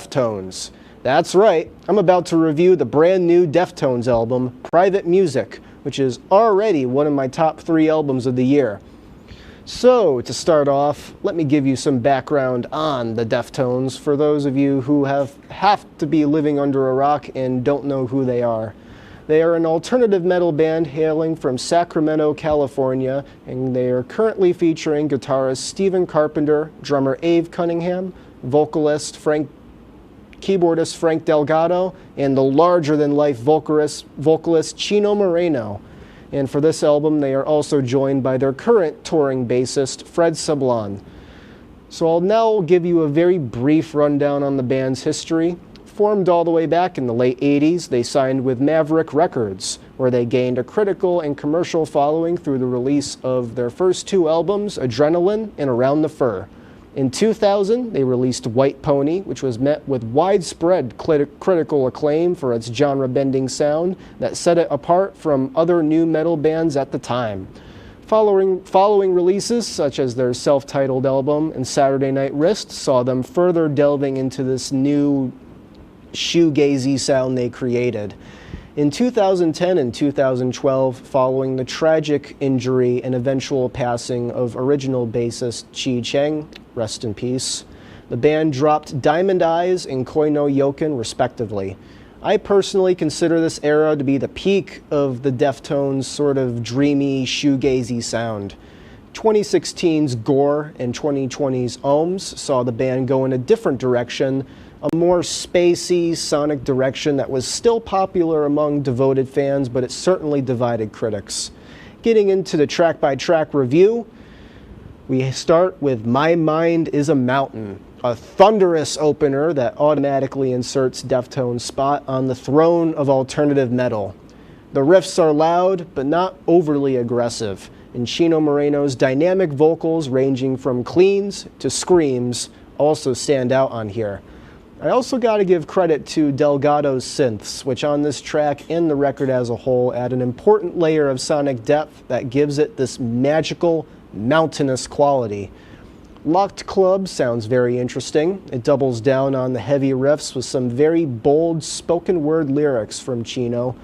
Deftones. That's right, I'm about to review the brand new Deftones album, Private Music, which is already one of my top 3 albums of the year. So, to start off, let me give you some background on the Deftones for those of you who have to be living under a rock and don't know who they are. They are an alternative metal band hailing from Sacramento, California, and they are currently featuring guitarist Stephen Carpenter, drummer Ave Cunningham, keyboardist Frank Delgado, and the larger-than-life vocalist Chino Moreno. And for this album, they are also joined by their current touring bassist, Fred Sablon. So I'll now give you a very brief rundown on the band's history. Formed all the way back in the late 80s, they signed with Maverick Records, where they gained a critical and commercial following through the release of their first 2 albums, Adrenaline and Around the Fur. In 2000, they released White Pony, which was met with widespread critical acclaim for its genre-bending sound that set it apart from other new metal bands at the time. Following releases, such as their self-titled album and Saturday Night Wrist, saw them further delving into this new shoegazy sound they created. In 2010 and 2012, following the tragic injury and eventual passing of original bassist Chi Cheng, rest in peace, the band dropped Diamond Eyes and Koi no Yoken respectively. I personally consider this era to be the peak of the Deftones' sort of dreamy, shoegazy sound. 2016's Gore and 2020's Ohms saw the band go in a different direction, a more spacey, sonic direction that was still popular among devoted fans, but it certainly divided critics. Getting into the track-by-track review, we start with My Mind is a Mountain, a thunderous opener that automatically inserts Deftones' spot on the throne of alternative metal. The riffs are loud, but not overly aggressive, and Chino Moreno's dynamic vocals ranging from cleans to screams also stand out on here. I also got to give credit to Delgado's synths, which on this track and the record as a whole add an important layer of sonic depth that gives it this magical, mountainous quality. Locked Club sounds very interesting. It doubles down on the heavy riffs with some very bold spoken word lyrics from Chino,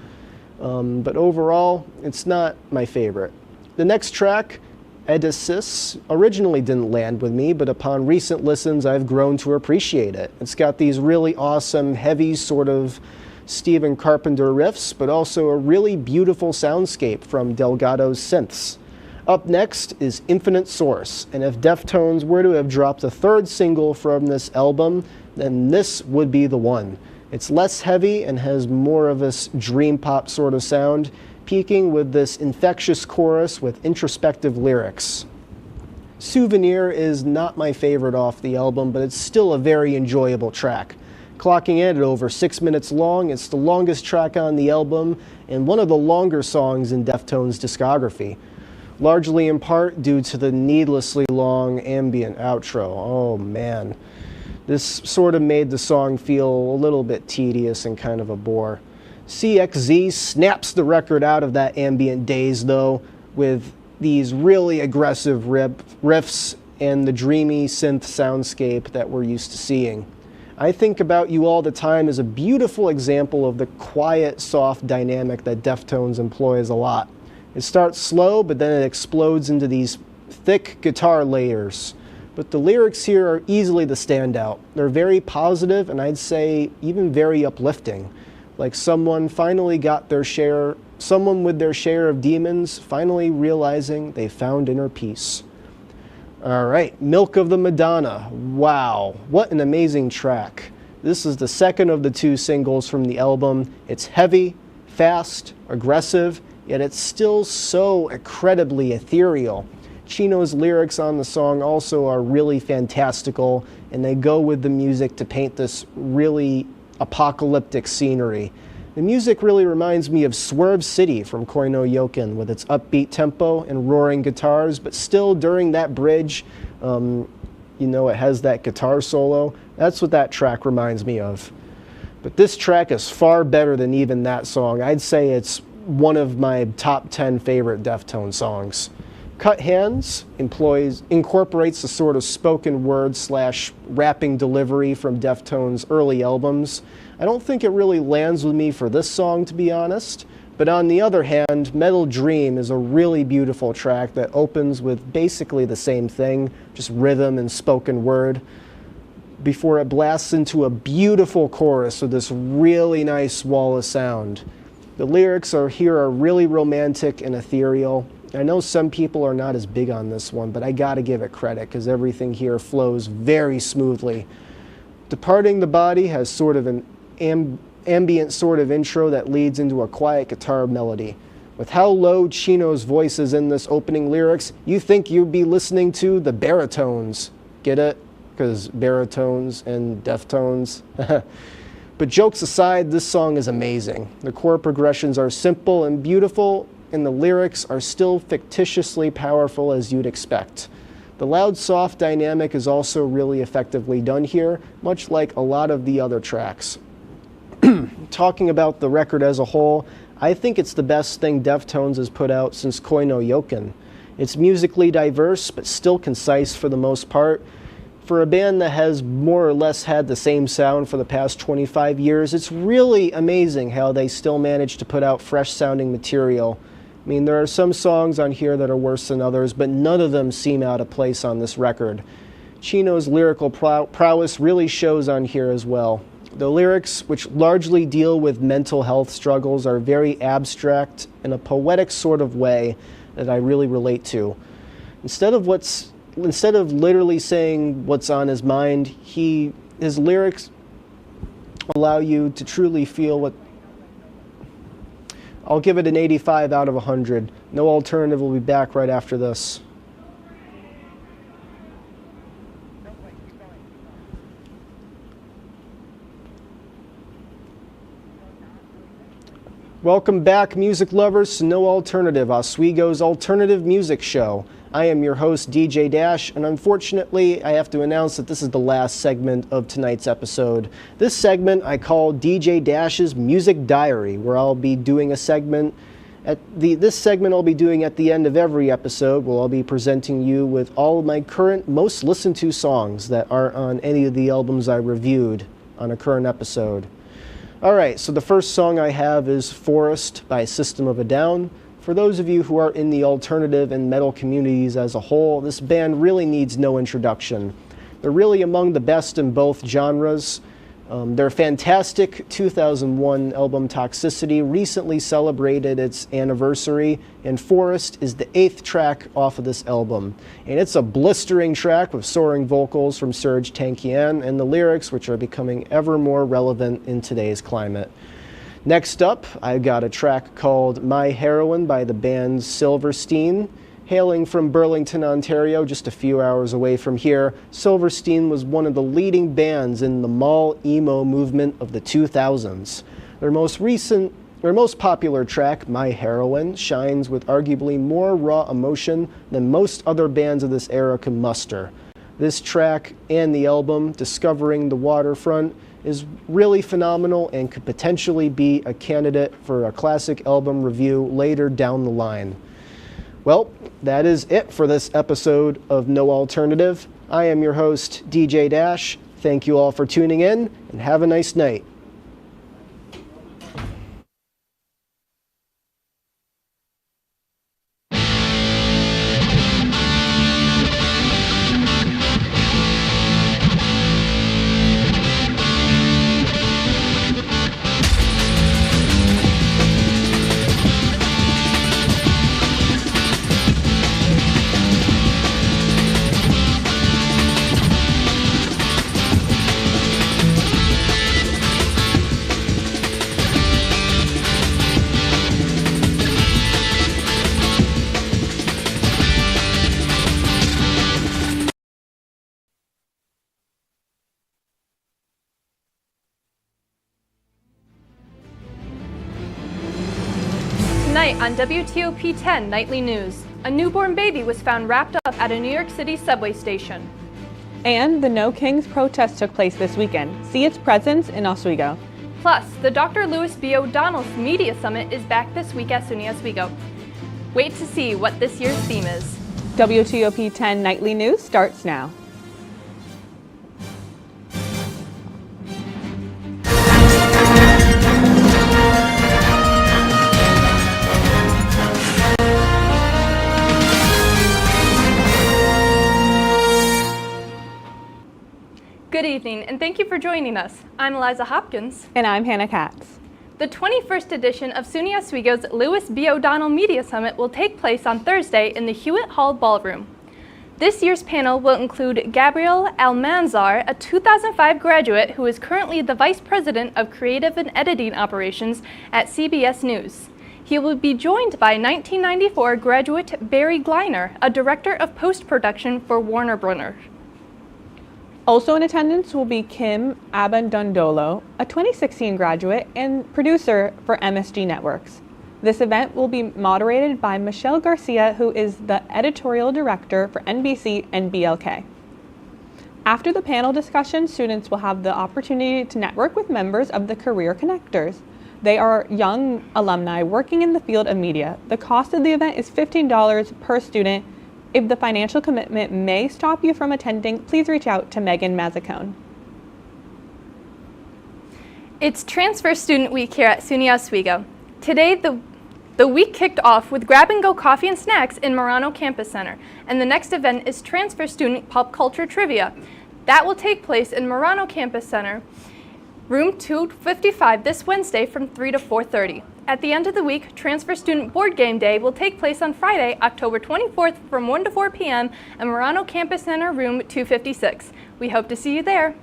but overall, it's not my favorite. The next track, Edyssis, originally didn't land with me, but upon recent listens I've grown to appreciate it. It's got these really awesome, heavy sort of Stephen Carpenter riffs, but also a really beautiful soundscape from Delgado's synths. Up next is Infinite Source, and if Deftones were to have dropped a 3rd single from this album, then this would be the one. It's less heavy and has more of this dream pop sort of sound, peaking with this infectious chorus with introspective lyrics. Souvenir is not my favorite off the album, but it's still a very enjoyable track. Clocking in at over 6 minutes long, it's the longest track on the album and one of the longer songs in Deftones' discography, largely in part due to the needlessly long ambient outro. Oh man, this sort of made the song feel a little bit tedious and kind of a bore. CXZ snaps the record out of that ambient daze, though, with these really aggressive riffs and the dreamy synth soundscape that we're used to seeing. I Think About You All the Time is a beautiful example of the quiet, soft dynamic that Deftones employs a lot. It starts slow, but then it explodes into these thick guitar layers. But the lyrics here are easily the standout. They're very positive, and I'd say even very uplifting. Like someone with their share of demons finally realizing they found inner peace. All right, Milk of the Madonna. Wow, what an amazing track. This is the second of the 2 singles from the album. It's heavy, fast, aggressive, yet it's still so incredibly ethereal. Chino's lyrics on the song also are really fantastical, and they go with the music to paint this really apocalyptic scenery. The music really reminds me of Swerve City from Koi no Yoken with its upbeat tempo and roaring guitars, but still during that bridge, it has that guitar solo. That's what that track reminds me of. But this track is far better than even that song. I'd say it's one of my top 10 favorite Deftones songs. Cut Hands incorporates the sort of spoken word / rapping delivery from Deftones' early albums. I don't think it really lands with me for this song, to be honest. But on the other hand, Metal Dream is a really beautiful track that opens with basically the same thing, just rhythm and spoken word, before it blasts into a beautiful chorus with this really nice wall of sound. The lyrics here are really romantic and ethereal. I know some people are not as big on this one, but I gotta give it credit because everything here flows very smoothly. Departing the Body has sort of an ambient sort of intro that leads into a quiet guitar melody. With how low Chino's voice is in this opening lyrics, you think you'd be listening to the baritones. Get it? Because baritones and Deftones. But jokes aside, this song is amazing. The chord progressions are simple and beautiful, and the lyrics are still fictitiously powerful as you'd expect. The loud, soft dynamic is also really effectively done here, much like a lot of the other tracks. Talking about the record as a whole, I think it's the best thing Deftones has put out since Koi no Yoken. It's musically diverse, but still concise for the most part. For a band that has more or less had the same sound for the past 25 years, it's really amazing how they still manage to put out fresh-sounding material. I mean, there are some songs on here that are worse than others, but none of them seem out of place on this record. Chino's lyrical prowess really shows on here as well. The lyrics, which largely deal with mental health struggles, are very abstract in a poetic sort of way that I really relate to. Instead of literally saying what's on his mind, his lyrics allow you to truly feel what... I'll give it an 85 out of 100. No Alternative will be back right after this. Welcome back, music lovers, to No Alternative, Oswego's alternative music show. I am your host, DJ Dash, and unfortunately, I have to announce that this is the last segment of tonight's episode. This segment I call DJ Dash's Music Diary, where I'll be doing a segment this segment I'll be doing at the end of every episode, where I'll be presenting you with all of my current most listened to songs that aren't on any of the albums I reviewed on a current episode. Alright, so the first song I have is Forest by System of a Down. For those of you who are in the alternative and metal communities as a whole, this band really needs no introduction. They're really among the best in both genres. Their fantastic 2001 album Toxicity recently celebrated its anniversary, and Forest is the 8th track off of this album. And it's a blistering track with soaring vocals from Serge Tankian and the lyrics, which are becoming ever more relevant in today's climate. Next up, I've got a track called My Heroine by the band Silverstein. Hailing from Burlington, Ontario, just a few hours away from here, Silverstein was one of the leading bands in the mall emo movement of the 2000s. Their most popular track, My Heroine, shines with arguably more raw emotion than most other bands of this era can muster. This track and the album, Discovering the Waterfront, is really phenomenal and could potentially be a candidate for a classic album review later down the line. Well, that is it for this episode of No Alternative. I am your host, DJ Dash. Thank you all for tuning in, and have a nice night. Tonight on WTOP-10 Nightly News, a newborn baby was found wrapped up at a New York City subway station. And the No Kings protest took place this weekend. See its presence in Oswego. Plus, the Dr. Lewis B. O'Donnell Media Summit is back this week at SUNY Oswego. Wait to see what this year's theme is. WTOP-10 Nightly News starts now. Good evening, and thank you for joining us. I'm Eliza Hopkins. And I'm Hannah Katz. The 21st edition of SUNY Oswego's Lewis B. O'Donnell Media Summit will take place on Thursday in the Hewitt Hall Ballroom. This year's panel will include Gabriel Almanzar, a 2005 graduate who is currently the Vice President of Creative and Editing Operations at CBS News. He will be joined by 1994 graduate Barry Gleiner, a Director of Post-Production for Warner Bros. Also in attendance will be Kim Abandondolo, a 2016 graduate and producer for MSG Networks. This event will be moderated by Michelle Garcia, who is the editorial director for NBC and BLK. After the panel discussion, students will have the opportunity to network with members of the Career Connectors. They are young alumni working in the field of media. The cost of the event is $15 per student. If the financial commitment may stop you from attending, please reach out to Megan Mazzacone. It's Transfer Student Week here at SUNY Oswego. Today, the week kicked off with grab-and-go coffee and snacks in Marano Campus Center, and the next event is Transfer Student Pop Culture Trivia. That will take place in Marano Campus Center, room 255 this Wednesday from 3 to 4:30. At the end of the week, Transfer Student Board Game Day will take place on Friday, October 24th from 1 to 4 p.m. at Marano Campus Center, room 256. We hope to see you there.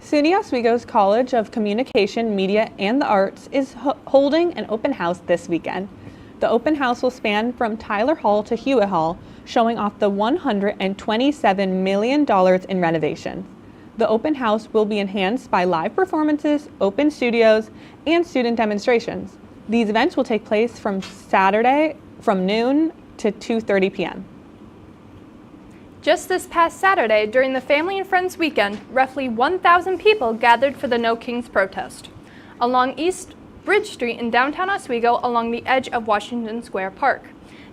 SUNY Oswego's College of Communication, Media, and the Arts is holding an open house this weekend. The open house will span from Tyler Hall to Hewitt Hall, showing off the $127 million in renovations. The open house will be enhanced by live performances, open studios, and student demonstrations. These events will take place from Saturday from noon to 2:30 p.m. Just this past Saturday, during the Family and Friends Weekend, roughly 1,000 people gathered for the No Kings protest along East Bridge Street in downtown Oswego along the edge of Washington Square Park.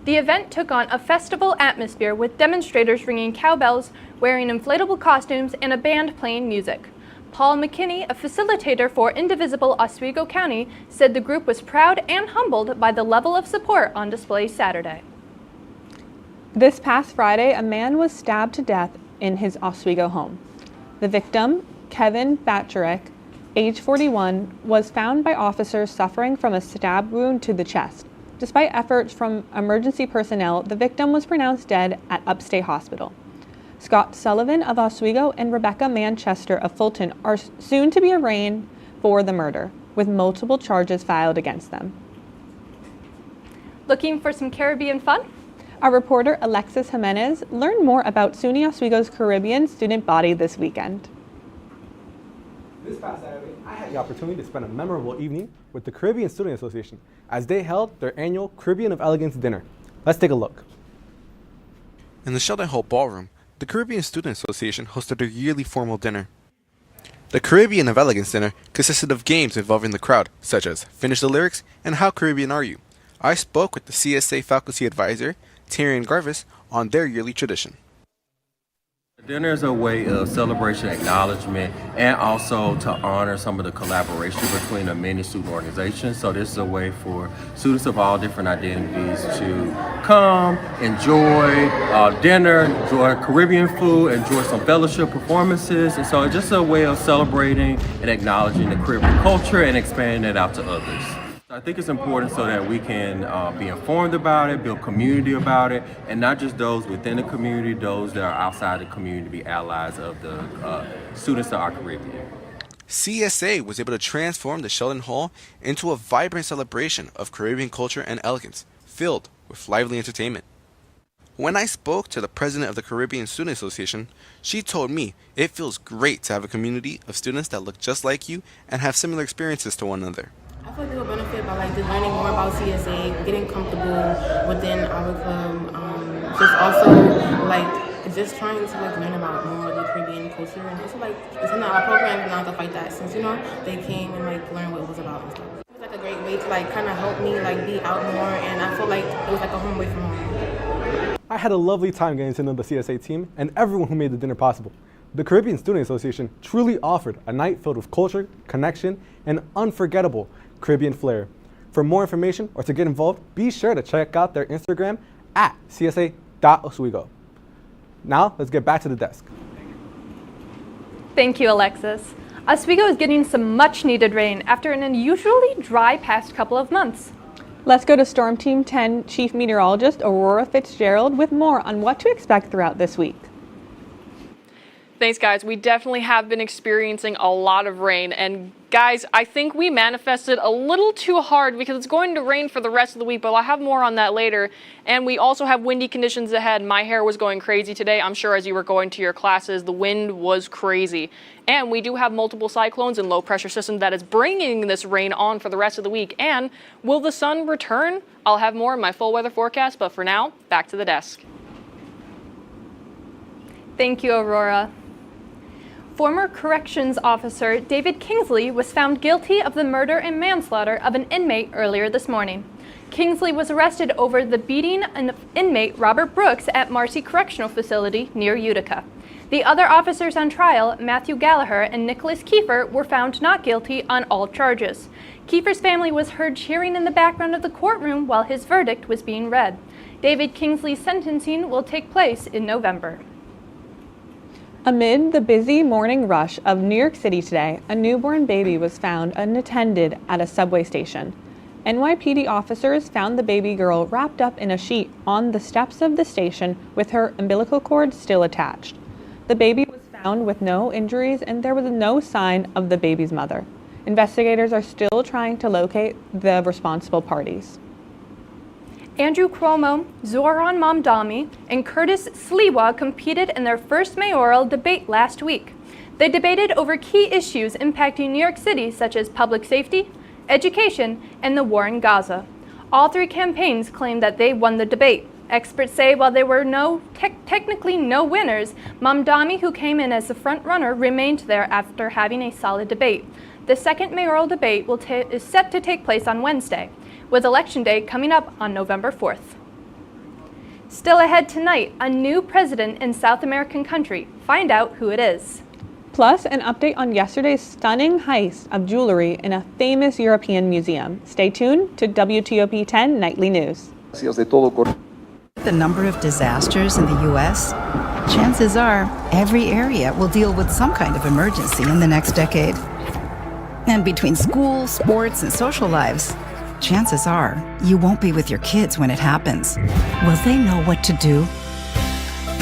The event took on a festival atmosphere with demonstrators ringing cowbells, wearing inflatable costumes, and a band playing music. Paul McKinney, a facilitator for Indivisible Oswego County, said the group was proud and humbled by the level of support on display Saturday. This past Friday, a man was stabbed to death in his Oswego home. The victim, Kevin Batcherek, age 41, was found by officers suffering from a stab wound to the chest. Despite efforts from emergency personnel, the victim was pronounced dead at Upstate Hospital. Scott Sullivan of Oswego and Rebecca Manchester of Fulton are soon to be arraigned for the murder, with multiple charges filed against them. Looking for some Caribbean fun? Our reporter Alexis Jimenez learned more about SUNY Oswego's Caribbean student body this weekend. This past Saturday, I had the opportunity to spend a memorable evening with the Caribbean Student Association as they held their annual Caribbean of Elegance dinner. Let's take a look. In the Sheldon Hall Ballroom, the Caribbean Student Association hosted their yearly formal dinner. The Caribbean of Elegance dinner consisted of games involving the crowd, such as Finish the Lyrics and How Caribbean Are You? I spoke with the CSA faculty advisor, Tyrion Garvis, on their yearly tradition. Dinner is a way of celebration, acknowledgement, and also to honor some of the collaboration between the many student organizations. So this is a way for students of all different identities to come, enjoy dinner, enjoy Caribbean food, enjoy some fellowship performances. And so it's just a way of celebrating and acknowledging the Caribbean culture and expanding it out to others. I think it's important so that we can be informed about it, build community about it, and not just those within the community, those that are outside the community be allies of the students that are Caribbean. CSA was able to transform the Sheldon Hall into a vibrant celebration of Caribbean culture and elegance, filled with lively entertainment. When I spoke to the president of the Caribbean Student Association, she told me it feels great to have a community of students that look just like you and have similar experiences to one another. I feel like they will benefit by just learning more about CSA, getting comfortable within our club, just also just trying to learn about more of the Caribbean culture, and also it's in our program now stuff like that. Since they came and learned what it was about and stuff. It was a great way to kind of help me be out more, and I feel like it was a home away from home. I had a lovely time getting to know the CSA team and everyone who made the dinner possible. The Caribbean Student Association truly offered a night filled with culture, connection, and unforgettable Caribbean flair. For more information or to get involved, be sure to check out their Instagram at csa.oswego. Now, let's get back to the desk. Thank you, Alexis. Oswego is getting some much-needed rain after an unusually dry past couple of months. Let's go to Storm Team 10 Chief Meteorologist Aurora Fitzgerald with more on what to expect throughout this week. Thanks, guys. We definitely have been experiencing a lot of rain. And guys, I think we manifested a little too hard because it's going to rain for the rest of the week, but I'll have more on that later. And we also have windy conditions ahead. My hair was going crazy today. I'm sure as you were going to your classes, the wind was crazy. And we do have multiple cyclones and low pressure system that is bringing this rain on for the rest of the week. And will the sun return? I'll have more in my full weather forecast, but for now, back to the desk. Thank you, Aurora. Former corrections officer David Kingsley was found guilty of the murder and manslaughter of an inmate earlier this morning. Kingsley was arrested over the beating of inmate Robert Brooks at Marcy Correctional Facility near Utica. The other officers on trial, Matthew Gallagher and Nicholas Kiefer, were found not guilty on all charges. Kiefer's family was heard cheering in the background of the courtroom while his verdict was being read. David Kingsley's sentencing will take place in November. Amid the busy morning rush of New York City today, a newborn baby was found unattended at a subway station. NYPD officers found the baby girl wrapped up in a sheet on the steps of the station with her umbilical cord still attached. The baby was found with no injuries and there was no sign of the baby's mother. Investigators are still trying to locate the responsible parties. Andrew Cuomo, Zoran Mamdani, and Curtis Sliwa competed in their first mayoral debate last week. They debated over key issues impacting New York City, such as public safety, education, and the war in Gaza. All three campaigns claimed that they won the debate. Experts say while there were technically no winners, Mamdani, who came in as the front runner, remained there after having a solid debate. The second mayoral debate is set to take place on Wednesday, with Election Day coming up on November 4th. Still ahead tonight, a new president in South American country. Find out who it is. Plus, an update on yesterday's stunning heist of jewelry in a famous European museum. Stay tuned to WTOP-10 Nightly News. The number of disasters in the U.S., chances are every area will deal with some kind of emergency in the next decade. And between school, sports, and social lives, chances are you won't be with your kids when it happens. Will they know what to do?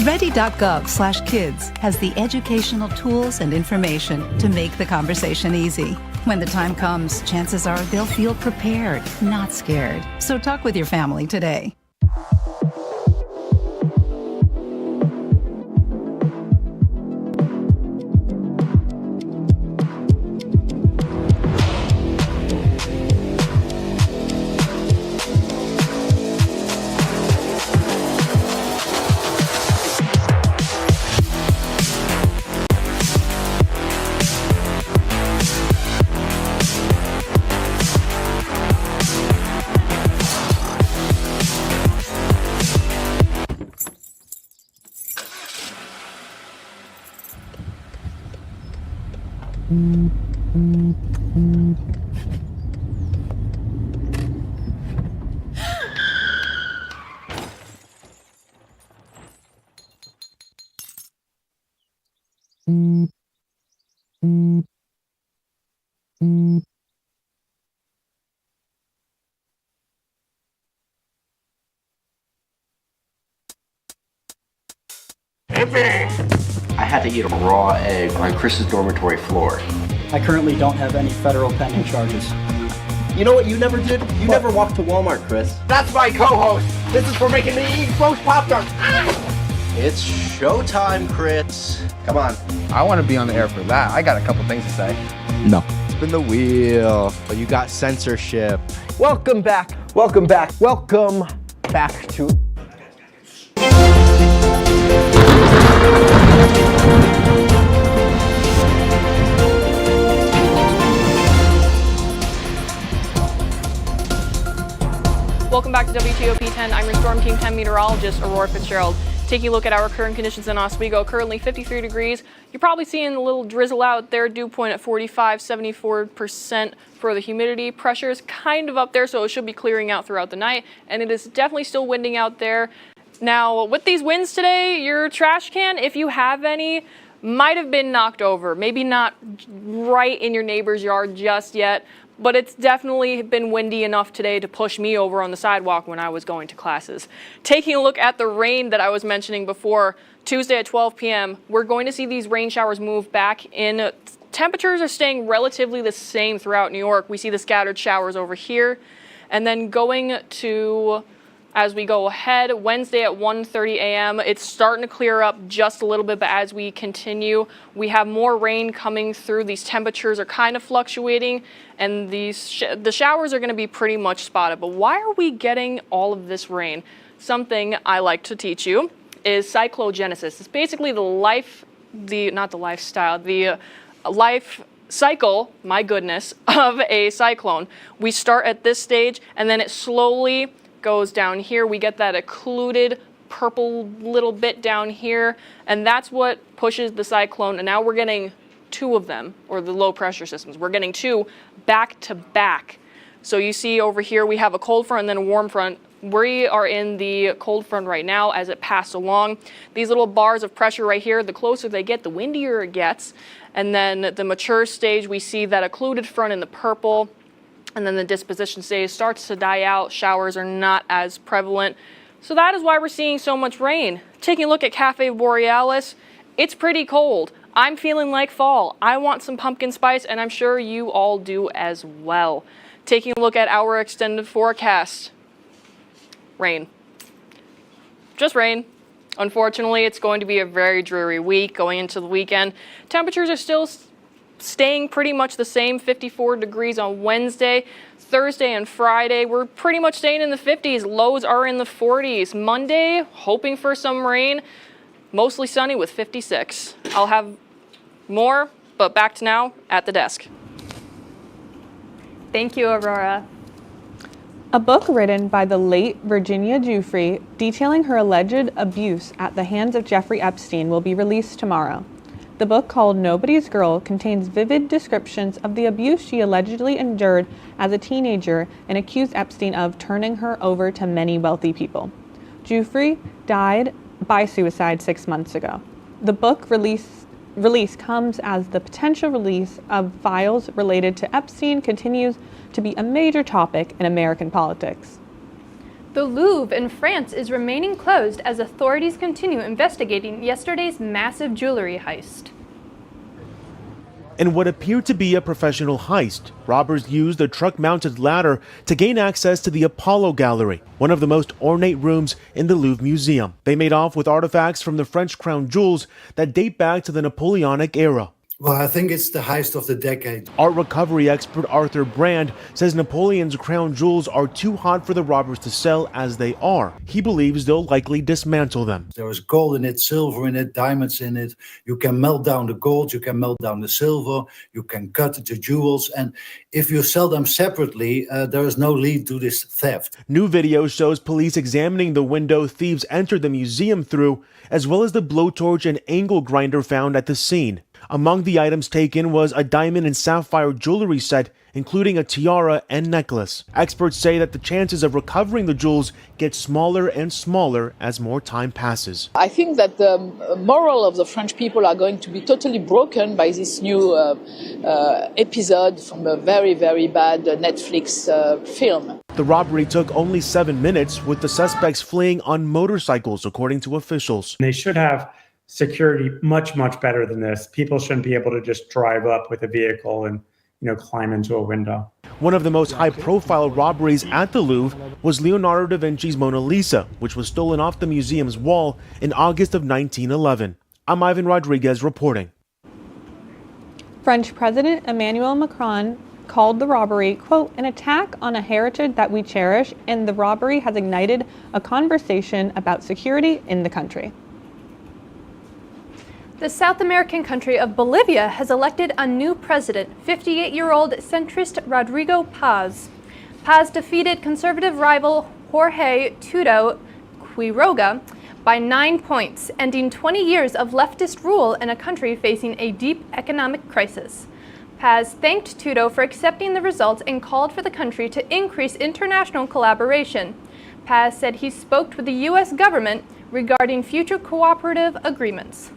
Ready.gov/kids has the educational tools and information to make the conversation easy. When the time comes, chances are they'll feel prepared, not scared. So talk with your family today. I had to eat a raw egg on Chris's dormitory floor. I currently don't have any federal pending charges. You know what you never did? You never walked to Walmart, Chris. That's my co-host. This is for making me eat roast Pop-Tarts. It's showtime, Chris. Come on. I want to be on the air for that. I got a couple things to say. No. Spin the wheel. But you got censorship. Welcome back. Welcome back. Welcome back to... Welcome back to WTOP-10. I'm your Storm Team 10 meteorologist, Aurora Fitzgerald. Taking a look at our current conditions in Oswego, currently 53 degrees. You're probably seeing a little drizzle out there, dew point at 74% for the humidity. Pressure is kind of up there, so it should be clearing out throughout the night. And it is definitely still winding out there. Now, with these winds today, your trash can, if you have any, might have been knocked over. Maybe not right in your neighbor's yard just yet, but it's definitely been windy enough today to push me over on the sidewalk when I was going to classes. Taking a look at the rain that I was mentioning before, Tuesday at 12 p.m., we're going to see these rain showers move back in. Temperatures are staying relatively the same throughout New York. We see the scattered showers over here. And then going to, as we go ahead, Wednesday at 1:30 a.m., it's starting to clear up just a little bit, but as we continue, we have more rain coming through. These temperatures are kind of fluctuating, and the showers are going to be pretty much spotted. But why are we getting all of this rain? Something I like to teach you is cyclogenesis. It's basically the life cycle, my goodness, of a cyclone. We start at this stage, and then it slowly goes down here. We get that occluded purple little bit down here, and that's what pushes the cyclone. And now we're getting two of them, or the low pressure systems. We're getting two back to back. So you see over here we have a cold front and then a warm front. We are in the cold front right now as it passed along. These little bars of pressure right here, the closer they get, the windier it gets. And then the mature stage, we see that occluded front in the purple. And then the disposition stage starts to die out. Showers are not as prevalent. So that is why we're seeing so much rain. Taking a look at Cafe Borealis, it's pretty cold. I'm feeling like fall. I want some pumpkin spice, and I'm sure you all do as well. Taking a look at our extended forecast, rain. Just rain. Unfortunately, it's going to be a very dreary week going into the weekend. Temperatures are still staying pretty much the same, 54 degrees on Wednesday. Thursday and Friday, we're pretty much staying in the 50s. Lows are in the 40s. Monday, hoping for some rain. Mostly sunny with 56. I'll have more, but back to now at the desk. Thank you, Aurora. A book written by the late Virginia Giuffre detailing her alleged abuse at the hands of Jeffrey Epstein will be released tomorrow. The book, called Nobody's Girl, contains vivid descriptions of the abuse she allegedly endured as a teenager and accused Epstein of turning her over to many wealthy people. Giuffre died by suicide 6 months ago. The book release comes as the potential release of files related to Epstein continues to be a major topic in American politics. The Louvre in France is remaining closed as authorities continue investigating yesterday's massive jewelry heist. In what appeared to be a professional heist, robbers used a truck-mounted ladder to gain access to the Apollo Gallery, one of the most ornate rooms in the Louvre Museum. They made off with artifacts from the French crown jewels that date back to the Napoleonic era. Well, I think it's the heist of the decade. Art recovery expert Arthur Brand says Napoleon's crown jewels are too hot for the robbers to sell as they are. He believes they'll likely dismantle them. There is gold in it, silver in it, diamonds in it. You can melt down the gold, you can melt down the silver, you can cut the jewels. And if you sell them separately, there is no lead to this theft. New video shows police examining the window thieves entered the museum through, as well as the blowtorch and angle grinder found at the scene. Among the items taken was a diamond and sapphire jewelry set, including a tiara and necklace. Experts say that the chances of recovering the jewels get smaller and smaller as more time passes. I think that the moral of the French people are going to be totally broken by this new episode from a very, very bad Netflix film. The robbery took only 7 minutes, with the suspects fleeing on motorcycles, according to officials. They should have security much better than this. People shouldn't be able to just drive up with a vehicle and, climb into a window. One of the most high-profile robberies at the Louvre was Leonardo da Vinci's Mona Lisa, which was stolen off the museum's wall in August of 1911. I'm Ivan Rodriguez reporting. French President Emmanuel Macron called the robbery, quote, an attack on a heritage that we cherish, and the robbery has ignited a conversation about security in the country. The South American country of Bolivia has elected a new president, 58-year-old centrist Rodrigo Paz. Paz defeated conservative rival Jorge Tudo Quiroga by 9 points, ending 20 years of leftist rule in a country facing a deep economic crisis. Paz thanked Tudo for accepting the results and called for the country to increase international collaboration. Paz said he spoke with the U.S. government regarding future cooperative agreements.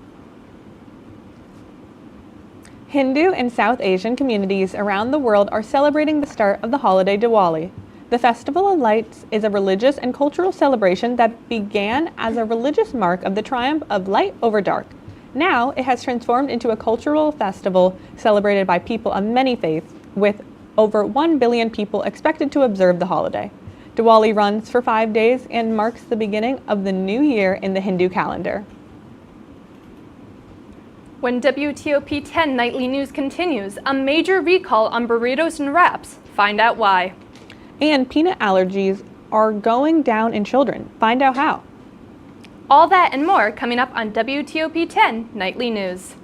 Hindu and South Asian communities around the world are celebrating the start of the holiday Diwali. The Festival of Lights is a religious and cultural celebration that began as a religious mark of the triumph of light over dark. Now it has transformed into a cultural festival celebrated by people of many faiths, with over 1 billion people expected to observe the holiday. Diwali runs for 5 days and marks the beginning of the new year in the Hindu calendar. When WTOP-10 Nightly News continues, a major recall on burritos and wraps. Find out why. And peanut allergies are going down in children. Find out how. All that and more coming up on WTOP-10 Nightly News.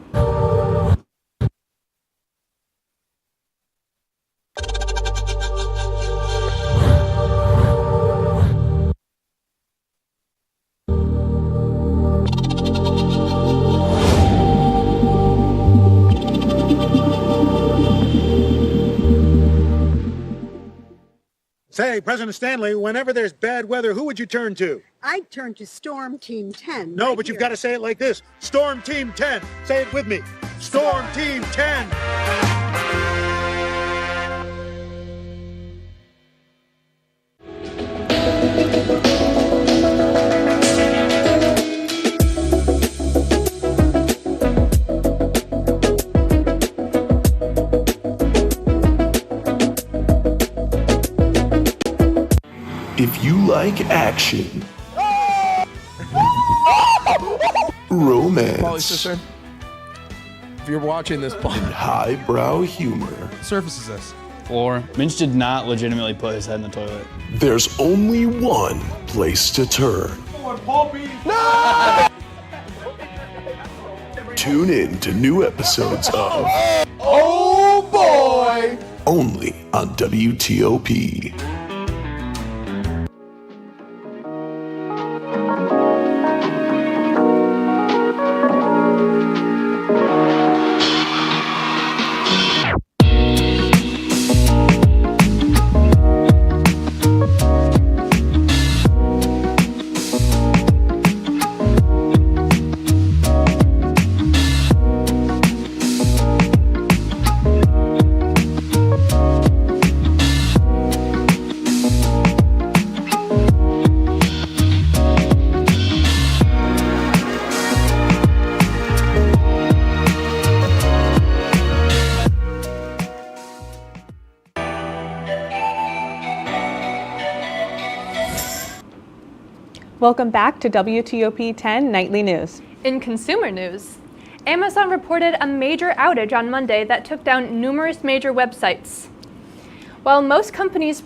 Say, President Stanley, whenever there's bad weather, who would you turn to? I'd turn to Storm Team 10. No, but you've got to say it like this. Storm Team 10. Say it with me. Storm Team 10. If you like action, romance, Polly sister, if you're watching this, and highbrow humor, surfaces this. Floor. Minch did not legitimately put his head in the toilet. There's only one place to turn. No! Tune in to new episodes of Oh boy! only on WTOP. Welcome back to WTOP-10 Nightly News. In consumer news, Amazon reported a major outage on Monday that took down numerous major websites. While most companies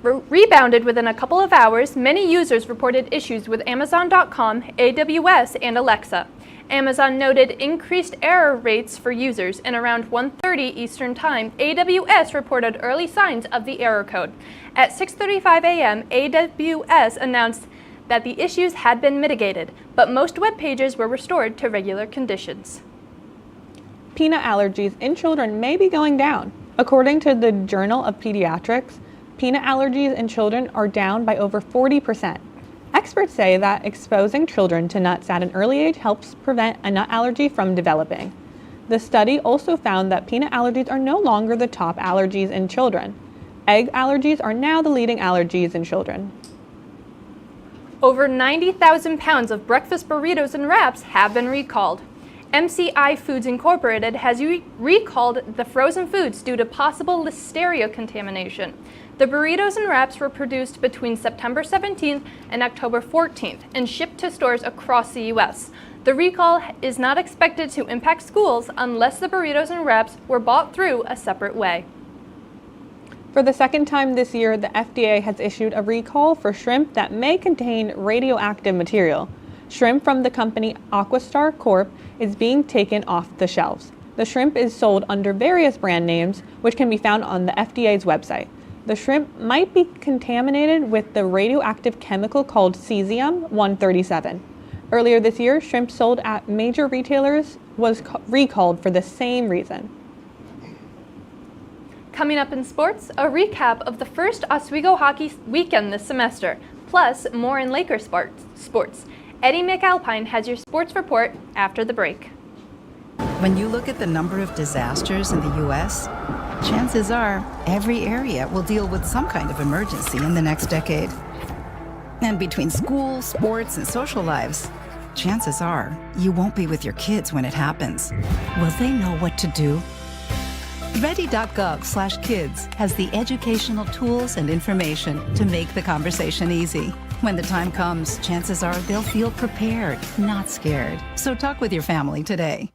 rebounded within a couple of hours, many users reported issues with Amazon.com, AWS, and Alexa. Amazon noted increased error rates for users, and around 1:30 Eastern Time, AWS reported early signs of the error code. At 6:35 a.m., AWS announced that the issues had been mitigated, but most web pages were restored to regular conditions. Peanut allergies in children may be going down. According to the Journal of Pediatrics, peanut allergies in children are down by over 40%. Experts say that exposing children to nuts at an early age helps prevent a nut allergy from developing. The study also found that peanut allergies are no longer the top allergies in children. Egg allergies are now the leading allergies in children. Over 90,000 pounds of breakfast burritos and wraps have been recalled. MCI Foods Incorporated has recalled the frozen foods due to possible listeria contamination. The burritos and wraps were produced between September 17th and October 14th and shipped to stores across the U.S. The recall is not expected to impact schools unless the burritos and wraps were bought through a separate way. For the second time this year, the FDA has issued a recall for shrimp that may contain radioactive material. Shrimp from the company Aquastar Corp is being taken off the shelves. The shrimp is sold under various brand names, which can be found on the FDA's website. The shrimp might be contaminated with the radioactive chemical called cesium-137. Earlier this year, shrimp sold at major retailers was recalled for the same reason. Coming up in sports, a recap of the first Oswego hockey weekend this semester, plus more in Lakers sports. Eddie McAlpine has your sports report after the break. When you look at the number of disasters in the U.S., chances are every area will deal with some kind of emergency in the next decade. And between school, sports, and social lives, chances are you won't be with your kids when it happens. Will they know what to do? Ready.gov/kids has the educational tools and information to make the conversation easy. When the time comes, chances are they'll feel prepared, not scared. So talk with your family today.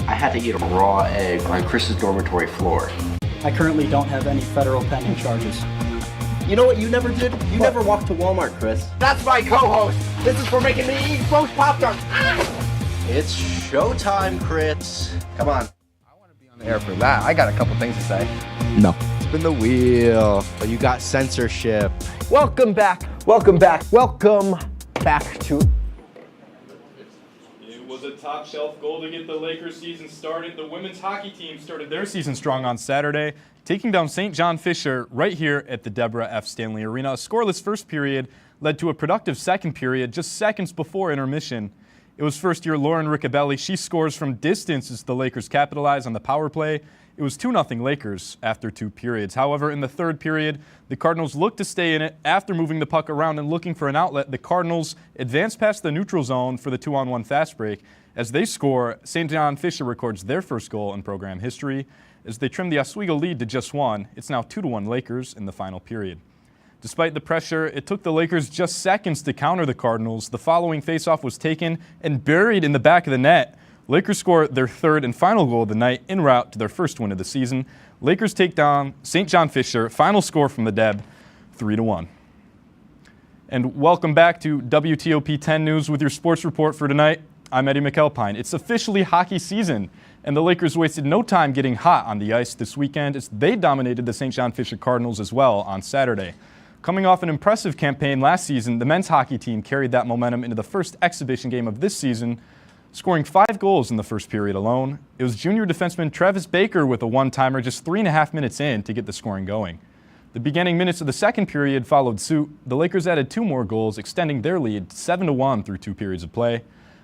I had to eat a raw egg on Chris's dormitory floor. I currently don't have any federal pending charges. You know what you never did? You never walked to Walmart, Chris. That's my co-host. This is for making me eat roast Pop-Tarts. It's showtime, Chris. Come on. On the air for that. I got a couple things to say. No. Spin the wheel. But you got censorship. Welcome back. Welcome back. Welcome back to... It was a top shelf goal to get the Lakers season started. The women's hockey team started their season strong on Saturday, taking down St. John Fisher right here at the Deborah F. Stanley Arena. A scoreless first period led to a productive second period just seconds before intermission. It was first-year Lauren Riccobelli. She scores from distance as the Lakers capitalize on the power play. It was 2-0 Lakers after 2 periods. However, in the third period, the Cardinals looked to stay in it. After moving the puck around and looking for an outlet, the Cardinals advanced past the neutral zone for the 2-on-1 fast break. As they score, St. John Fisher records their first goal in program history. As they trim the Oswego lead to just 1, it's now 2-1 Lakers in the final period. Despite the pressure, it took the Lakers just seconds to counter the Cardinals. The following faceoff was taken and buried in the back of the net. Lakers score their third and final goal of the night en route to their first win of the season. Lakers take down St. John Fisher. Final score from the Deb, 3-1. And welcome back to WTOP-10 News with your sports report for tonight. I'm Eddie McAlpine. It's officially hockey season, and the Lakers wasted no time getting hot on the ice this weekend as they dominated the St. John Fisher Cardinals as well on Saturday. Coming off an impressive campaign last season, the men's hockey team carried that momentum into the first exhibition game of this season, scoring 5 goals in the first period alone. It was junior defenseman Travis Baker with a one-timer just 3.5 minutes in to get the scoring going. The beginning minutes of the second period followed suit. The Lakers added 2 more goals, extending their lead 7-1 through 2 periods of play.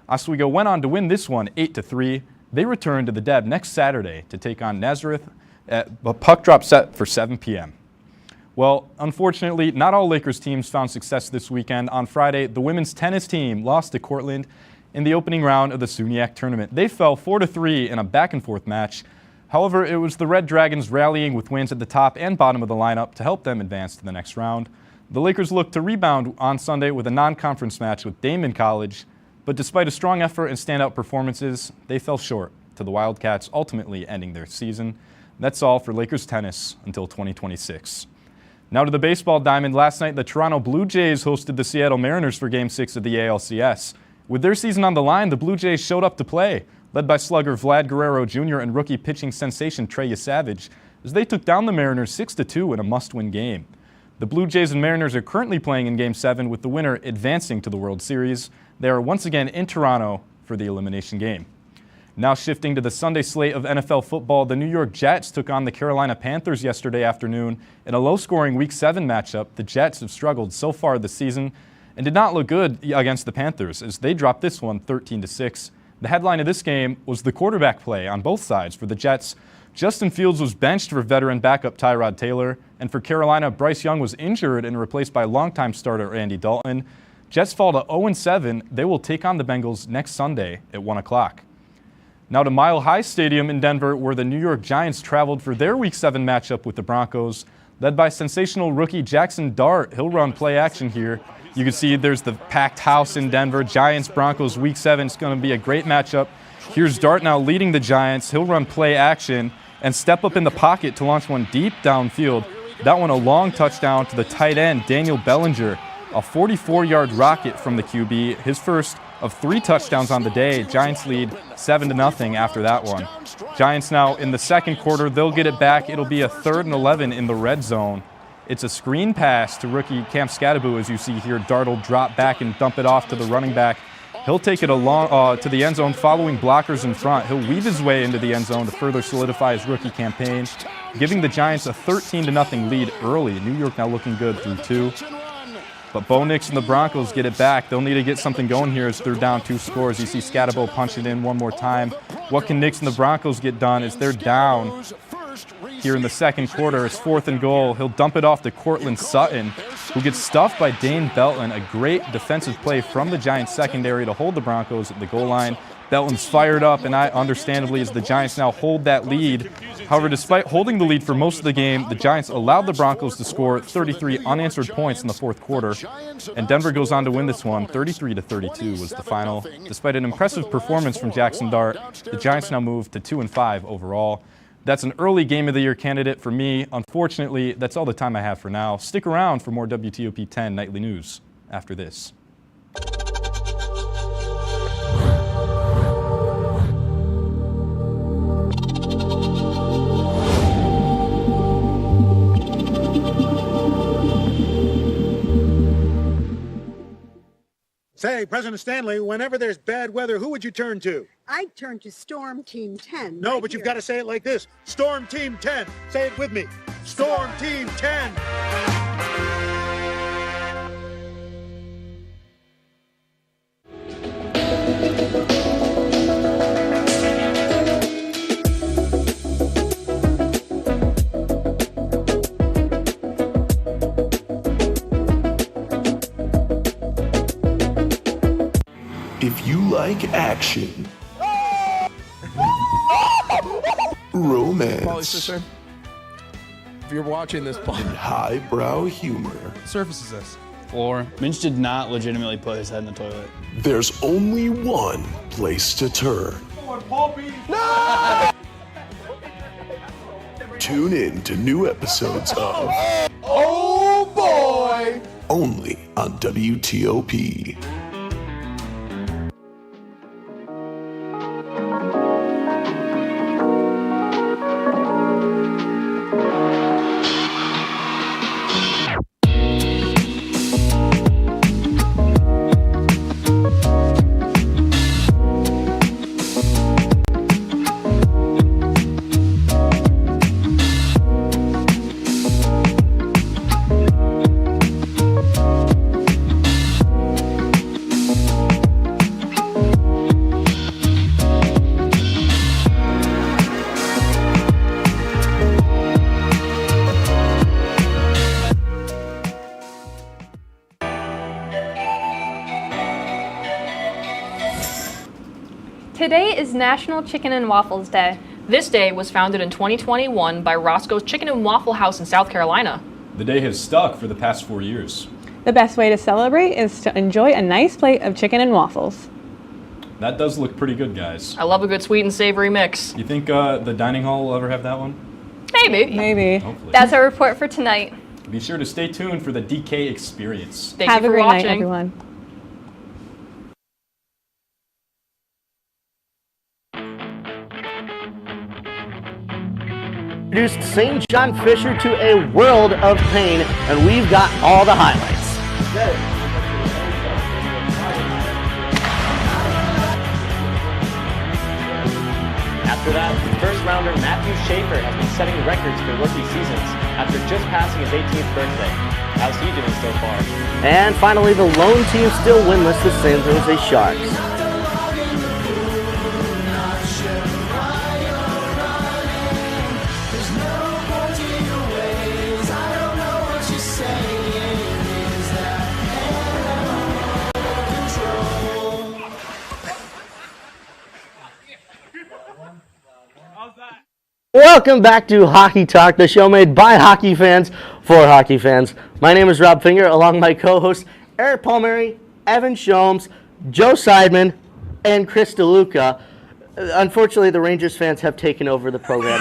Oswego went on to win this one 8-3. They return to the Deb next Saturday to take on Nazareth at a puck drop set for 7 p.m. Well, unfortunately, not all Lakers teams found success this weekend. On Friday, the women's tennis team lost to Cortland in the opening round of the SUNY tournament. They fell 4-3 in a back-and-forth match. However, it was the Red Dragons rallying with wins at the top and bottom of the lineup to help them advance to the next round. The Lakers looked to rebound on Sunday with a non-conference match with Damon College, but despite a strong effort and standout performances, they fell short, to the Wildcats ultimately ending their season. That's all for Lakers tennis until 2026. Now to the baseball diamond. Last night, the Toronto Blue Jays hosted the Seattle Mariners for Game 6 of the ALCS. With their season on the line, the Blue Jays showed up to play, led by slugger Vlad Guerrero Jr. and rookie pitching sensation Trey Savage, as they took down the Mariners 6-2 in a must-win game. The Blue Jays and Mariners are currently playing in Game 7, with the winner advancing to the World Series. They are once again in Toronto for the elimination game. Now shifting to the Sunday slate of NFL football, the New York Jets took on the Carolina Panthers yesterday afternoon in a low-scoring Week 7 matchup. The Jets have struggled so far this season and did not look good against the Panthers as they dropped this one 13-6. The headline of this game was the quarterback play on both sides. For the Jets, Justin Fields was benched for veteran backup Tyrod Taylor, and for Carolina, Bryce Young was injured and replaced by longtime starter Andy Dalton. Jets fall to 0-7. They will take on the Bengals next Sunday at 1 o'clock. Now to Mile High Stadium in Denver, where the New York Giants traveled for their Week 7 matchup with the Broncos. Led by sensational rookie Jackson Dart, he'll run play action here. You can see there's the packed house in Denver. Giants-Broncos Week 7 is going to be a great matchup. Here's Dart now leading the Giants. He'll run play action and step up in the pocket to launch one deep downfield. That one a long touchdown to the tight end, Daniel Bellinger. A 44-yard rocket from the QB, his first of 3 touchdowns on the day. Giants lead 7-0 after that one. Giants now in the second quarter, they'll get it back. It'll be a 3rd and 11 in the red zone. It's a screen pass to rookie Cam Scadaboo, as you see here. Dart will drop back and dump it off to the running back. He'll take it along to the end zone following blockers in front. He'll weave his way into the end zone to further solidify his rookie campaign, giving the Giants a 13-0 lead early. New York now looking good through 2. But Bo Nix and the Broncos get it back. They'll need to get something going here as they're down 2 scores. You see Scadaboo punch it in one more time. What can Nix and the Broncos get done as they're down here in the second quarter? It's 4th and goal. He'll dump it off to Cortland Sutton, who gets stuffed by Dane Belton. A great defensive play from the Giants secondary to hold the Broncos at the goal line. Belton's fired up, and understandably, as the Giants now hold that lead. However, despite holding the lead for most of the game, the Giants allowed the Broncos to score 33 unanswered points in the 4th quarter, and Denver goes on to win this one. 33-32 was the final. Despite an impressive performance from Jackson Dart, the Giants now move to 2-5 overall. That's an early Game of the Year candidate for me. Unfortunately, that's all the time I have for now. Stick around for more WTOP-10 nightly news after this. Say, President Stanley, whenever there's bad weather, who would you turn to? I'd turn to Storm Team 10. No, right but you've here. got to say it like this. Storm Team 10. Say it with me. Storm Team 10. If you like action, romance, If you're watching this, and highbrow humor, Surface is this. Floor. Minch did not legitimately put his head in the toilet. there's only one place to turn. Tune in to new episodes of oh boy! only on WTOP. Today is National Chicken and Waffles Day. This day was founded in 2021 by Roscoe's Chicken and Waffle House in South Carolina. The day has stuck for the past 4 years. The best way to celebrate is to enjoy a nice plate of chicken and waffles. That does look pretty good, guys. I love a good sweet and savory mix. You think the dining hall will ever have that one? Maybe. Maybe. Hopefully. That's our report for tonight. Be sure to stay tuned for the DK experience. Thank Have you a for great watching. night, everyone. Introduced St. John Fisher to a world of pain, and we've got all the highlights. After that, first-rounder Matthew Schaefer has been setting records for rookie seasons after just passing his 18th birthday. How's he doing so far? And finally, the lone team still winless, the San Jose Sharks. Welcome back to Hockey Talk, the show made by hockey fans for hockey fans. My name is Rob Finger, along with my co-hosts Eric Palmieri, Evan Shomes, Joe Seidman, and Chris DeLuca. Unfortunately, the Rangers fans have taken over the program.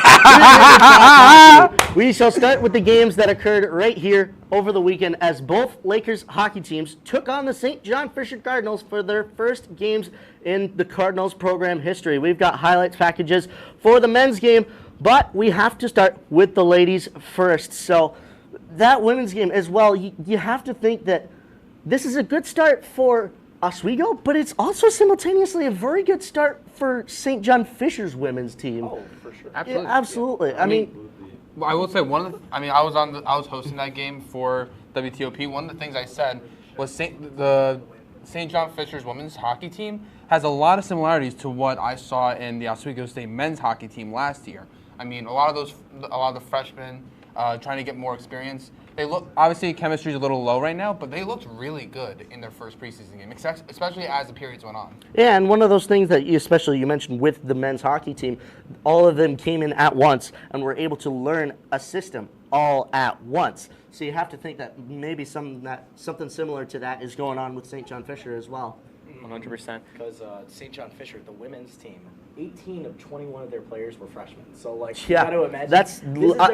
We shall start with the games that occurred right here over the weekend as both Lakers hockey teams took on the St. John Fisher Cardinals for their first games in the Cardinals program history. We've got highlights packages for the men's game, but we have to start with the ladies first. So that women's game as well, you have to think that this is a good start for Oswego, but it's also simultaneously a very good start for St. John Fisher's women's team. Oh, for sure. Absolutely. Yeah, absolutely. Yeah. I mean, I will say I was hosting that game for WTOP. One of the things I said was the St. John Fisher's women's hockey team has a lot of similarities to what I saw in the Oswego State men's hockey team last year. I mean, a lot of the freshmen trying to get more experience. They look, obviously chemistry is a little low right now, but they looked really good in their first preseason game, especially as the periods went on. Yeah, and one of those things that you mentioned with the men's hockey team, all of them came in at once and were able to learn a system all at once. So you have to think that maybe something similar to that is going on with St. John Fisher as well. 100%. Because St. John Fisher, the women's team, 18 of 21 of their players were freshmen. So, like, yeah, you got to imagine. That's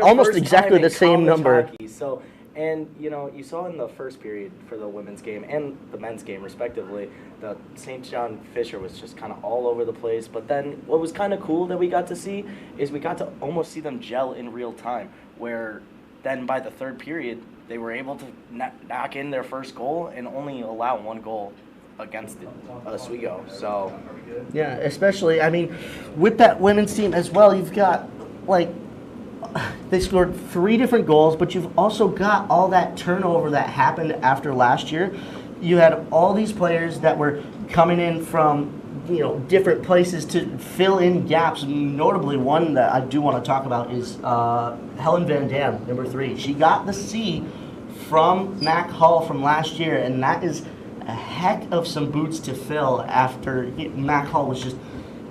almost exactly the same number. Hockey. So, and, you saw in the first period for the women's game and the men's game, respectively, the St. John Fisher was just kind of all over the place. But then what was kind of cool that we got to see is we got to almost see them gel in real time, where then by the third period, they were able to knock in their first goal and only allow one goal against Oswego. So yeah, especially, I mean, with that women's team as well, you've got, like, they scored 3 different goals, but you've also got all that turnover that happened after last year. You had all these players that were coming in from, different places to fill in gaps. Notably, one that I do want to talk about is Helen Van Dam, number 3. She got the C from Mac Hall from last year, and that is a heck of some boots to fill after Mac Hall was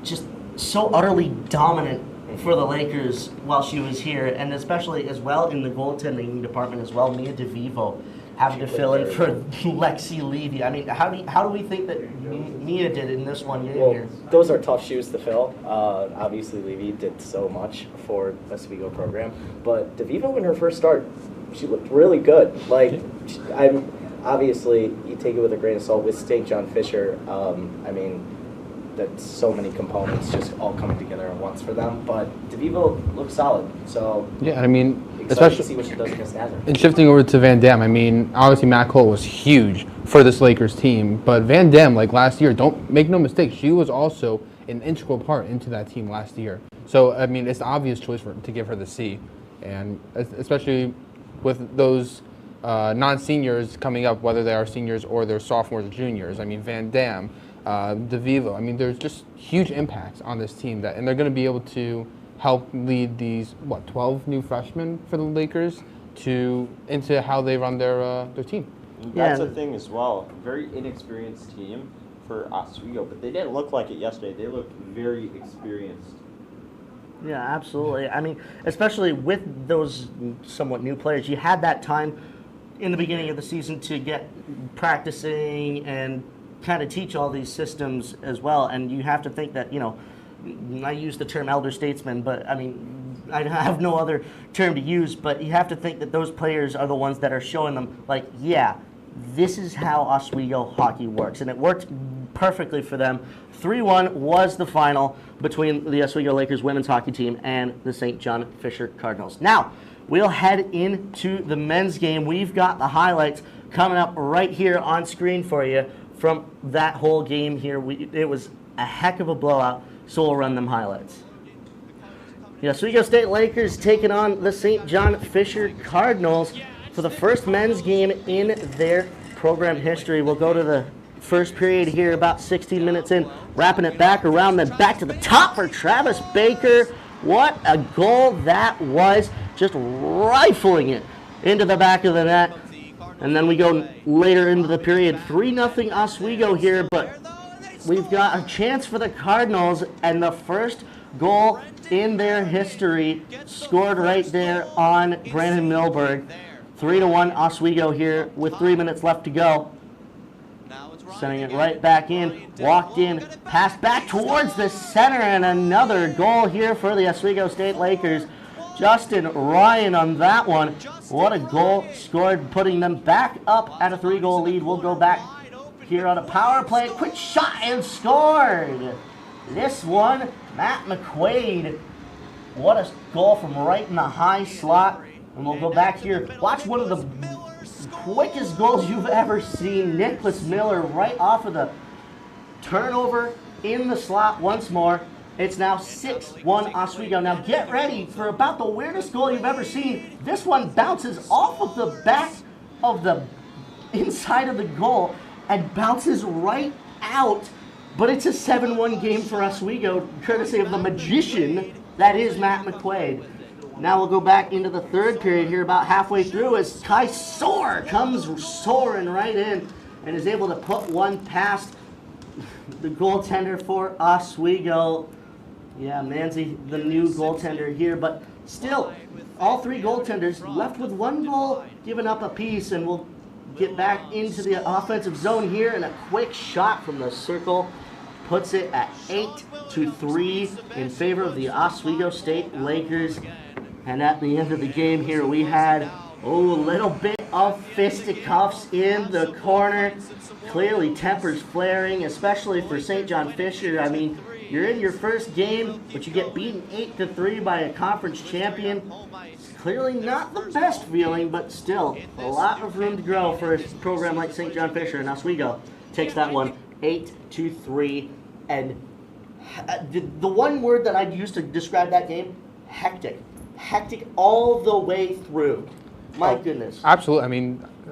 just so utterly dominant for the Lakers while she was here, and especially as well in the goaltending department as well. Mia DeVivo having to fill in for Lexi Levy. I mean, how do we think that Mia did in this one game here? Those are tough shoes to fill. Obviously, Levy did so much for the Oswego program, but DeVivo in her first start, she looked really good. Like, obviously, you take it with a grain of salt with St. John Fisher. I mean, that's so many components just all coming together at once for them. But DeVivo looks solid. So yeah, I mean, excited to see what she does against Nazareth. And shifting over to Van Dam, I mean, obviously Mac Hall was huge for this Lakers team, but Van Dam, like last year, don't make no mistake, she was also an integral part into that team last year. So I mean, it's the obvious choice to give her the C, and especially with those non-seniors coming up, whether they are seniors or they're sophomores or juniors. I mean, Van Dam, DeVivo. I mean, there's just huge impacts on this team and they're going to be able to help lead these 12 new freshmen for the Lakers into how they run their team. That's the thing as well. Very inexperienced team for Oswego, but they didn't look like it yesterday. They looked very experienced. Yeah, absolutely. I mean, especially with those somewhat new players, you had that time in the beginning of the season to get practicing and kind of teach all these systems as well. And you have to think that, I use the term elder statesman, but I mean, I have no other term to use, but you have to think that those players are the ones that are showing them, like, yeah, this is how Oswego hockey works. And it worked perfectly for them. 3-1 was the final between the Oswego Lakers women's hockey team and the St. John Fisher Cardinals. Now, we'll head into the men's game. We've got the highlights coming up right here on screen for you from that whole game here. It was a heck of a blowout, so we'll run them highlights. The Oswego State Lakers taking on the St. John Fisher Cardinals for the first men's game in their program history. We'll go to the first period here, about 16 minutes in, wrapping it back around, then back to the top for Travis Baker. What a goal that was, just rifling it into the back of the net. And then we go later into the period, 3-0 Oswego here, but we've got a chance for the Cardinals, and the first goal in their history scored right there on Brandon Milberg. 3-1 Oswego here with 3 minutes left to go. Sending it right back in, walked in, passed back towards the center, and another goal here for the Oswego State Lakers. Justin Ryan on that one. What a goal scored, putting them back up at a 3-goal lead. We'll go back here on a power play. Quick shot and scored. This one, Matt McQuaid. What a goal from right in the high slot. And we'll go back here. Watch one of the quickest goals you've ever seen. Nicholas Miller right off of the turnover in the slot once more. It's now 6-1 Oswego. Now get ready for about the weirdest goal you've ever seen. This one bounces off of the back of the inside of the goal and bounces right out. But it's a 7-1 game for Oswego, courtesy of the magician that is Matt McQuaid. Now we'll go back into the third period here, about halfway through, as Kai Soar comes soaring right in and is able to put one past the goaltender for Oswego. Yeah, Manzi, the new goaltender here, but still, all three goaltenders left with one goal, giving up a piece, and we'll get back into the offensive zone here, and a quick shot from the circle puts it at 8-3 in favor of the Oswego State Lakers. And at the end of the game here, we had a little bit of fisticuffs in the corner. Clearly tempers flaring, especially for St. John Fisher. I mean, you're in your first game, but you get beaten 8-3 by a conference champion. Clearly not the best feeling, but still a lot of room to grow for a program like St. John Fisher. And Oswego takes that one 8-3. And the one word that I'd use to describe that game, hectic. Hectic all the way through. My goodness. Absolutely.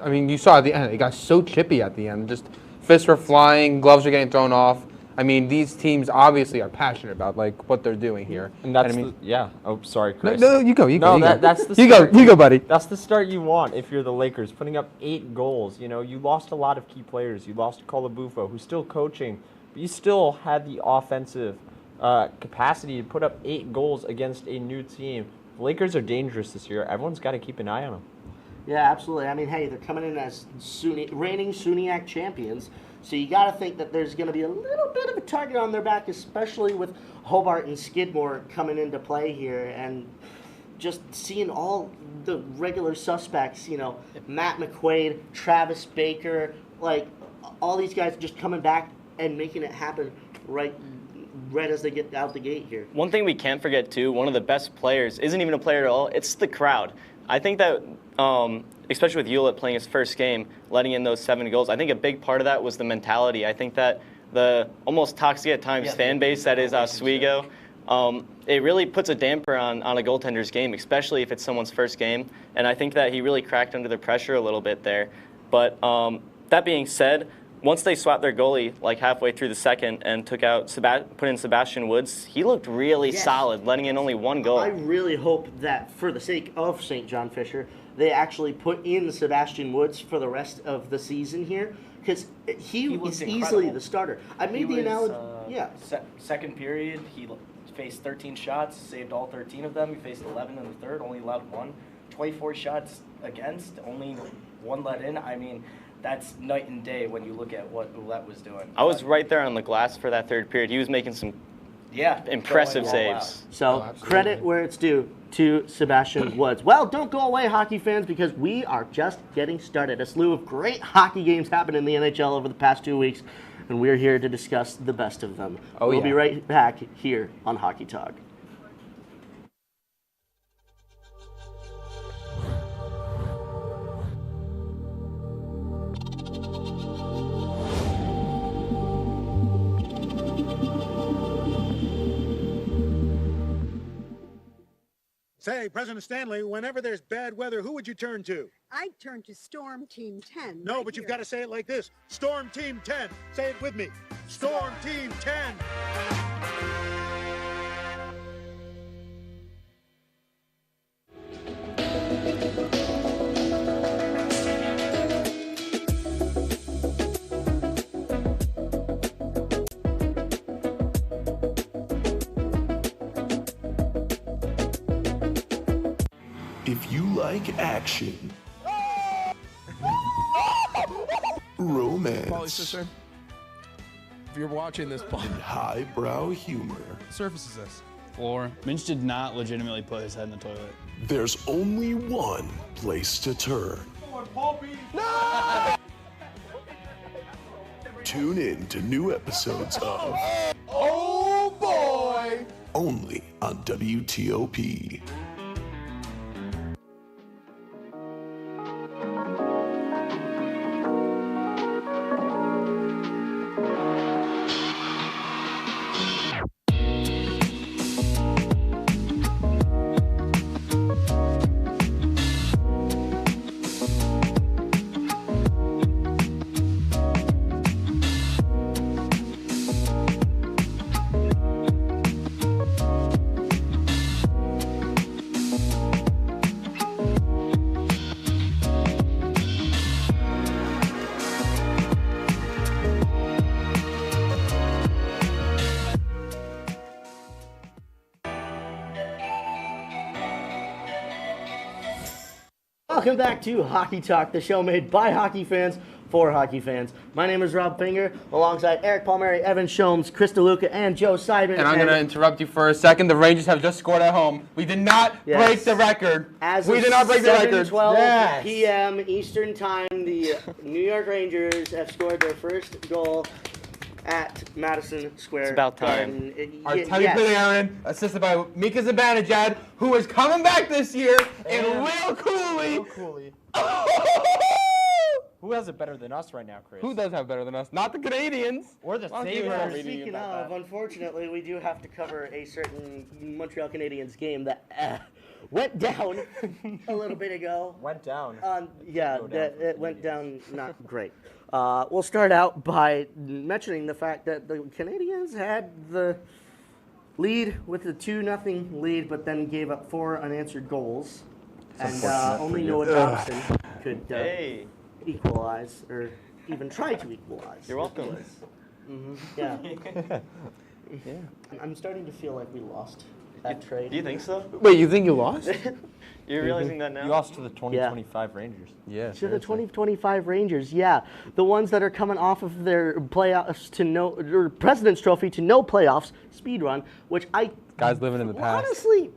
I mean, you saw at the end, it got so chippy at the end. Just fists were flying, gloves were getting thrown off. I mean, these teams obviously are passionate about what they're doing here. And that's yeah. Oh, sorry, Chris. No, you go. That's the start. You go, buddy. That's the start you want if you're the Lakers, putting up 8 goals. You know, you lost a lot of key players. You lost Colabufo, who's still coaching, but you still had the offensive capacity to put up 8 goals against a new team. The Lakers are dangerous this year. Everyone's got to keep an eye on them. Yeah, absolutely. I mean, hey, they're coming in as reigning SUNYAC champions, so you got to think that there's going to be a little bit of a target on their back, especially with Hobart and Skidmore coming into play here, and just seeing all the regular suspects, you know, Matt McQuaid, Travis Baker, like all these guys just coming back and making it happen right as they get out the gate here. One thing we can't forget, too, one of the best players isn't even a player at all. It's the crowd. I think that, especially with Hewlett playing his first game, letting in those 7 goals, I think a big part of that was the mentality. I think that the almost toxic at times fan base that is Oswego, it really puts a damper on a goaltender's game, especially if it's someone's first game. And I think that he really cracked under the pressure a little bit there. But that being said, once they swapped their goalie like halfway through the second and put in Sebastian Woods, he looked really solid, letting in only 1 goal. I really hope that for the sake of St. John Fisher, they actually put in Sebastian Woods for the rest of the season here, because he was easily the starter. I made the analogy. Second period, he faced 13 shots, saved all 13 of them. He faced 11 in the third, only allowed 1. 24 shots against, only 1 let in. I mean, that's night and day when you look at what Ouellette was doing. I was right there on the glass for that third period. He was making some impressive saves. So credit where it's due to Sebastian Woods. Well, don't go away, hockey fans, because we are just getting started. A slew of great hockey games happened in the NHL over the past 2 weeks, and we're here to discuss the best of them. We'll be right back here on Hockey Talk. Say, President Stanley, whenever there's bad weather, who would you turn to? I'd turn to Storm Team 10. No, but you've got to say it like this. Storm Team 10. Say it with me. Storm Team 10. If you like action, romance, If you're watching this, and highbrow humor, Surface is this. Floor. Minch did not legitimately put his head in the toilet. there's only one place to turn. Tune in to new episodes of Oh boy! only on WTOP. Welcome back to Hockey Talk, the show made by hockey fans for hockey fans. My name is Rob Finger, alongside Eric Palmieri, Evan Shomes, Chris DeLuca, and Joe Seidman. And I'm going to interrupt you for a second. The Rangers have just scored at home. We did not break the record. We did not break the record. 7:12 p.m. Eastern Time, the New York Rangers have scored their first goal at Madison Square It's about Garden. time. Artemi Panarin, assisted by Mika Zibanejad, who is coming back this year, and Will Cooley. Who has it better than us right now, Chris? Who does have better than us? Not the Canadians. Or the Yeah, Sabres. speaking of, unfortunately, we do have to cover a certain Montreal Canadiens game that went down a little bit ago. Went down. It went down not great. We'll start out by mentioning the fact that the Canadiens had the lead with the 2-0 lead, but then gave up 4 unanswered goals. And only Noah Thompson could equalize, or even try to equalize. You're welcome. Yeah. I'm starting to feel like we lost that trade. Do you think so? Wait, you think you lost? You're realizing that now? You lost to the 2025 Rangers. Yeah. To the 2025 Rangers, yeah. The ones that are coming off of their playoffs to no, or President's Trophy to no playoffs speed run, which I Guys living in the past. honestly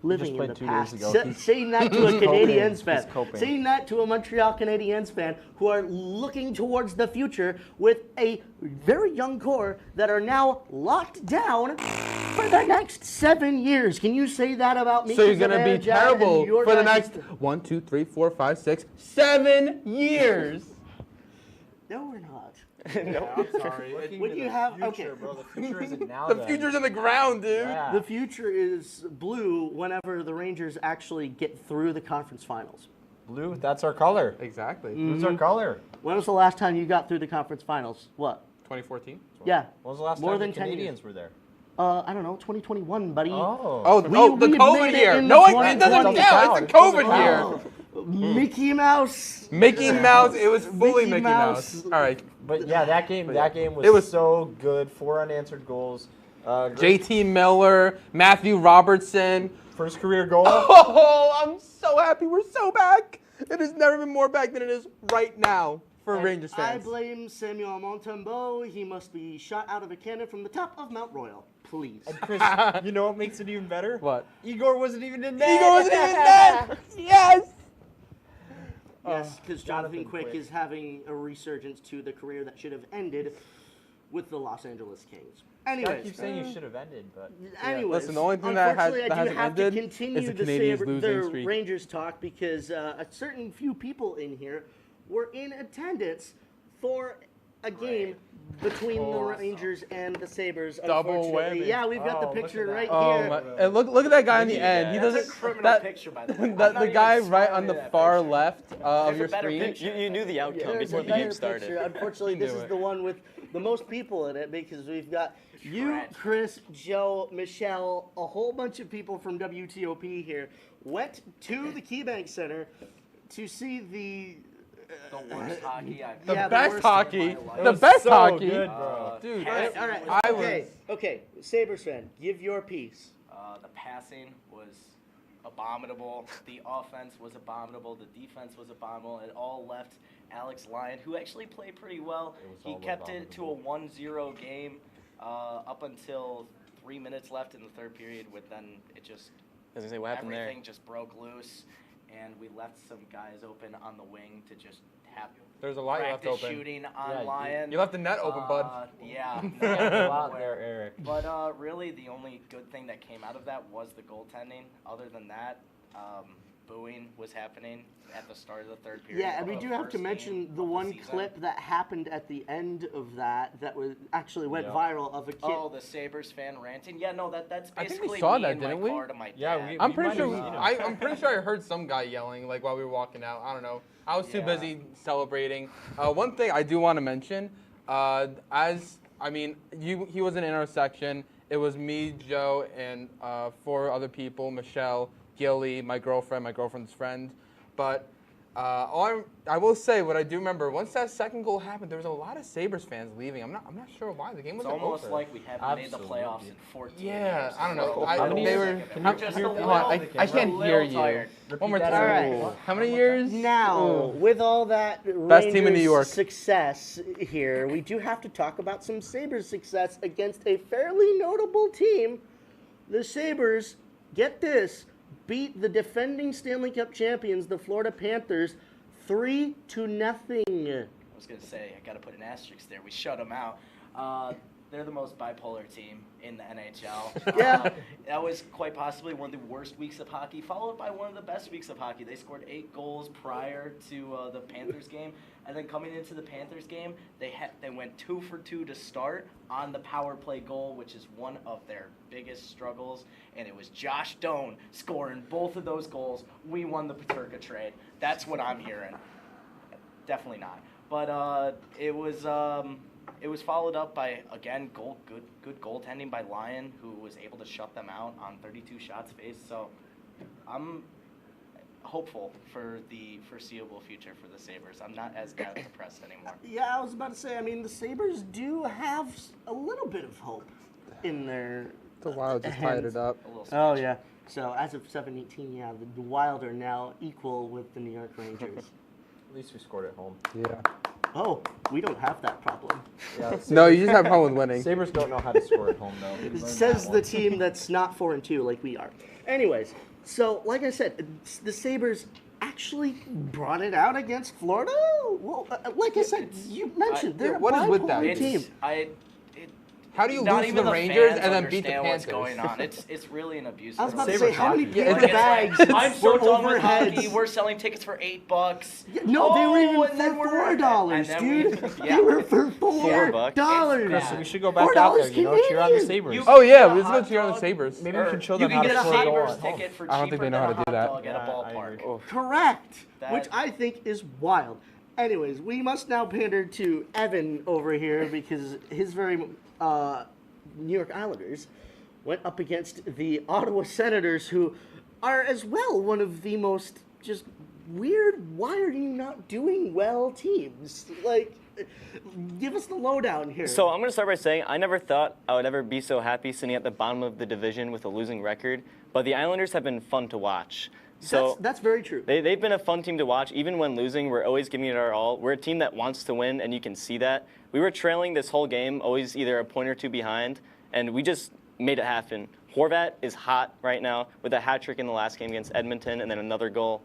living in the past. Saying that to a Canadiens fan, saying that to a Montreal Canadiens fan who are looking towards the future with a very young core that are now locked down for the next 7 years. Can you say that about me? So you're going to be terrible for the next 1, 2, 3, 4, 5, 6, 7 years. No, we're not. No, I'm sorry. When you have bro, the future isn't now. The future's in the ground, dude. Yeah. The future is blue whenever the Rangers actually get through the conference finals. Blue, that's our color. Exactly. Blue's our color. When was the last time you got through the conference finals? What? 2014? Yeah. When was the last More time than the 10 Canadians years. were there? I don't know, 2021, buddy. The we COVID made it year. in No, the it doesn't 2020. count. It's the COVID year. Mickey Mouse. Mickey Mouse. It was fully Mickey Mouse. All right. But yeah, that game was so good. 4 unanswered goals. JT Miller, Matthew Robertson. First career goal. Oh, I'm so happy. We're so back. It has never been more back than it is right now for Rangers I fans. blame Samuel Montembeault. He must be shot out of a cannon from the top of Mount Royal. Please. And Chris, you know what makes it even better? What? Igor wasn't even in there. Igor wasn't even there. Yes. Yes, because Jonathan Quick is having a resurgence to the career that should have ended with the Los Angeles Kings. Anyways, I keep saying you should have ended, but anyways, Listen, the only thing that unfortunately, I hasn't do have to ended continue is the to Canadians say losing the streak. Rangers talk because a certain few people in here were in attendance for a game between the Rangers and the Sabres. Double Unfortunately. whammy. Yeah, we've got the picture right Oh here. my! And look at that guy on the end. He doesn't. Picture, by the The guy right on the far left of your screen. You knew the outcome There's before a the game better started. picture. Unfortunately, this is the one with the most people in it because we've got you, Chris, Joe, Michelle, a whole bunch of people from WTOP here went to the KeyBank Center to see the worst hockey I've The seen. best hockey. It The was best so hockey. good, bro. Dude, all right. I Okay, okay. Sabres fan, give your piece. The passing was abominable. The offense was abominable. The defense was abominable. It all left Alex Lyon, who actually played pretty well. He kept it to a 1-0 game up until 3 minutes left in the third period. With then it just What happened there? everything just broke loose, and we left some guys open on the wing to just have. There's a lot you left practice open. shooting on Lyon. You left the net open, bud. Yeah. A lot there, Eric. But really, the only good thing that came out of that was the goaltending. Other than that, booing was happening at the start of the third period. Yeah, and we do have to mention the one clip that happened at the end of that was actually went viral of a kid. Oh, the Sabres fan ranting. Yeah, no, that's I think basically we saw me that, in my didn't we? car to my Yeah, dad. I'm pretty sure. I'm pretty sure I heard some guy yelling like while we were walking out. I don't know. I was too Yeah. busy celebrating. One thing I do want to mention, he was in our section. It was me, Joe, and 4 other people: Michelle, Gilly, my girlfriend's friend. But I will say what I do remember. Once that second goal happened, there was a lot of Sabres fans leaving. I'm not sure why. The game was It's almost over. like we haven't made the playoffs in 14 Yeah, years. I don't know. How many years? I can't hear you. One more time. All right. How many years? Now, with all that Best team in New Rangers York. success here, we do have to talk about some Sabres success against a fairly notable team. The Sabres, get this, beat the defending Stanley Cup champions, the Florida Panthers, 3-0. I was going to say, I got to put an asterisk there. We shut them out. They're the most bipolar team in the NHL. Yeah. That was quite possibly one of the worst weeks of hockey, followed by one of the best weeks of hockey. They scored 8 goals prior to the Panthers game. And then coming into the Panthers game, they went 2 for 2 to start on the power play goal, which is one of their biggest struggles. And it was Josh Doan scoring both of those goals. We won the Peterka trade. That's what I'm hearing. Definitely not. But it was followed up by, again, good goaltending by Lyon, who was able to shut them out on 32 shots faced. So I'm hopeful for the foreseeable future for the Sabres. I'm not as depressed anymore. Yeah, I was about to say, I mean, the Sabres do have a little bit of hope in their The Wild just tied it up. Oh, yeah. So as of 7-18, yeah, the Wild are now equal with the New York Rangers. At least we scored at home. Yeah. Oh, we don't have that problem. Yeah, No, you just have a problem with winning. Sabres don't know how to score at home, though. It says the team that's not 4-2 like we are. Anyways, so like I said, the Sabres actually brought it out against Florida. Well, like I said, you mentioned they're what is with that? a team. How do you Not lose to even the Rangers and then fans beat the understand what's Panthers? going on. It's really an abuse. I was about to Sabres say, how many hockey. paper Like, it's bags like, I'm so were done with overheads? hockey. We're selling tickets for $8. No, they were even and then for we're- $4, and then we- dude. yeah. They were for $4. Chris, we should go back out there, cheer on the Sabres. Oh yeah, let's go cheer on the Sabres. Maybe we can show You them can how to get a score a goal Sabres at home. ticket for I don't think cheaper they know than how a to do hot that. dog at a ballpark. Correct. That- Which I think is wild. Anyways, we must now pander to Evan over here because his very New York Islanders went up against the Ottawa Senators, who are as well one of the most just weird, why are you not doing well teams? Like, give us the lowdown here. So I'm going to start by saying I never thought I would ever be so happy sitting at the bottom of the division with a losing record, but the Islanders have been fun to watch. So that's very true. They've been a fun team to watch. Even when losing, we're always giving it our all. We're a team that wants to win, and you can see that. We were trailing this whole game, always either a point or two behind, and we just made it happen. Horvat is hot right now with a hat trick in the last game against Edmonton and then another goal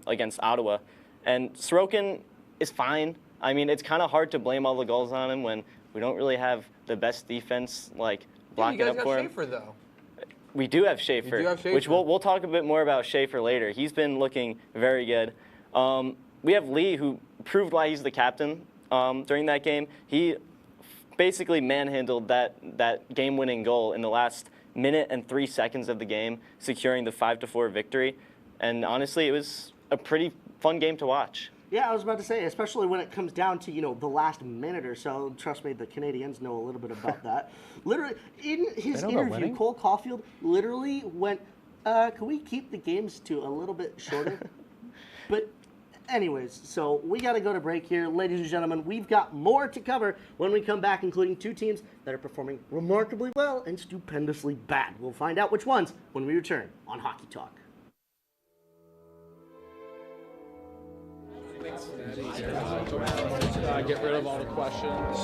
against Ottawa. And Sorokin is fine. I mean, it's kind of hard to blame all the goals on him when we don't really have the best defense blocking up for him. You guys got Schaefer, though. We do have Schaefer, which we'll talk a bit more about Schaefer later. He's been looking very good. We have Lee, who proved why he's the captain during that game. He basically manhandled that game-winning goal in the last minute and 3 seconds of the game, securing the 5-4 victory. And honestly, it was a pretty fun game to watch. Yeah, I was about to say, especially when it comes down to, the last minute or so. Trust me, the Canadians know a little bit about that. Literally, in his interview, Cole Caulfield literally went, can we keep the games to a little bit shorter? But anyways, so we got to go to break here. Ladies and gentlemen, we've got more to cover when we come back, including 2 teams that are performing remarkably well and stupendously bad. We'll find out which ones when we return on Hockey Talk. Get rid of all the questions.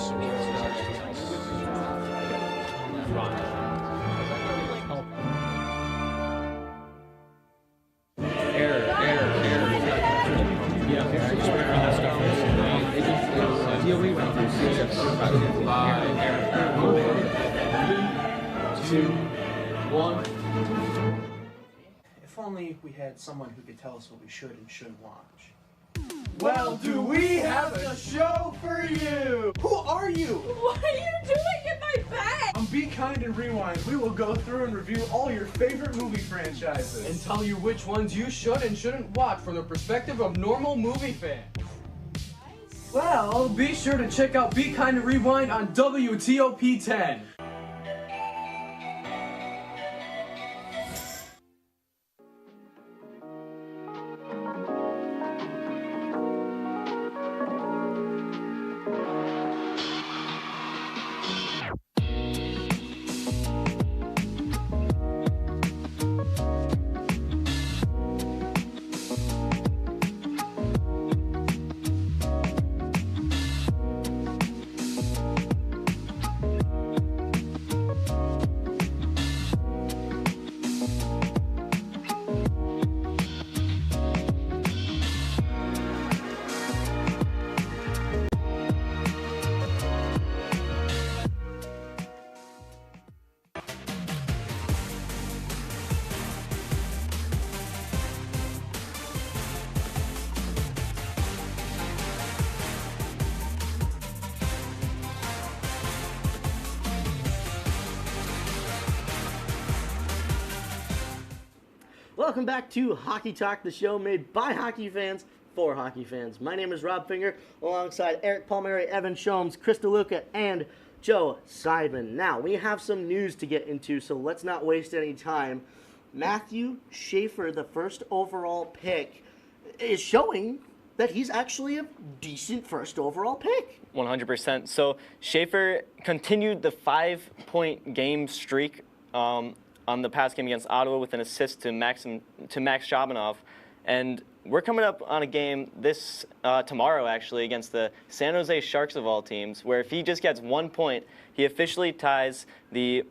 If only we had someone who could tell us what we should and shouldn't watch. Well, do we have a show for you? Who are you? What are you doing in my bed? On Be Kind and Rewind, we will go through and review all your favorite movie franchises. And tell you which ones you should and shouldn't watch from the perspective of normal movie fans. Well, be sure to check out Be Kind and Rewind on WTOP-10. Welcome back to Hockey Talk, the show made by hockey fans for hockey fans. My name is Rob Finger, alongside Eric Palmieri, Evan Shomes, Chris DeLuca, and Joe Seidman. Now, we have some news to get into, so let's not waste any time. Matthew Schaefer, the first overall pick, is showing that he's actually a decent first overall pick. 100%. So Schaefer continued the 5-point game streak on the past game against Ottawa with an assist to Max Shabanov. And we're coming up on a game this tomorrow, actually, against the San Jose Sharks of all teams, where if he just gets 1 point, he officially ties the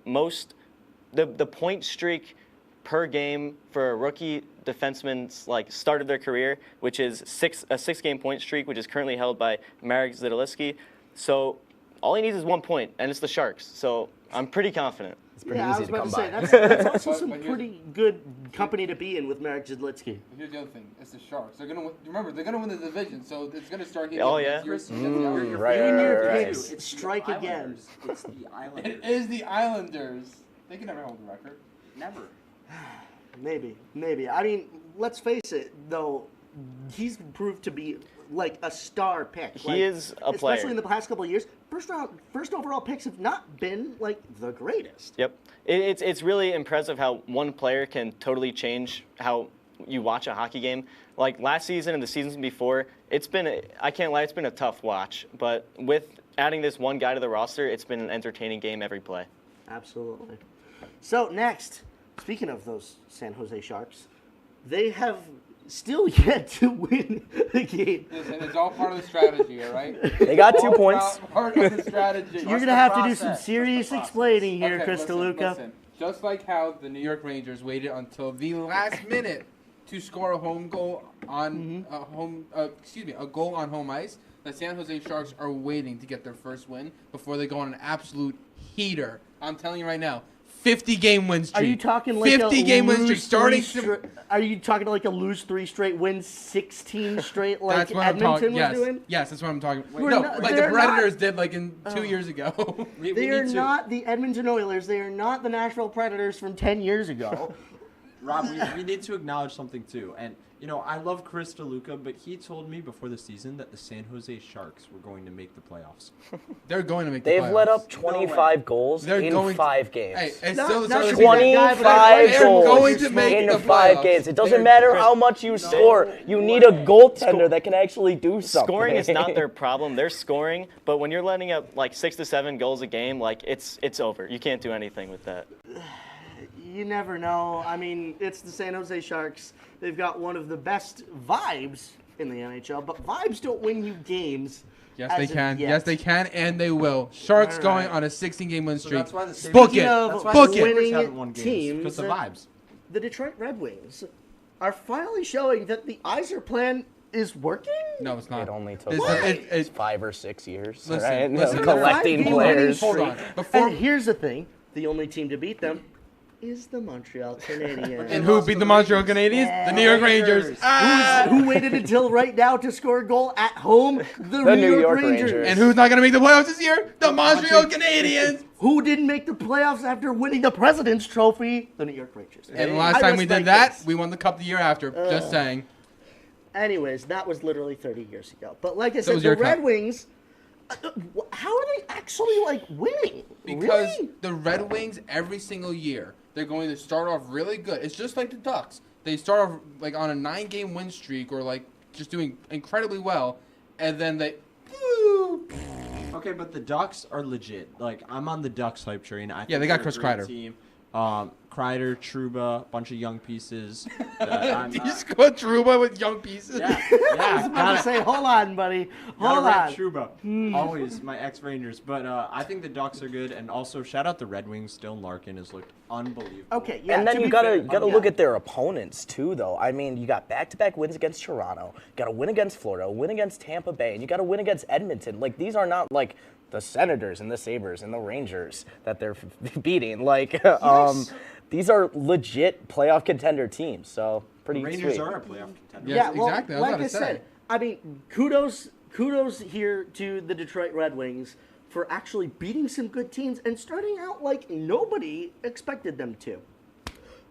point streak per game for a rookie defenseman's start of their career, which is a 6-game point streak, which is currently held by Marek Zdrelski. So all he needs is 1 point, and it's the Sharks. So I'm pretty confident. It's pretty easy to come by. That's also some pretty good company to be in with Marek Zdrelski. Here's the other thing: it's the Sharks. They're gonna remember. They're gonna win the division, so it's gonna start hitting. Oh yeah. Right. It's strike again. It's the Islanders. It is the Islanders. They can never hold the record. Never. Maybe. I mean, let's face it, though. He's proved to be like a star pick. He is a player. Especially in the past couple of years. First overall picks have not been like the greatest. Yep. It's really impressive how one player can totally change how you watch a hockey game. Like last season and the seasons before, I can't lie, it's been a tough watch. But with adding this one guy to the roster, it's been an entertaining game every play. Absolutely. So next, speaking of those San Jose Sharks, they have still yet to win the game. Listen, it's all part of the strategy, all right? They got 2 points. Part of the strategy. You're going to have to do some serious explaining here, Chris DeLuca. Listen. Just like how the New York Rangers waited until the last minute to score a goal on home ice, the San Jose Sharks are waiting to get their first win before they go on an absolute heater. I'm telling you right now, 50-game win streak. Are you talking like 50-game win streak starting? Are you talking like a lose 3 straight, win 16 straight like That's what I'm Edmonton talking. was doing? Yes, that's what I'm talking. We're No, not- like the they're Predators not- did like in 2 years ago. They are not the Edmonton Oilers. They are not the Nashville Predators from 10 years ago. Rob, we need to acknowledge something too. And, you know, I love Chris DeLuca, but he told me before the season that the San Jose Sharks were going to make the playoffs. They're going to make the They've playoffs. let up 25 goals They're in going 5 games. Hey, it's Not- still not the to be that guy, but 25 they're goals going to make in the 5 playoffs. games. It doesn't matter how much you score. You need a goaltender that can actually do something. Scoring is not their problem. They're scoring, but when you're letting up like 6 to 7 goals a game, like it's over. You can't do anything with that. You never know. I mean, it's the San Jose Sharks. They've got one of the best vibes in the NHL, but vibes don't win you games. Yes, they as of can. yet. Yes, they can, and they will. Sharks All going right. on a 16-game win streak. that's why the Sabres- Book it. Speaking of That's why Book the it. Sabres winning haven't won games, teams, because the vibes. The Detroit Red Wings are finally showing that the Iser plan is working. No, it's not. It only took It's 5 or 6 years, Listen, right? listen, Collecting 5-game players. winning Hold on. streak. Before- And here's the thing: the only team to beat them is the Montreal Canadiens. And who beat the Montreal Canadiens? The New York Rangers. Who waited until right now to score a goal at home? The New York Rangers. And who's not going to make the playoffs this year? The Montreal Canadiens. Who didn't make the playoffs after winning the President's Trophy? The New York Rangers. And the last time we did that, we won the cup the year after. Just saying. Anyways, that was literally 30 years ago. But like I So said, was the your Red cup. Wings, how are they actually like winning? Because Really? the Red Wings, every single year, they're going to start off really good. It's just like the Ducks. They start off like on a 9-game win streak or like just doing incredibly well, and then they. Okay, but the Ducks are legit. Like, I'm on the Ducks hype train. Yeah, they got Chris Kreider. Team. Kreider, Trouba, bunch of young pieces. You scored Trouba with young pieces. Yeah, I was about to say, hold on, buddy. Hold on. Trouba. Always my ex-Rangers. But I think the Ducks are good. And also, shout out the Red Wings. Dylan Larkin has looked unbelievable. Okay, yeah. And then to you be gotta fair, look at their opponents too, though. I mean, you got back-to-back wins against Toronto, you got a win against Florida, a win against Tampa Bay, and you got a win against Edmonton. Like, these are not like the Senators and the Sabres and the Rangers that they're beating. Like, these are legit playoff contender teams. So pretty Rangers sweet. are a playoff contender. Yes, Yeah, well, exactly. I was like about I to say. said, I mean, kudos here to the Detroit Red Wings for actually beating some good teams and starting out like nobody expected them to.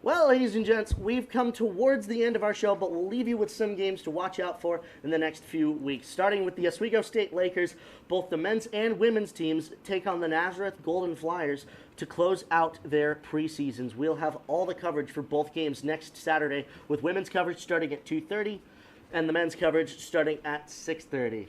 Well, ladies and gents, we've come towards the end of our show, but we'll leave you with some games to watch out for in the next few weeks. Starting with the Oswego State Lakers, both the men's and women's teams take on the Nazareth Golden Flyers to close out their preseasons. We'll have all the coverage for both games next Saturday, with women's coverage starting at 2:30 and the men's coverage starting at 6:30.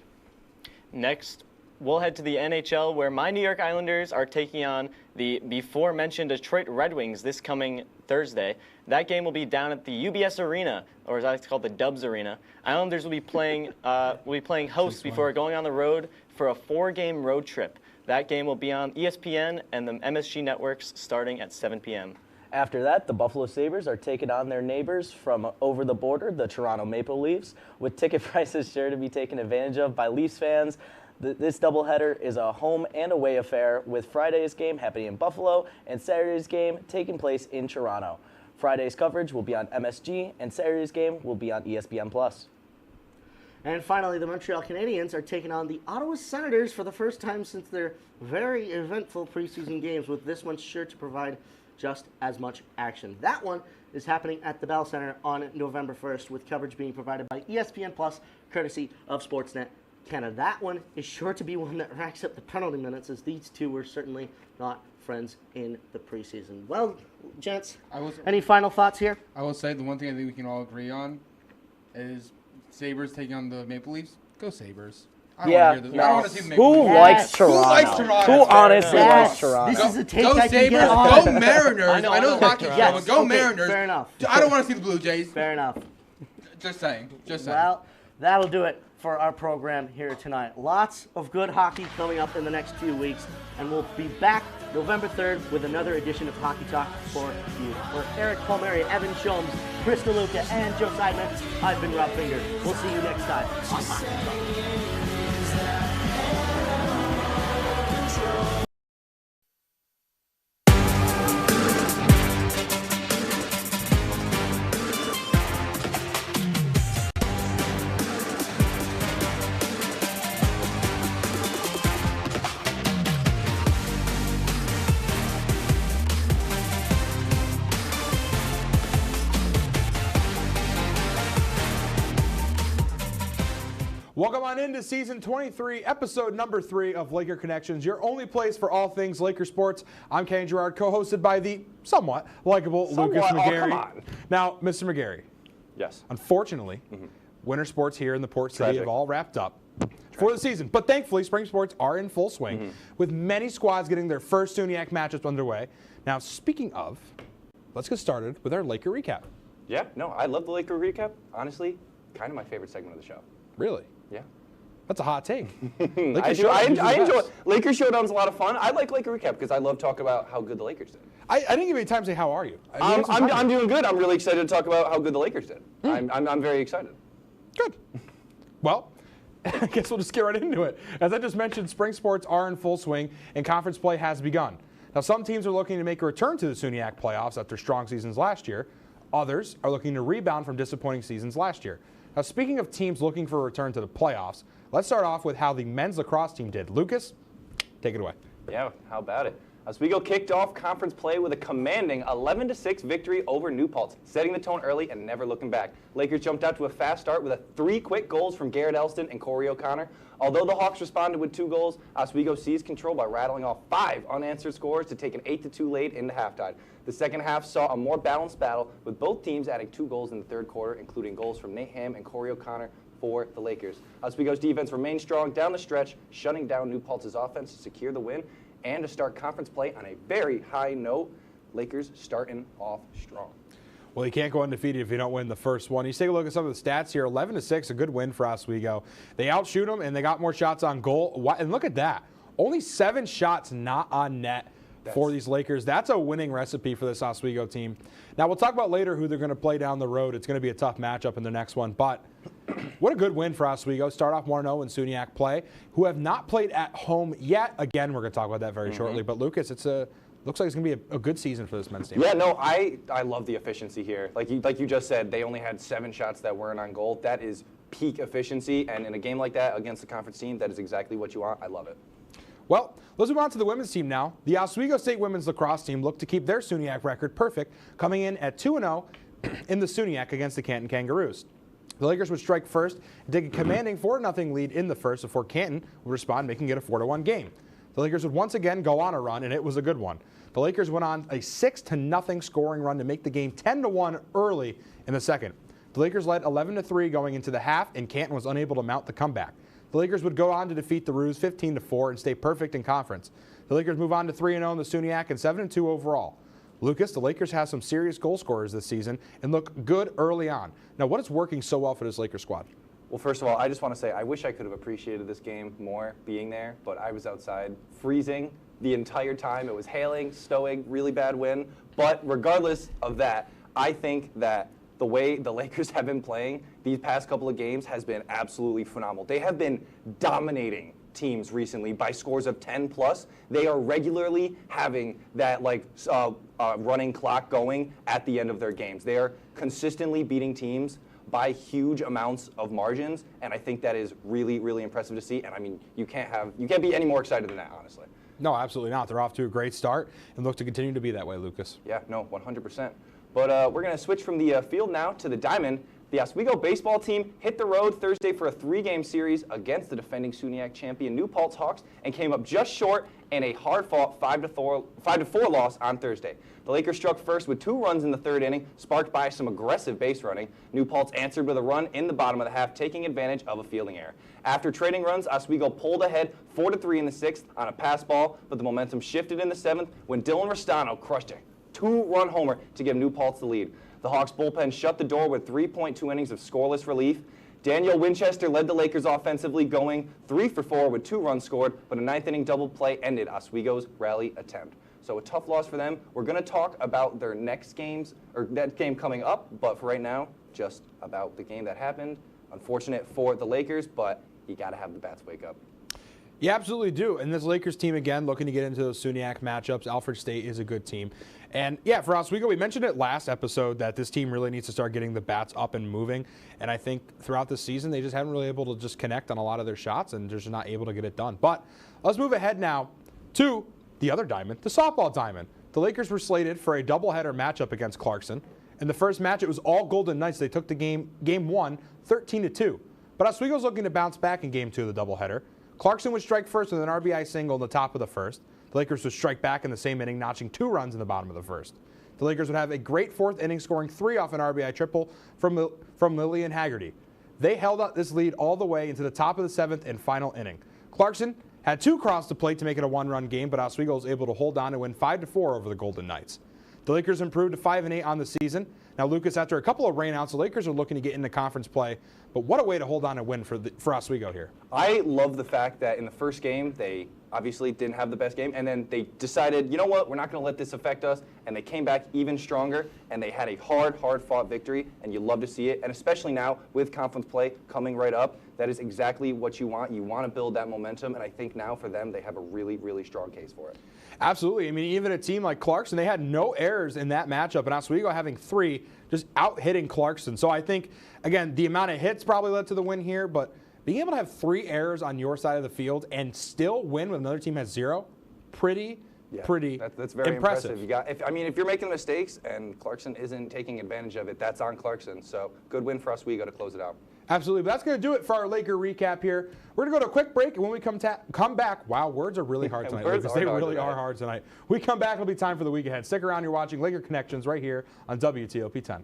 Next, we'll head to the NHL, where my New York Islanders are taking on the before-mentioned Detroit Red Wings this coming Thursday. That game will be down at the UBS Arena, or as I like to call it, the Dubs Arena. Islanders will be playing host before going on the road for a 4-game road trip. That game will be on ESPN and the MSG networks starting at 7 p.m. After that, the Buffalo Sabres are taking on their neighbors from over the border, the Toronto Maple Leafs, with ticket prices sure to be taken advantage of by Leafs fans. This doubleheader is a home and away affair, with Friday's game happening in Buffalo and Saturday's game taking place in Toronto. Friday's coverage will be on MSG, and Saturday's game will be on ESPN+. And finally, the Montreal Canadiens are taking on the Ottawa Senators for the first time since their very eventful preseason games, with this one sure to provide just as much action. That one is happening at the Bell Center on November 1st, with coverage being provided by ESPN+, courtesy of Sportsnet Canada. That one is sure to be one that racks up the penalty minutes, as these two were certainly not friends in the preseason. Well, gents, any final thoughts here? I will say the one thing I think we can all agree on is Sabres taking on the Maple Leafs. Go Sabres. I don't want to hear this. I don't want to see the Maple Leafs. Who likes Toronto? Who likes Toronto? Who honestly likes Toronto? This is a take Go I can Sabres. get on. Go Mariners. I know the hockey show, but go okay, Mariners. Fair enough. I don't want to see the Blue Jays. Fair enough. Just saying. Just saying. Well, that'll do it for our program here tonight. Lots of good hockey coming up in the next few weeks, and we'll be back November 3rd with another edition of Hockey Talk for you. For Eric Palmieri, Evan Sholmes, Chris DeLuca, and Joe Seidman, I've been Rob Finger. We'll see you next time on Hockey Talk. Welcome on into season 23, episode number 3 of Laker Connections, your only place for all things Laker sports. I'm Kenny Gerard, co-hosted by the somewhat likable Lucas McGarry. Come on. Now, Mr. McGarry. Yes. Unfortunately, winter sports here in the Port City Tragic. have all wrapped up for the season. But thankfully, spring sports are in full swing, with many squads getting their first SUNYAC matchups underway. Now, speaking of, let's get started with our Laker recap. Yeah, no, I love the Laker recap. Honestly, kind of my favorite segment of the show. Really? Yeah. That's a hot take. I enjoy Laker Showdown's a lot of fun. I like Laker recap because I love talking about how good the Lakers did. I didn't give you time to say how are you. I'm doing good. I'm really excited to talk about how good the Lakers did. I'm very excited. Good. Well, I guess we'll just get right into it. As I just mentioned, spring sports are in full swing and conference play has begun. Now, some teams are looking to make a return to the SUNYAC playoffs after strong seasons last year. Others are looking to rebound from disappointing seasons last year. Now, speaking of teams looking for a return to the playoffs, let's start off with how the men's lacrosse team did. Lucas, take it away. Yeah, how about it? Oswego kicked off conference play with a commanding 11-6 victory over New Paltz, setting the tone early and never looking back. Lakers jumped out to a fast start with 3 quick goals from Garrett Elston and Corey O'Connor. Although the Hawks responded with 2 goals, Oswego seized control by rattling off 5 unanswered scores to take an 8-2 lead into halftime. The second half saw a more balanced battle, with both teams adding 2 goals in the third quarter, including goals from Nate Ham and Corey O'Connor for the Lakers. Oswego's defense remained strong down the stretch, shutting down New Paltz's offense to secure the win and to start conference play on a very high note. Lakers starting off strong. Well, you can't go undefeated if you don't win the first one. You take a look at some of the stats here. 11-6, a good win for Oswego. They outshoot them, and they got more shots on goal. And look at that. Only 7 shots not on net for these Lakers. That's a winning recipe for this Oswego team. Now, we'll talk about later who they're going to play down the road. It's going to be a tough matchup in the next one. But what a good win for Oswego. Start off 1-0 in SUNYAC play, who have not played at home yet. Again, we're going to talk about that very shortly. But, Lucas, looks like it's going to be a good season for this men's team. Yeah, no, I love the efficiency here. Like you just said, they only had 7 shots that weren't on goal. That is peak efficiency. And in a game like that against the conference team, that is exactly what you want. I love it. Well, let's move on to the women's team now. The Oswego State women's lacrosse team looked to keep their SUNYAC record perfect, coming in at 2-0 in the SUNYAC against the Canton Kangaroos. The Lakers would strike first and take a commanding 4-0 lead in the first before Canton would respond, making it a 4-1 game. The Lakers would once again go on a run, and it was a good one. The Lakers went on a 6-0 scoring run to make the game 10-1 early in the second. The Lakers led 11-3 going into the half, and Canton was unable to mount the comeback. The Lakers would go on to defeat the Roos 15-4 and stay perfect in conference. The Lakers move on to 3-0 in the SUNYAC and 7-2 overall. Lucas, the Lakers have some serious goal scorers this season and look good early on. Now, what is working so well for this Lakers squad? Well, first of all, I just want to say I wish I could have appreciated this game more being there, but I was outside freezing the entire time. It was hailing, snowing, really bad wind. But regardless of that, I think that the way the Lakers have been playing these past couple of games has been absolutely phenomenal. They have been dominating teams recently by scores of 10+. They are regularly having that running clock going at the end of their games. They are consistently beating teams by huge amounts of margins, and I think that is really, really impressive to see. And I mean, you can't be any more excited than that, honestly. No, absolutely not. They're off to a great start and look to continue to be that way, Lucas. Yeah, no, 100%. But we're going to switch from the field now to the diamond. The Oswego baseball team hit the road Thursday for a 3-game series against the defending SUNYAC champion New Paltz Hawks and came up just short in a hard-fought 5-4 loss on Thursday. The Lakers struck first with 2 runs in the third inning, sparked by some aggressive base running. New Paltz answered with a run in the bottom of the half, taking advantage of a fielding error. After trading runs, Oswego pulled ahead 4-3 in the 6th on a pass ball, but the momentum shifted in the 7th when Dylan Restano crushed a 2-run homer to give New Paltz the lead. The Hawks bullpen shut the door with 3.2 innings of scoreless relief. Daniel Winchester led the Lakers offensively, going 3 for 4 with 2 runs scored, but a 9th inning double play ended Oswego's rally attempt. So a tough loss for them. We're going to talk about their next games, or that game coming up, but for right now, just about the game that happened. Unfortunate for the Lakers, but you got to have the bats wake up. You absolutely do. And this Lakers team, again, looking to get into those SUNYAC matchups. Alfred State is a good team. And, yeah, for Oswego, we mentioned it last episode that this team really needs to start getting the bats up and moving. And I think throughout the season, they just haven't really able to just connect on a lot of their shots and just not able to get it done. But let's move ahead now to the other diamond, the softball diamond. The Lakers were slated for a doubleheader matchup against Clarkson. In the first match, it was all Golden Knights. They took the game 1, 13-2. But Oswego's looking to bounce back in Game 2 of the doubleheader. Clarkson would strike first with an RBI single in the top of the first. The Lakers would strike back in the same inning, notching 2 runs in the bottom of the first. The Lakers would have a great fourth inning, scoring 3 off an RBI triple from Lillian Haggerty. They held up this lead all the way into the top of the 7th and final inning. Clarkson had 2 cross the plate to make it a 1-run game, but Oswego was able to hold on and win 5-4 over the Golden Knights. The Lakers improved to 5-8 on the season. Now, Lucas, after a couple of rainouts, the Lakers are looking to get into conference play. But what a way to hold on and win for Oswego here. I love the fact that in the first game, they obviously didn't have the best game, and then they decided, you know what, we're not going to let this affect us, and they came back even stronger, and they had a hard-fought victory, and you love to see it, and especially now with conference play coming right up, that is exactly what you want. You want to build that momentum, and I think now for them, they have a really, really strong case for it. Absolutely. I mean, even a team like Clarkson, they had no errors in that matchup, and Oswego having 3, just out-hitting Clarkson. So I think, again, the amount of hits probably led to the win here, but being able to have 3 errors on your side of the field and still win when another team has 0, pretty that's very impressive. If you're making mistakes and Clarkson isn't taking advantage of it, that's on Clarkson. So good win for Oswego to close it out. Absolutely. But that's going to do it for our Laker recap here. We're going to go to a quick break, and when we come back, wow, words are really hard tonight. They really are hard tonight. We come back, it'll be time for the week ahead. Stick around. You're watching Laker Connections right here on WTOP-10.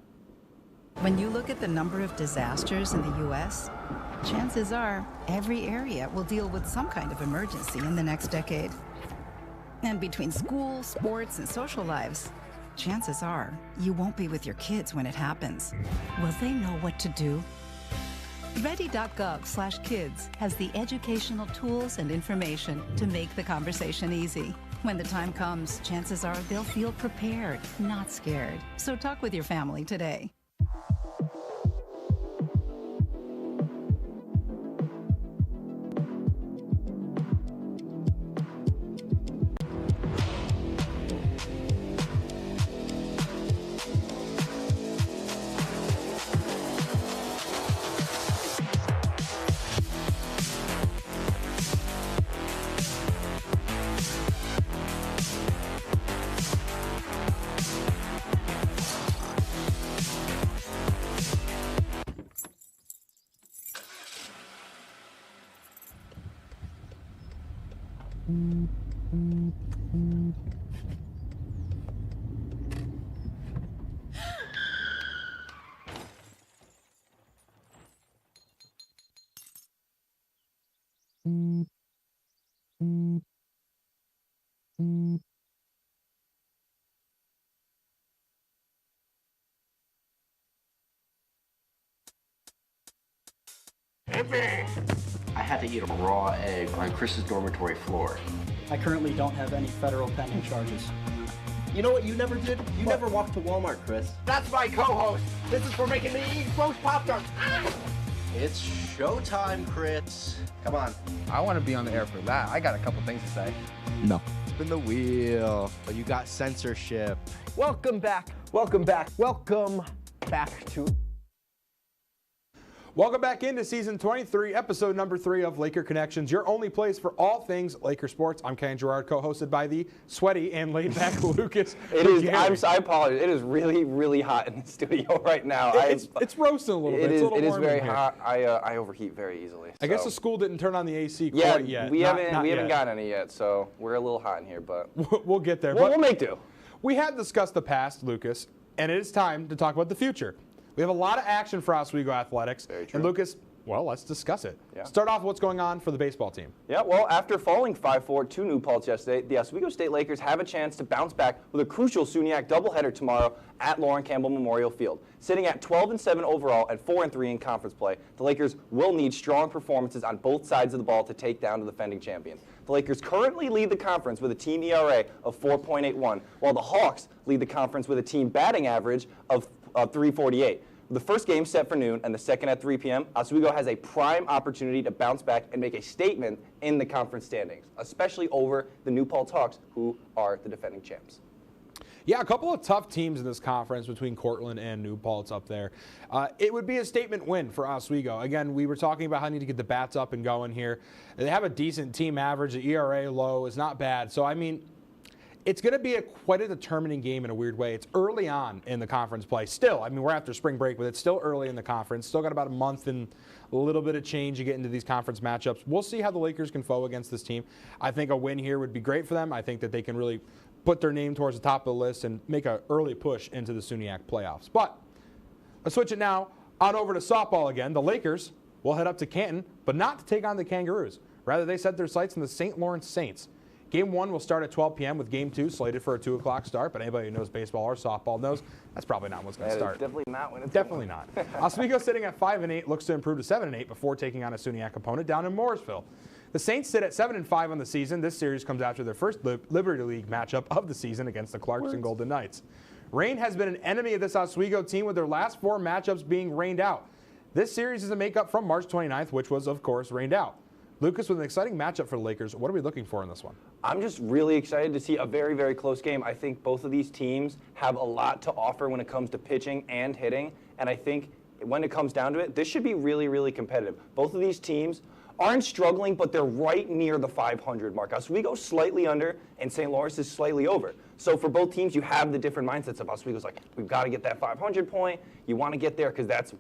When you look at the number of disasters in the U.S., chances are every area will deal with some kind of emergency in the next decade. And between school, sports, and social lives, chances are you won't be with your kids when it happens. Will they know what to do? Ready.gov/kids has the educational tools and information to make the conversation easy. When the time comes, chances are they'll feel prepared, not scared. So talk with your family today. I had to eat a raw egg on Chris's dormitory floor. I currently don't have any federal pending charges. You know what you never did? You never walked to Walmart, Chris. That's my co-host. This is for making me eat roast Pop-Tarts. It's showtime, Chris. Come on. I want to be on the air for that. I got a couple things to say. No. Spin the wheel. Oh, you got censorship. Welcome back. Welcome back. Welcome back to... Welcome back into Season 23, Episode number 3 of Laker Connections, your only place for all things Laker sports. I'm Ken Gerard, co-hosted by the sweaty and laid-back Lucas. I apologize. It is really, really hot in the studio right now. It's roasting a little bit. It is very hot. I overheat very easily. I guess the school didn't turn on the AC quite yet. Yeah, we haven't gotten any yet, so we're a little hot in here, but we'll get there. We'll make do. We have discussed the past, Lucas, and it is time to talk about the future. We have a lot of action for Oswego athletics. Very true. And Lucas, well, let's discuss it. Yeah. Start off with what's going on for the baseball team. Yeah, well, after falling 5-4 to New Paltz yesterday, the Oswego State Lakers have a chance to bounce back with a crucial SUNYAC doubleheader tomorrow at Lauren Campbell Memorial Field. Sitting at 12-7 overall and 4-3 in conference play, the Lakers will need strong performances on both sides of the ball to take down the defending champions. The Lakers currently lead the conference with a team ERA of 4.81, while the Hawks lead the conference with a team batting average of 348. The first game set for noon and the second at 3 p.m., Oswego has a prime opportunity to bounce back and make a statement in the conference standings, especially over the New Paltz Hawks, who are the defending champs. Yeah, a couple of tough teams in this conference between Cortland and New Paltz up there. It would be a statement win for Oswego. Again, we were talking about how they need to get the bats up and going here. They have a decent team average. The ERA low is not bad. So, I mean, It's going to be quite a determining game in a weird way. It's early on in the conference play. Still, I mean, we're after spring break, but it's still early in the conference. Still got about a month and a little bit of change to get into these conference matchups. We'll see how the Lakers can foe against this team. I think a win here would be great for them. I think that they can really put their name towards the top of the list and make an early push into the SUNYAC playoffs. But let's switch it now on over to softball again. The Lakers will head up to Canton, but not to take on the Kangaroos. Rather, they set their sights on the St. Lawrence Saints. Game 1 will start at 12 p.m. with Game 2 slated for a 2 o'clock start, but anybody who knows baseball or softball knows that's probably not what's going to start. Definitely not when it's Definitely not. Oswego sitting at 5-8 looks to improve to 7-8 before taking on a SUNYAC opponent down in Morrisville. The Saints sit at 7-5 on the season. This series comes after their first Liberty League matchup of the season against the Clarkson Golden Knights. Rain has been an enemy of this Oswego team with their last 4 matchups being rained out. This series is a makeup from March 29th, which was, of course, rained out. Lucas, with an exciting matchup for the Lakers, what are we looking for in this one? I'm just really excited to see a very, very close game. I think both of these teams have a lot to offer when it comes to pitching and hitting, and I think when it comes down to it, this should be really, really competitive. Both of these teams aren't struggling, but they're right near the 500 mark. Oswego slightly under, and St. Lawrence is slightly over. So for both teams, you have the different mindsets of Oswego's like, we've got to get that 500 point. You want to get there because that's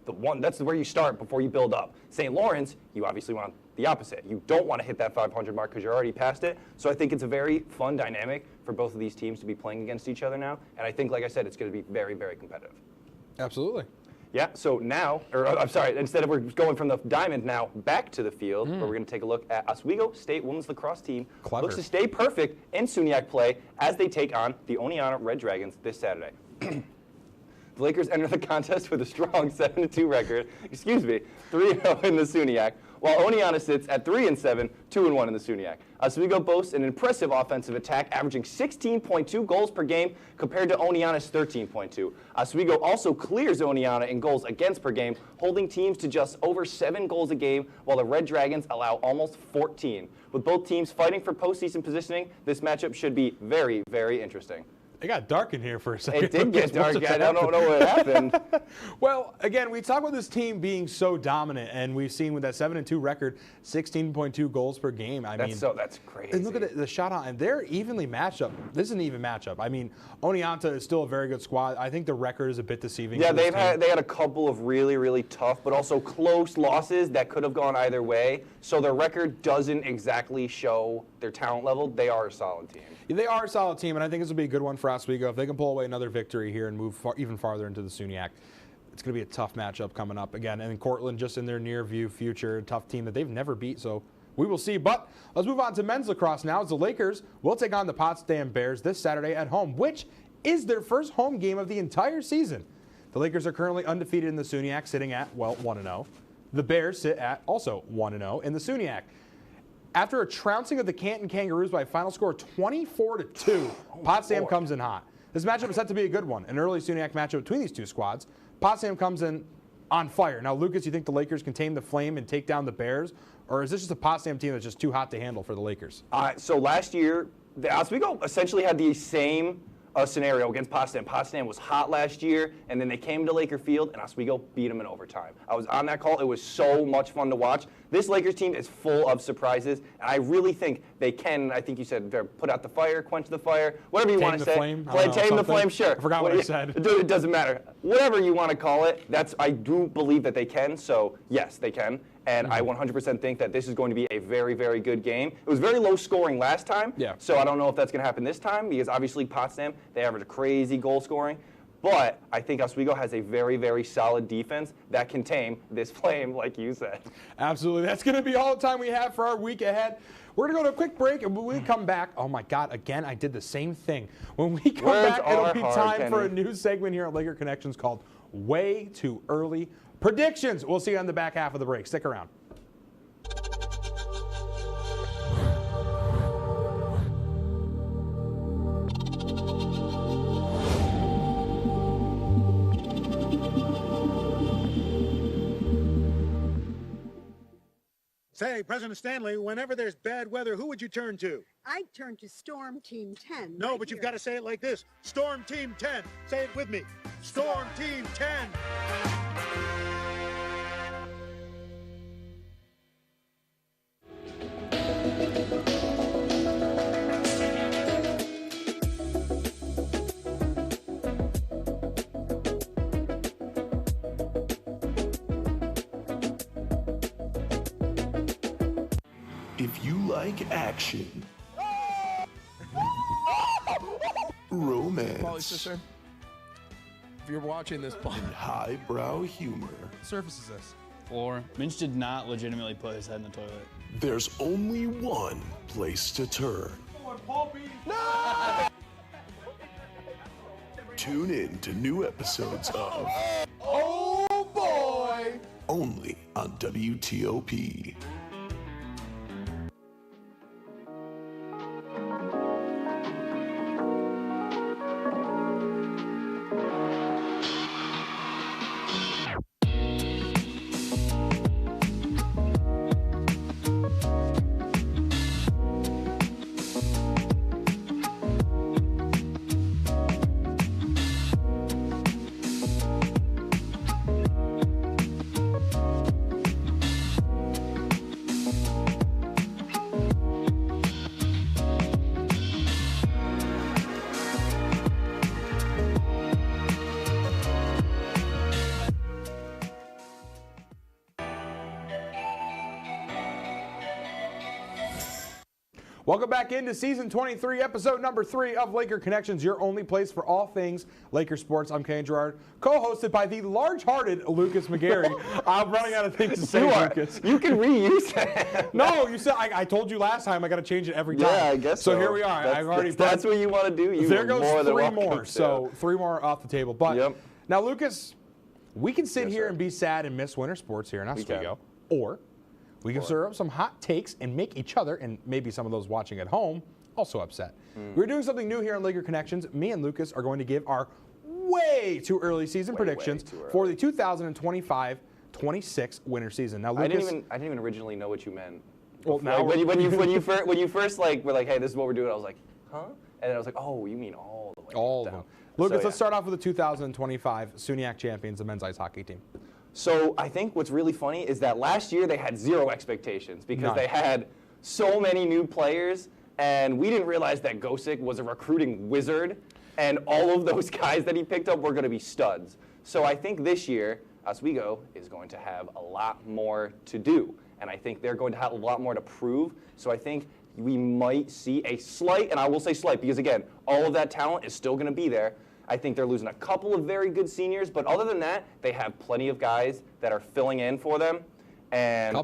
where you start before you build up. St. Lawrence, you obviously want the opposite. You don't want to hit that 500 mark because you're already past it. So I think it's a very fun dynamic for both of these teams to be playing against each other now. And I think, like I said, it's going to be very, very competitive. Absolutely. Yeah, so now, I'm sorry, instead of we're going from the diamond now back to the field, where we're going to take a look at Oswego State women's lacrosse team. Clever. Looks to stay perfect in SUNYAC play as they take on the Oneonta Red Dragons this Saturday. The Lakers enter the contest with a strong 7-2 record, 3-0 in the SUNYAC, while Oneonta sits at 3-7, 2-1 in the SUNYAC. Oswego boasts an impressive offensive attack, averaging 16.2 goals per game compared to Oneonta's 13.2. Oswego also clears Oneonta in goals against per game, holding teams to just over 7 goals a game, while the Red Dragons allow almost 14. With both teams fighting for postseason positioning, this matchup should be very, very interesting. It got dark in here for a second. It did get dark. I don't know what happened. Well, again, we talk about this team being so dominant, and we've seen with that 7-2 record, 16.2 goals per game. That's crazy. And look at the shot on, and they're evenly matched up. This is an even matchup. I mean, Oneonta is still a very good squad. I think the record is a bit deceiving. Yeah, they had a couple of really, really tough, but also close losses that could have gone either way. So their record doesn't exactly show their talent level. They are a solid team. They are a solid team, and I think this will be a good one for Oswego. If they can pull away another victory here and move even farther into the SUNYAC, it's going to be a tough matchup coming up again. And Cortland just in their near view future, tough team that they've never beat, so we will see. But let's move on to men's lacrosse now, as the Lakers will take on the Potsdam Bears this Saturday at home, which is their first home game of the entire season. The Lakers are currently undefeated in the SUNYAC, sitting at, 1-0. The Bears sit at also 1-0 in the SUNYAC. After a trouncing of the Canton Kangaroos by a final score of 24-2, Potsdam comes in hot. This matchup is set to be a good one, an early SUNYAC matchup between these two squads. Potsdam comes in on fire. Now, Lucas, you think the Lakers can tame the flame and take down the Bears, or is this just a Potsdam team that's just too hot to handle for the Lakers? So last year, the Oswego essentially had the same scenario against Potsdam. Potsdam was hot last year, and then they came to Laker Field, and Oswego beat them in overtime. I was on that call. It was so much fun to watch. This Lakers team is full of surprises, and I really think they can, I think you said, put out the fire, quench the fire, whatever you want to say. Tame the flame, sure. I forgot what I said. It doesn't matter. Whatever you want to call it, I do believe that they can, so yes, they can. And I 100% think that this is going to be a very, very good game. It was very low scoring last time, so I don't know if that's going to happen this time, because obviously Potsdam, they average a crazy goal scoring. But I think Oswego has a very, very solid defense that can tame this flame, like you said. Absolutely. That's going to be all the time we have for our week ahead. We're going to go to a quick break, and when we come back, oh my God, again, I did the same thing. When we come back, it'll be time for a new segment here at Laker Connections called Way Too Early Predictions. We'll see you on the back half of the break. Stick around. Say, President Stanley, whenever there's bad weather, who would you turn to? I'd turn to Storm Team 10. No, but you've got to say it like this. Storm Team 10. Say it with me. Storm Team 10. If you like action, romance, If you're watching this, and highbrow humor, surface is this. Floor. Minch did not legitimately put his head in the toilet. there's only one place to turn. No! Tune in to new episodes of Oh boy! only on WTOP. Welcome back into season 23, episode number 3 of Laker Connections, your only place for all things Laker sports. I'm Ken Gerard, co-hosted by the large-hearted Lucas McGarry. I'm running out of things to say, Lucas. You can reuse that. No, you said I told you last time I got to change it every time. Yeah, I guess so. So here we are. That's what you want to do. There goes 3 more. So 3 more off the table. But now, Lucas, we can sit here and be sad and miss winter sports here in Oswego, or we can serve up some hot takes and make each other, and maybe some of those watching at home, also upset. We're doing something new here on Laker Connections. Me and Lucas are going to give our way too early season predictions for the 2025-26 winter season. Now, Lucas, I didn't even originally know what you meant. Well, now when you first like were like, hey, this is what we're doing, I was like, huh? And then I was like, oh, you mean all the way all of down. them. Lucas, let's start off with the 2025 SUNY champions, the men's ice hockey team. So I think what's really funny is that last year they had 0 expectations because they had so many new players, and we didn't realize that Gosick was a recruiting wizard, and all of those guys that he picked up were going to be studs. So I think this year, Oswego is going to have a lot more to do, and I think they're going to have a lot more to prove. So I think we might see a slight, and I will say slight because, again, all of that talent is still going to be there. I think they're losing a couple of very good seniors, but other than that, they have plenty of guys that are filling in for them. And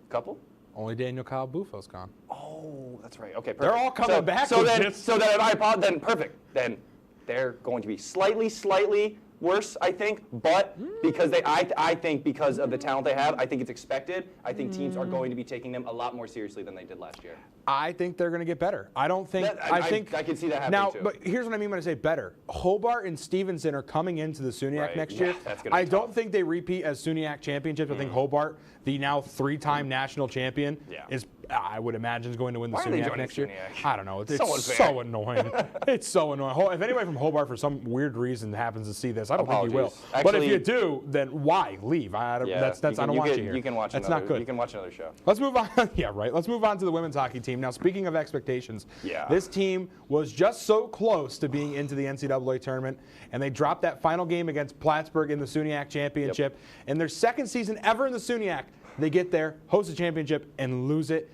couple? Only Daniel Kyle Bufo's gone. Oh, that's right. Okay, perfect. They're all coming back. Then perfect. Then they're going to be slightly worse, I think. But because I think because of the talent they have, I think it's expected. I think teams are going to be taking them a lot more seriously than they did last year. I think they're going to get better. I don't think. I think I can see that happening now, too. but here's what I mean when I say better. Hobart and Stevenson are coming into the SUNY next year. That's gonna be I don't think they repeat as SUNY championships. I think Hobart, the now 3-time national champion, is I would imagine is going to win the SUNY next year. I don't know. It's so annoying. It's so annoying. If anybody from Hobart for some weird reason happens to see this, I don't think you will. But if you do, then why leave? I don't want you here. You can watch. That's not good. You can watch another show. Let's move on. Let's move on to the women's hockey team. Now, speaking of expectations, this team was just so close to being into the NCAA tournament, and they dropped that final game against Plattsburgh in the SUNY championship. In their second season ever in the SUNY, they get there, host a championship, and lose it.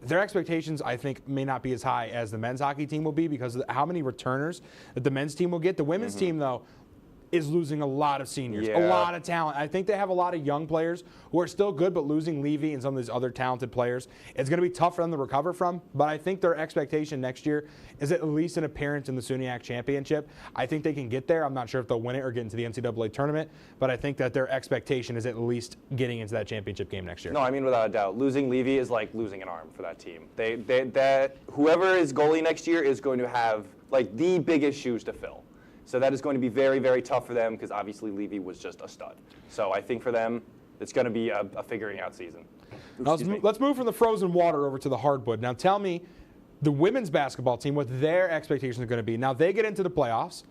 Their expectations, I think, may not be as high as the men's hockey team will be because of how many returners that the men's team will get. The women's team, though, is losing a lot of seniors, a lot of talent. I think they have a lot of young players who are still good, but losing Levy and some of these other talented players, it's going to be tough for them to recover from. But I think their expectation next year is at least an appearance in the SUNY championship. I think they can get there. I'm not sure if they'll win it or get into the NCAA tournament, but I think that their expectation is at least getting into that championship game next year. No, I mean, without a doubt. Losing Levy is like losing an arm for that team. Whoever is goalie next year is going to have like the biggest shoes to fill. So that is going to be very, very tough for them because obviously Levy was just a stud. So I think for them, it's going to be a figuring out season. Let's move from the frozen water over to the hardwood. Now tell me, the women's basketball team, what their expectations are going to be. Now they get into the playoffs.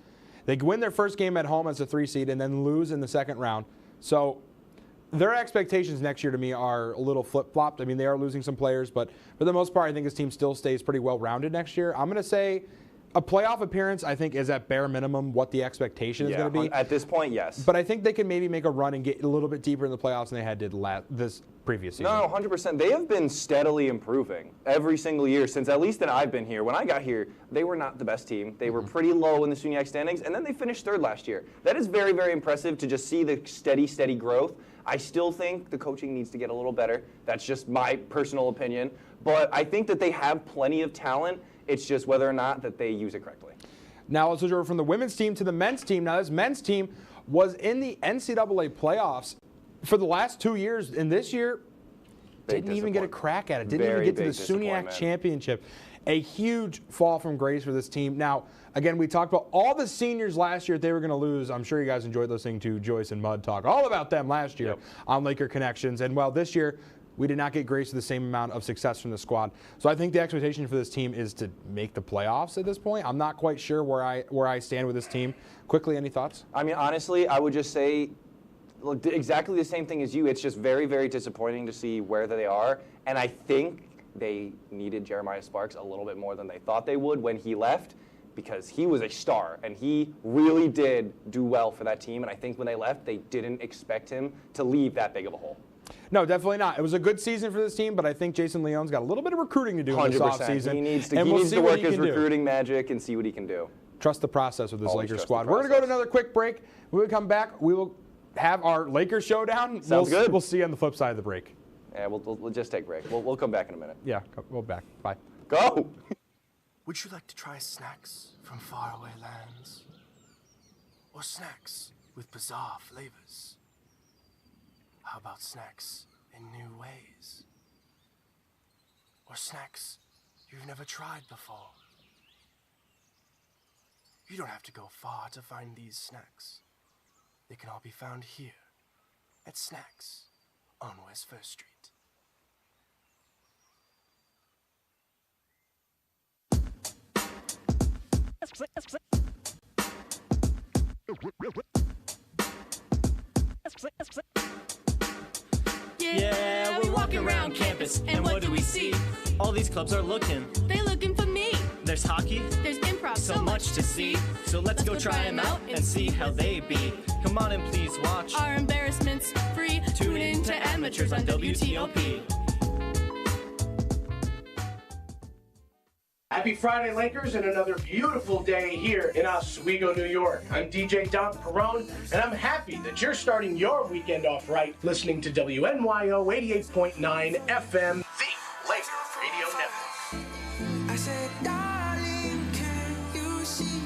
They win their first game at home as a 3 seed and then lose in the second round. So their expectations next year to me are a little flip-flopped. I mean, they are losing some players, but for the most part, I think this team still stays pretty well-rounded next year. I'm going to say a playoff appearance, I think, is at bare minimum what the expectation is going to be. At this point, yes. But I think they can maybe make a run and get a little bit deeper in the playoffs than they did this previous season. No, 100%. They have been steadily improving every single year since at least that I've been here. When I got here, they were not the best team. They were pretty low in the SUNYAC standings, and then they finished third last year. That is very, very impressive to just see the steady growth. I still think the coaching needs to get a little better. That's just my personal opinion. But I think that they have plenty of talent. It's just whether or not that they use it correctly. Now let's go from the women's team to the men's team. Now this men's team was in the NCAA playoffs for the last 2 years, and this year didn't even get a crack at it. Didn't even get to the SUNYAC championship. A huge fall from grace for this team. Now, again, we talked about all the seniors last year they were going to lose. I'm sure you guys enjoyed listening to Joyce and Mudd talk all about them last year on Laker Connections. And, well, this year we did not get grace with the same amount of success from the squad. So I think the expectation for this team is to make the playoffs at this point. I'm not quite sure where I stand with this team. Quickly, any thoughts? I mean, honestly, I would just say exactly the same thing as you. It's just very, very disappointing to see where they are. And I think they needed Jeremiah Sparks a little bit more than they thought they would when he left, because he was a star and he really did do well for that team. And I think when they left, they didn't expect him to leave that big of a hole. No, definitely not. It was a good season for this team, but I think Jason Leon's got a little bit of recruiting to do 100%. In this offseason. He needs to work his recruiting magic and see what he can do. Trust the process with this Lakers squad. We're going to go to another quick break. When we come back, we will have our Lakers showdown. Sounds good. We'll see you on the flip side of the break. Yeah, we'll just take a break. We'll come back in a minute. Yeah, we'll back. Bye. Go! Would you like to try snacks from faraway lands? Or snacks with bizarre flavors? How about snacks in new ways? Or snacks you've never tried before? You don't have to go far to find these snacks. They can all be found here at Snacks on West First Street. Yeah, we're walking around campus, and what do we see? All these clubs are looking. They're looking for me. There's hockey. There's improv. So much to see. So let's go try them out and see how they be. Come on and please watch. Our embarrassments free. Tune in to Amateurs on WTOP. Happy Friday, Lakers, and another beautiful day here in Oswego, New York. I'm DJ Don Perone, and I'm happy that you're starting your weekend off right listening to WNYO 88.9 FM, the Laker Radio Network. I said, darling, can you see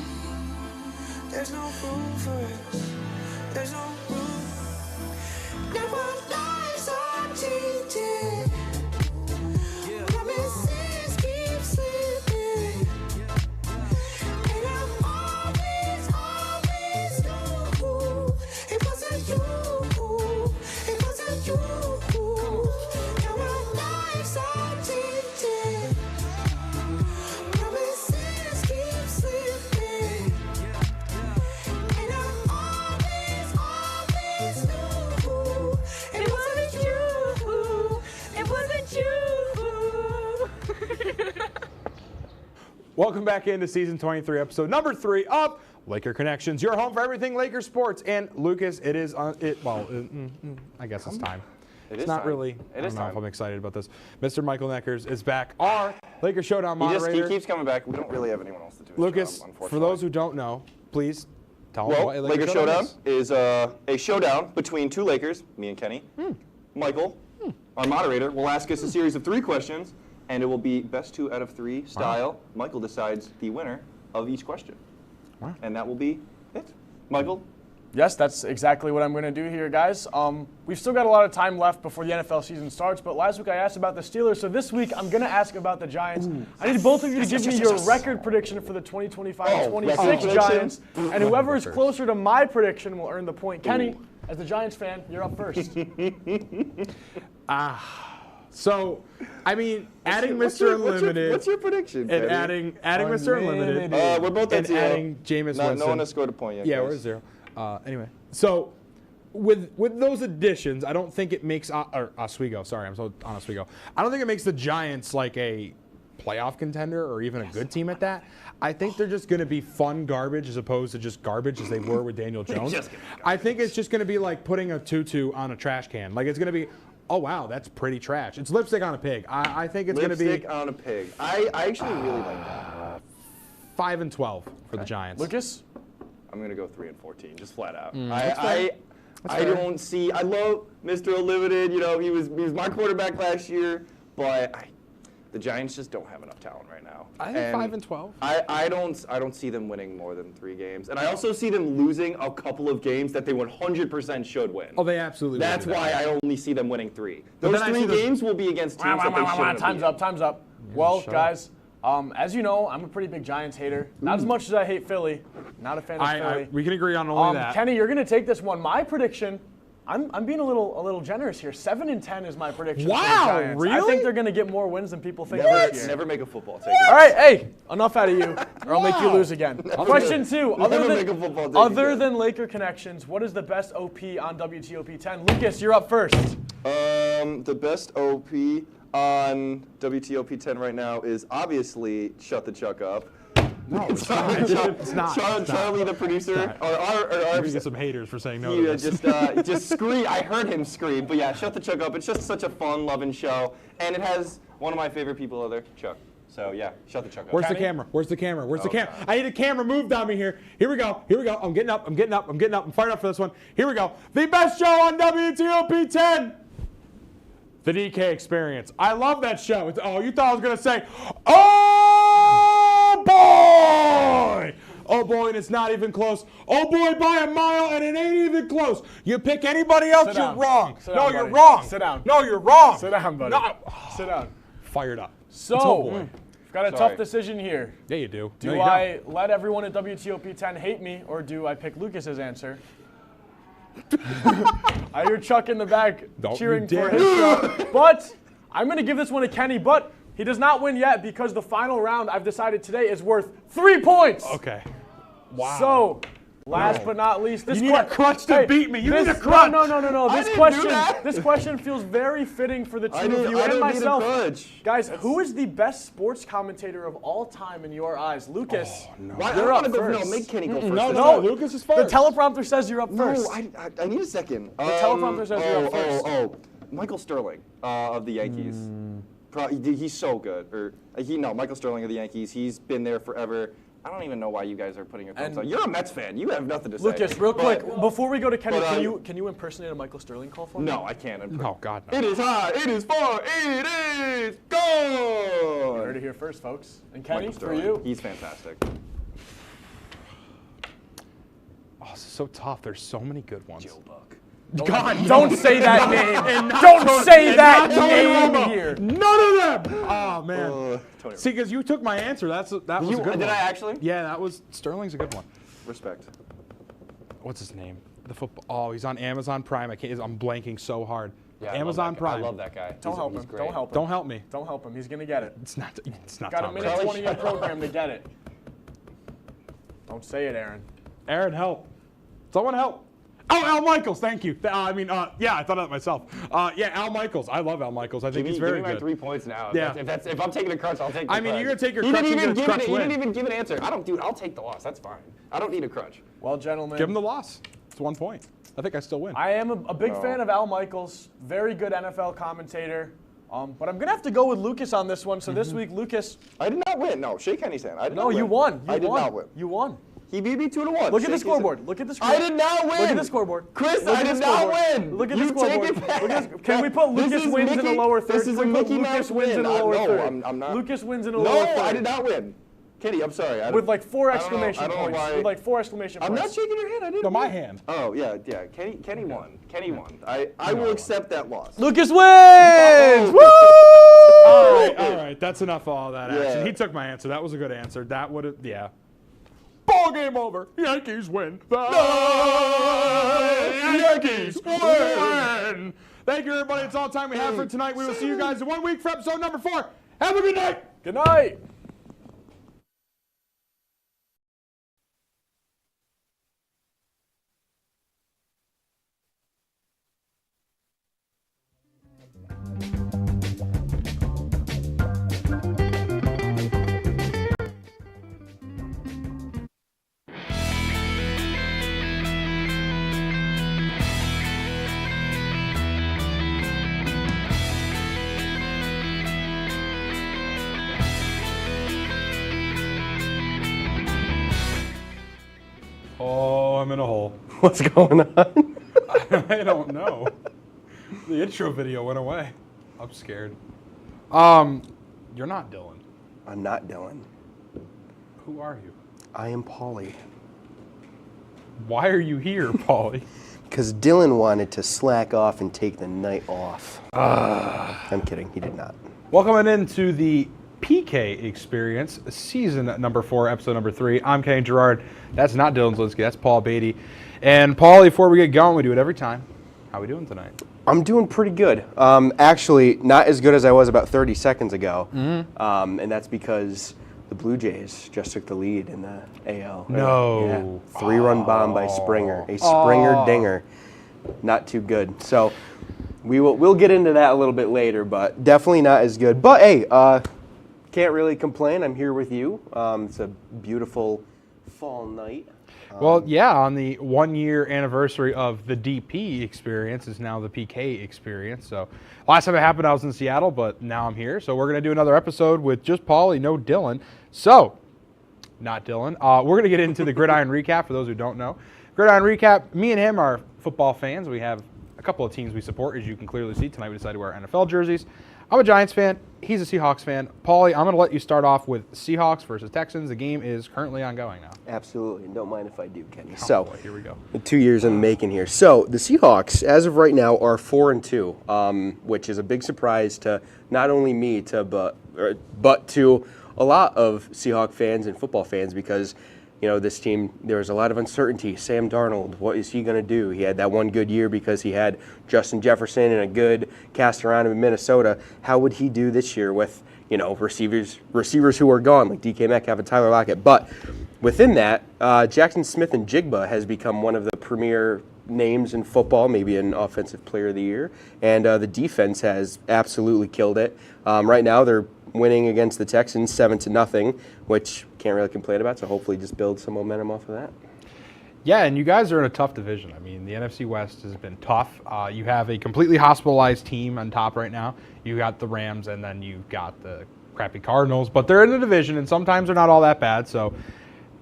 there's no room for us? There's no room. Now our lives are changing. Promises keep slipping. And I always knew it wasn't you. It wasn't you. Now our lives are changing. Promises keep slipping. And I always knew it wasn't you. It wasn't you. Welcome back into season 23, episode number 3 of Laker Connections, your home for everything Laker sports. And Lucas, it is I guess it's time. It's not really. I don't know if I'm excited about this. Mr. Michael Neckers is back. Our Laker Showdown moderator. He keeps coming back. We don't really have anyone else to do. Lucas, for those who don't know, please tell them what Laker Showdown is a showdown between two Lakers, me and Kenny. Michael, our moderator, will ask us a series of 3 questions, and it will be best 2 out of 3 style. Wow. Michael decides the winner of each question. Wow. And that will be it. Michael? Yes, that's exactly what I'm going to do here, guys. We've still got a lot of time left before the NFL season starts, but last week I asked about the Steelers, so this week I'm going to ask about the Giants. I need both of you to give me your record prediction for the 2025-26 Giants, and whoever is closer to my prediction will earn the point. Kenny, as the Giants fan, you're up first. So, I mean, adding Mr. Unlimited. What's your prediction, and adding Mr. Unlimited. We're both at 0. Adding Jameis Winston. No one has scored a point yet. Yeah, guys. we're at 0. Anyway, so with those additions, I don't think it makes Oswego. Sorry, I'm so on Oswego. I don't think it makes the Giants like a playoff contender or even a good team at that. I think they're just going to be fun garbage as opposed to just garbage as they were with Daniel Jones. I think it's just going to be like putting a tutu on a trash can. Like it's going to be, oh wow, that's pretty trash. It's lipstick on a pig. I think it's going to be lipstick on a pig. I actually really like that. 5-12 for the Giants. Lucas? I'm going to go 3-14, just flat out. I don't see. I love Mr. Unlimited. You know, he was my quarterback last year, but the Giants just don't have enough talent right now. I think 5-12. I don't see them winning more than 3 games, and I also see them losing a couple of games that they 100% should win. Oh, they absolutely. That's will do why that. I only see them winning 3. Those 3 games will be against teams that they shouldn't. Time's up. Well, guys. As you know, I'm a pretty big Giants hater. Not as much as I hate Philly. Not a fan of Philly. We can agree on only that. Kenny, you're going to take this one. My prediction, I'm being a little generous here. 7-10 is my prediction. Wow, for the Giants. really? I think they're going to get more wins than people think Never, this year. never make a football take. All right, hey, enough out of you, or I'll make you lose again. Question 2. Other than Laker connections, what is the best OP on WTOP-10? Lucas, you're up first. The best OP on WTOP-10 right now is obviously Shut the Chuck Up. No, it's not. Charlie, the producer, We're gonna get some haters for saying no to this. just scream. I heard him scream, but yeah, Shut the Chuck Up. It's just such a fun, loving show, and it has one of my favorite people there, Chuck. So yeah, Shut the Chuck Up. Where's the camera? Where's the camera? Where's the camera? I need a camera moved on me here. Here we go. I'm getting up. I'm fired up for this one. Here we go. The best show on WTOP-10. The DK Experience. I love that show. You thought I was going to say, oh, boy. Oh, boy, and it's not even close. Oh, boy, by a mile, and it ain't even close. You pick anybody else, you're wrong. No, you're wrong. Sit down. No, you're wrong. Sit down, buddy. No. Sit down. Fired up. So, we've got a tough decision here. Yeah, you do. Do I let everyone at WTOP-10 hate me, or do I pick Lucas's answer? I hear Chuck in the back cheering for his show. But I'm going to give this one to Kenny, but he does not win yet because the final round I've decided today is worth 3 points. Okay. Wow. So, last but not least, this you need a crutch to beat me. You need a crutch. No. This question feels very fitting for the two of you and myself. Guys, who is the best sports commentator of all time in your eyes? Lucas, you're up first. No, make Kenny go first. No, Lucas is first. The teleprompter says you're up first. No, I need a second. The teleprompter says you're up first. Michael Sterling of the Yankees. He's so good. Michael Sterling of the Yankees. He's been there forever. I don't even know why you guys are putting your thumbs on. You're a Mets fan. You have nothing to say. Lucas, real quick, before we go to Kenny, can you impersonate a Michael Sterling call for me? No, I can't. No, God, no. It is high. It is far. It is gone. You heard it here first, folks. And Kenny, for you? you? He's fantastic. Oh, this is so tough. There's so many good ones. Joe Buck. God, don't say that name. Don't say that name here. None of them. Oh man. See, because you took my answer. That was a good one. Did I actually? Yeah, that was Sterling's a good one. Respect. What's his name? The football. Oh, he's on Amazon Prime. I'm blanking so hard. Yeah, Amazon Prime. I love that guy. Don't help him. Don't help him. Don't help me. Don't help him. He's gonna get it. It's not. Got Tom a minute Brady. 20 program to get it. Don't say it, Aaron. Aaron, help. Someone help. Oh, Al Michaels, thank you. Yeah, I thought of that myself. Al Michaels. I love Al Michaels. I think he's very good. Give me my 3 points now. Yeah. If I'm taking a crutch, I'll take the crutch. You're going to take your crutch and get a crutch win. He didn't even give an answer. I'll take the loss. That's fine. I don't need a crutch. Well, gentlemen. Give him the loss. It's 1 point. I think I still win. I am a big fan of Al Michaels. Very good NFL commentator. But I'm going to have to go with Lucas on this one. So this week, Lucas. I did not win. No, shake Kenny's hand. I did not win. You won. I did not win. You won. He beat me 2-1. Look at the scoreboard. Look at the scoreboard. I did not win. Look at the scoreboard. Chris, I did not win. Look at the scoreboard. Take it back. Can we put Lucas wins in the lower third? This is a Mickey Mouse win. No, I'm not. Lucas wins in the lower third. No, I did not win. Kenny, I'm sorry. With like 4 exclamation points. With like 4 exclamation points. I'm not shaking your hand. I didn't. No, my hand. Oh yeah. Kenny won. Kenny won. I will accept that loss. Lucas wins. Woo! All right. That's enough of all that action. Yeah. He took my answer. That was a good answer. That would have. Yeah. Ball game over. Yankees win. Yankees win. Thank you, everybody. It's all the time we have for tonight. We will see you guys in 1 week for episode number 4. Have a good night. Good night. What's going on? I don't know. The intro video went away. I'm scared. You're not Dylan. I'm not Dylan. Who are you? I am Paulie. Why are you here, Paulie? Because Dylan wanted to slack off and take the night off. I'm kidding. He did not. Welcome into the PK Experience, season number 4, episode number 3. I'm Kenny Gerard. That's not Dylan Zelinsky. That's Paul Beatty. And Paulie, before we get going, we do it every time. How are we doing tonight? I'm doing pretty good. Actually, not as good as I was about 30 seconds ago. Mm-hmm. And that's because the Blue Jays just took the lead in the AL. No. Yeah. 3-run bomb by Springer. A Springer dinger. Not too good. So we'll get into that a little bit later, but definitely not as good. But hey, can't really complain. I'm here with you. It's a beautiful fall night. Well, yeah, on the 1-year anniversary of the DP Experience is now the PK Experience. So last time it happened, I was in Seattle, but now I'm here. So we're going to do another episode with just Paulie, no Dylan. So, not Dylan. We're going to get into the Gridiron Recap for those who don't know. Gridiron Recap, me and him are football fans. We have a couple of teams we support, as you can clearly see. Tonight we decided to wear NFL jerseys. I'm a Giants fan. He's a Seahawks fan. Paulie, I'm going to let you start off with Seahawks versus Texans. The game is currently ongoing now. Absolutely, and don't mind if I do, Kenny. Oh, boy, here we go. 2 years in the making here. So the Seahawks, as of right now, are 4-2, which is a big surprise to not only me, but to a lot of Seahawks fans and football fans, because this team, there was a lot of uncertainty. Sam Darnold, what is he going to do? He had that one good year because he had Justin Jefferson and a good cast around him in Minnesota. How would he do this year with, receivers who are gone, like DK Metcalf and Tyler Lockett? But within that, Jackson Smith and Jigba has become one of the premier names in football, maybe an offensive player of the year. And the defense has absolutely killed it. Right now, they're winning against the Texans 7-0, which can't really complain about, so hopefully just build some momentum off of that. Yeah, and you guys are in a tough division. I mean, the NFC West has been tough. You have a completely hospitalized team on top right now. You got the Rams, and then you've got the crappy Cardinals, but they're in the division, and sometimes they're not all that bad, so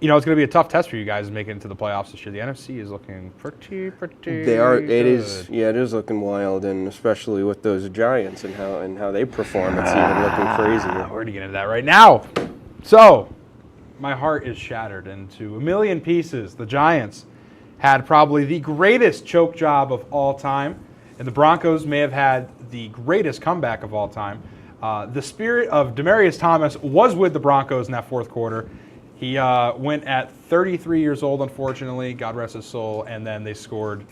it's going to be a tough test for you guys making it into the playoffs this year. The NFC is looking pretty They are. good. It is looking wild, and especially with those Giants and how they perform, it's even looking crazy. We're going to get into that right now. So, my heart is shattered into a million pieces. The Giants had probably the greatest choke job of all time, and the Broncos may have had the greatest comeback of all time. The spirit of Demaryius Thomas was with the Broncos in that fourth quarter. He went at 33 years old, unfortunately, God rest his soul, and then they scored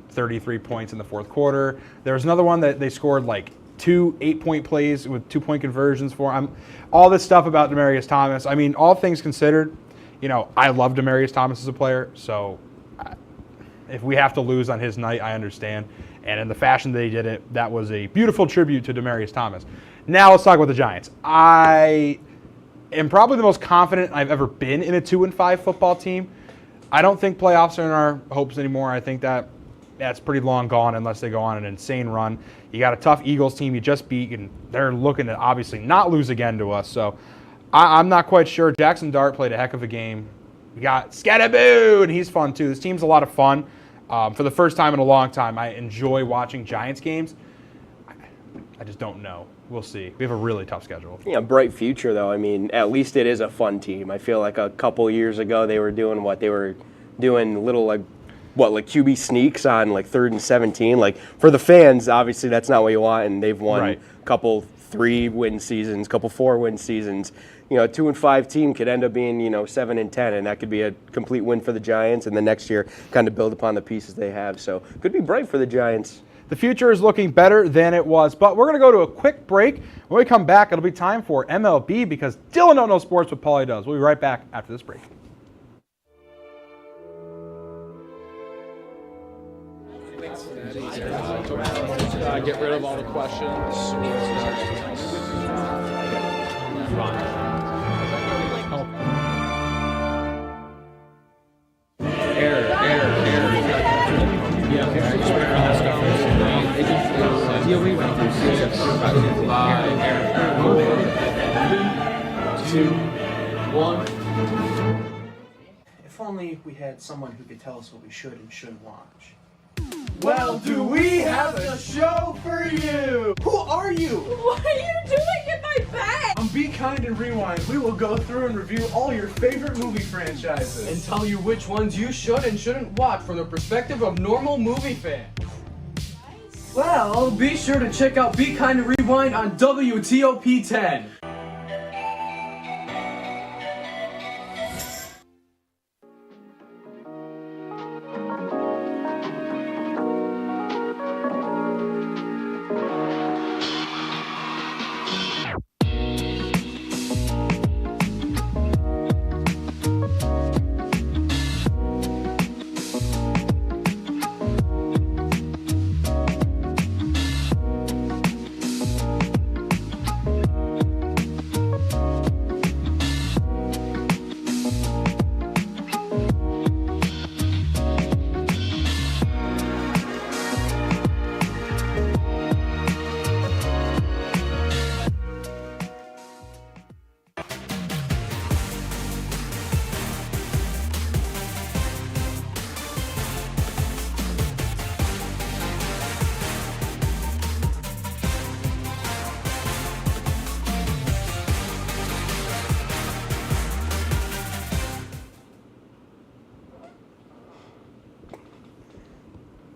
33 points in the fourth quarter. There was another one that they scored like 2 8-point plays with 2-point conversions for him. All this stuff about Demaryius Thomas. I mean, all things considered, I love Demaryius Thomas as a player, so if we have to lose on his night, I understand. And in the fashion they did it, that was a beautiful tribute to Demaryius Thomas. Now let's talk about the Giants. I am probably the most confident I've ever been in a 2-5 football team. I don't think playoffs are in our hopes anymore. I think that's pretty long gone unless they go on an insane run. You got a tough Eagles team you just beat, and they're looking to obviously not lose again to us. So I'm not quite sure. Jackson Dart played a heck of a game. We got Scattaboo, and he's fun too. This team's a lot of fun. For the first time in a long time, I enjoy watching Giants games. I just don't know. We'll see. We have a really tough schedule. Yeah, bright future, though. I mean, at least it is a fun team. I feel like a couple years ago they were doing little QB sneaks on like 3rd and 17. Like, for the fans, obviously that's not what you want, and they've won a couple 3-win seasons, couple 4-win seasons. A 2-5 team could end up being 7-10, and that could be a complete win for the Giants, and the next year kind of build upon the pieces they have. So could be bright for the Giants. The future is looking better than it was, but we're going to go to a quick break. When we come back, it'll be time for MLB because Dylan don't know sports, but Paulie does. We'll be right back after this break. Get rid of all the questions. only we had someone who could tell us what we should and shouldn't watch. Well, do we have a show for you? Who are you? What are you doing in my bed? On Be Kind and Rewind, we will go through and review all your favorite movie franchises. And tell you which ones you should and shouldn't watch from the perspective of normal movie fans. Well, be sure to check out Be Kind and Rewind on WTOP-10.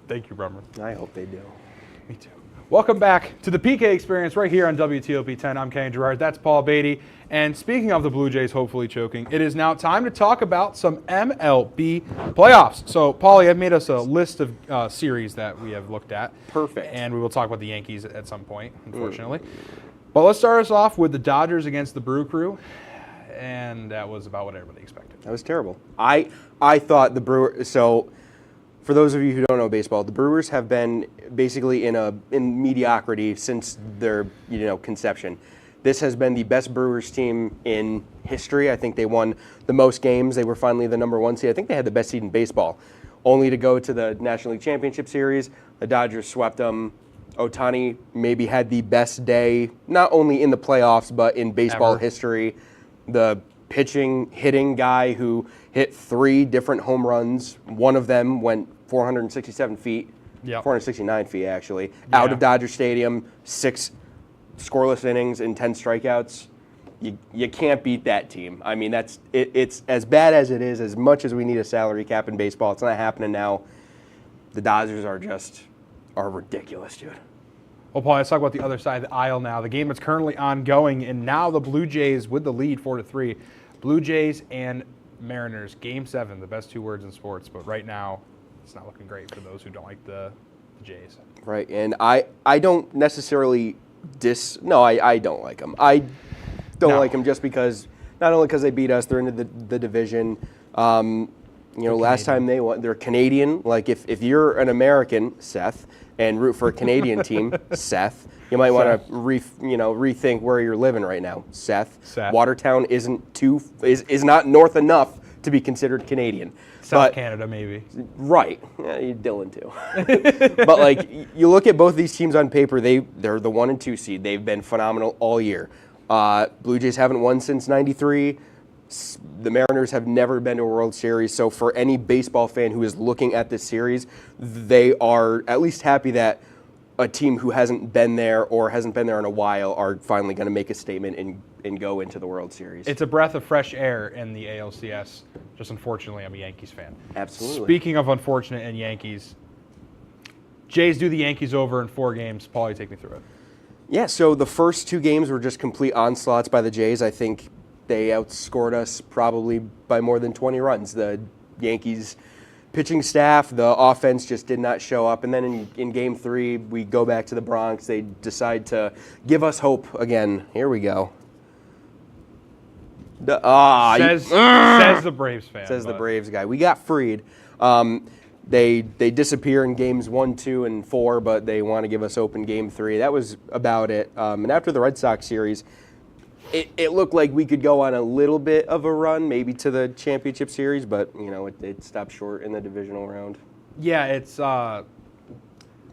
Thank you, Brummer. I hope they do. Me too. Welcome back to the PK Experience right here on WTOP-10. I'm Kenny Gerard. That's Paul Beatty. And speaking of the Blue Jays hopefully choking, it is now time to talk about some MLB playoffs. So, Paulie, I've made us a list of series that we have looked at. Perfect. And we will talk about the Yankees at some point, unfortunately. But let's start us off with the Dodgers against the Brew Crew. And that was about what everybody expected. That was terrible. I thought the Brewers. So, for those of you who don't know baseball, the Brewers have been basically in mediocrity since their conception. This has been the best Brewers team in history. I think they won the most games. They were finally the number one seed. I think they had the best seed in baseball, only to go to the National League Championship Series. The Dodgers swept them. Ohtani maybe had the best day, not only in the playoffs, but in baseball history. The hitting guy who hit 3 different home runs. One of them went 467 feet, 469 feet actually, out of Dodger Stadium, 6 scoreless innings and 10 strikeouts. You can't beat that team. I mean, it's as bad as it is, as much as we need a salary cap in baseball, it's not happening now. The Dodgers are ridiculous, dude. Well, Paul, let's talk about the other side of the aisle now. The game is currently ongoing, and now the Blue Jays with the lead 4-3. Blue Jays and Mariners, Game 7, the best 2 words in sports, but right now it's not looking great for those who don't like the Jays. Right, and I don't necessarily I don't like them. I don't like them just because, not only because they beat us, they're into the division. Last time they won, they're Canadian. Like, if you're an American, Seth, and root for a Canadian team, Seth, you might want to rethink where you're living right now, Seth. Watertown is not north enough to be considered Canadian. South Canada, maybe. Right. Yeah, Dylan, too. But, like, you look at both these teams on paper, they're the 1 and 2 seed. They've been phenomenal all year. Blue Jays haven't won since '93. The Mariners have never been to a World Series. So for any baseball fan who is looking at this series, they are at least happy that a team who hasn't been there or hasn't been there in a while are finally going to make a statement and go into the World Series. It's a breath of fresh air in the ALCS. Just unfortunately, I'm a Yankees fan. Absolutely. Speaking of unfortunate and Yankees, Jays do the Yankees over in 4 games. Paulie, take me through it. Yeah, so the first 2 games were just complete onslaughts by the Jays. I think they outscored us probably by more than 20 runs. The Yankees pitching staff, the offense just did not show up. And then in Game 3, we go back to the Bronx. They decide to give us hope again. Here we go. Says the Braves fan. Says the Braves guy. We got freed. They disappear in games 1, 2, and 4, but they want to give us hope in Game 3. That was about it. And after the Red Sox series, it looked like we could go on a little bit of a run, maybe to the championship series, but it stopped short in the divisional round. Yeah, it's I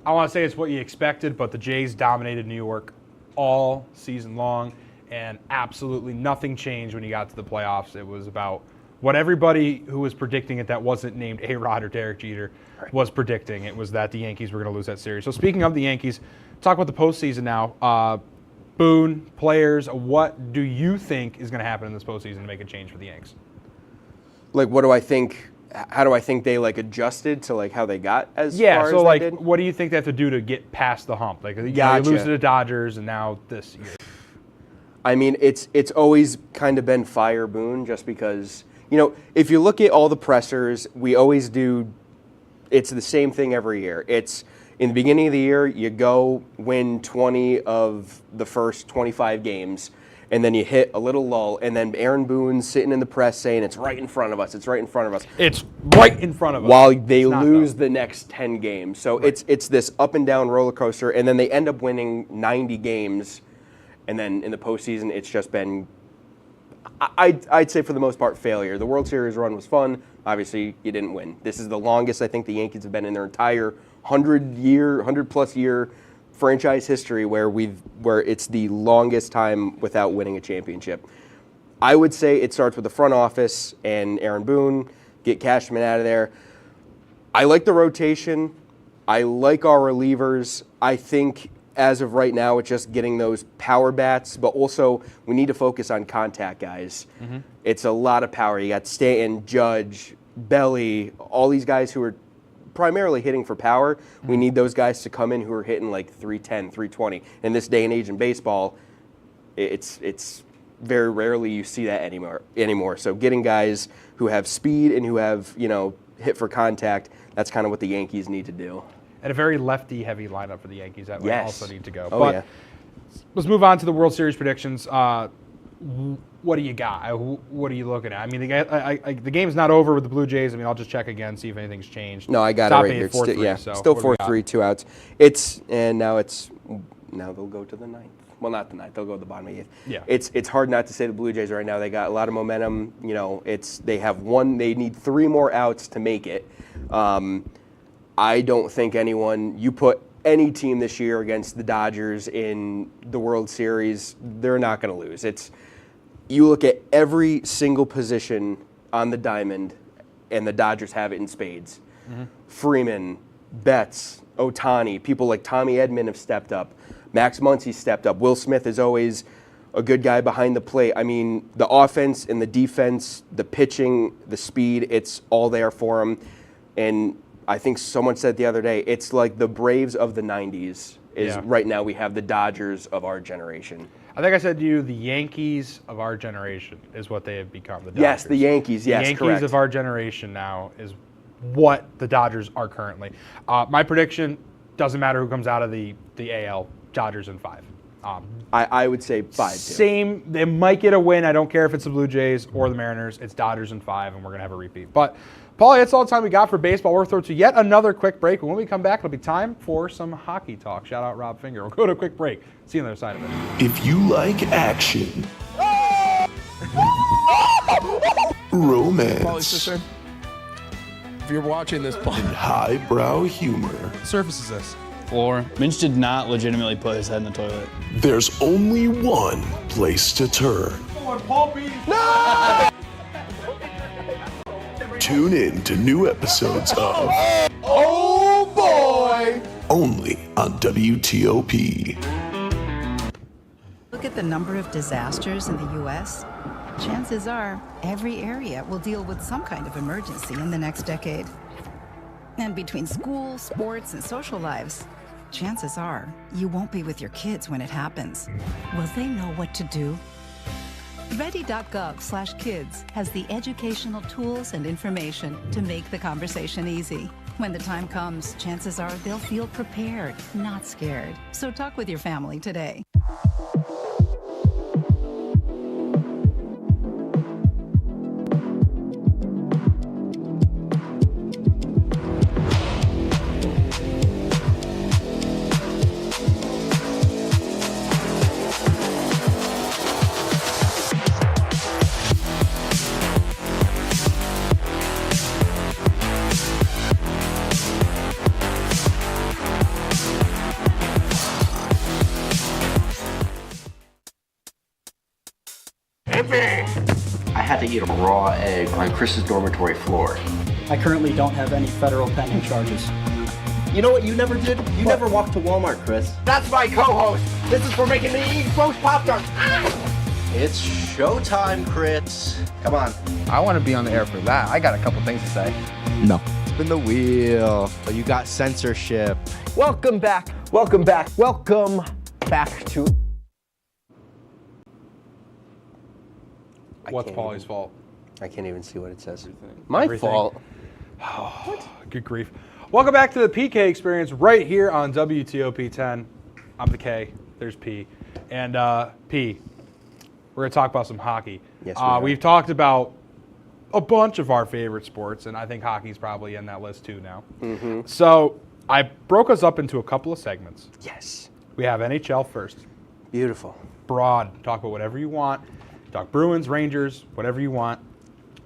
want to say it's what you expected, but the Jays dominated New York all season long, and absolutely nothing changed when you got to the playoffs. It was about what everybody who was predicting it that wasn't named A-Rod or Derek Jeter was predicting. It was that the Yankees were going to lose that series. So speaking of the Yankees, talk about the postseason now. Boone, players, what do you think is going to happen in this postseason to make a change for the Yanks? Like, what do I think? How do I think they adjusted to how they got as far so as they did? what do you think they have to do to get past the hump? Like, you lose to the Dodgers, and now this year. I mean, it's always kind of been fire Boone, just because if you look at all the pressers, we always do. It's the same thing every year. It's in the beginning of the year, you go win 20 of the first 25 games, and then you hit a little lull, and then Aaron Boone's sitting in the press saying, it's right in front of us, it's right in front of us. It's right in front of us. While they lose the next 10 games. So it's this up and down roller coaster, and then they end up winning 90 games, and then in the postseason, it's just been, I'd say for the most part, failure. The World Series run was fun. Obviously, you didn't win. This is the longest I think the Yankees have been in their entire 100+ year franchise history where it's the longest time without winning a championship. I would say it starts with the front office and Aaron Boone, get Cashman out of there. I like the rotation. I like our relievers. I think as of right now, it's just getting those power bats, but also we need to focus on contact guys. Mm-hmm. It's a lot of power. You got Stanton, Judge, Belly, all these guys who are primarily hitting for power. We need those guys to come in who are hitting like 310, 320. In this day and age in baseball, it's very rarely you see that anymore. So getting guys who have speed and who have, hit for contact, that's kind of what the Yankees need to do. And a very lefty-heavy lineup for the Yankees that would also need to go. Oh, but yeah. Let's move on to the World Series predictions. What do you got? What are you looking at? I mean, the game's not over with the Blue Jays. I mean, I'll just check again, see if anything's changed. No, I got it right here. Still 4-3, 2 outs. Now they'll go to the ninth. Well, not the ninth. They'll go to the bottom of the eighth. Yeah. It's hard not to say the Blue Jays right now. They got a lot of momentum. They have one. They need 3 more outs to make it. I don't think you put any team this year against the Dodgers in the World Series, they're not going to lose. You look at every single position on the diamond, and the Dodgers have it in spades. Mm-hmm. Freeman, Betts, Ohtani, people like Tommy Edman have stepped up. Max Muncy stepped up. Will Smith is always a good guy behind the plate. I mean, the offense and the defense, the pitching, the speed, it's all there for them. And I think someone said the other day, it's like the Braves of the 90s. Right now we have the Dodgers of our generation. I think I said to you, the Yankees of our generation is what they have become. The Dodgers. Yes, the Yankees. Yes, correct. The Yankees correct. of our generation now is what the Dodgers are currently. My prediction, doesn't matter who comes out of the AL, Dodgers in 5. I would say 5 too. Same. They might get a win. I don't care if it's the Blue Jays or the Mariners. It's Dodgers in 5, and we're going to have a repeat. But, Paulie, that's all the time we got for baseball. We're through to yet another quick break. When we come back, it'll be time for some hockey talk. Shout out Rob Finger. We'll go to a quick break. See you on the other side of it. If you like action, romance, if you're watching this, and highbrow humor, surface is this. Floor. Minch did not legitimately put his head in the toilet. there's only one place to turn. No! Tune in to new episodes of Oh boy! only on WTOP. Look at the number of disasters in the U.S. Chances are every area will deal with some kind of emergency in the next decade. And between school, sports, and social lives, chances are you won't be with your kids when it happens. Will they know what to do? Ready.gov/kids has the educational tools and information to make the conversation easy. When the time comes, chances are they'll feel prepared, not scared. So talk with your family today. to eat a raw egg on Chris's dormitory floor. I currently don't have any federal pending charges. You know what you never did? You never walked to Walmart, Chris. That's my co-host. This is for making me eat gross Pop-Tarts. It's showtime, Chris. Come on. I want to be on the air for that. I got a couple things to say. No. Spin the wheel. Oh, you got censorship. Welcome back. Welcome back. Welcome back to. What's Paulie's fault? I can't even see what it says. My Everything. fault. Oh, good grief. Welcome back to the PK Experience right here on WTOP-10. I'm the K. There's P. And P, we're going to talk about some hockey. Yes, we are. We've talked about a bunch of our favorite sports, and I think hockey's probably in that list too now. Mm-hmm. So I broke us up into a couple of segments. Yes. We have NHL first. Beautiful. Broad. Talk about whatever you want. Talk Bruins, Rangers, whatever you want.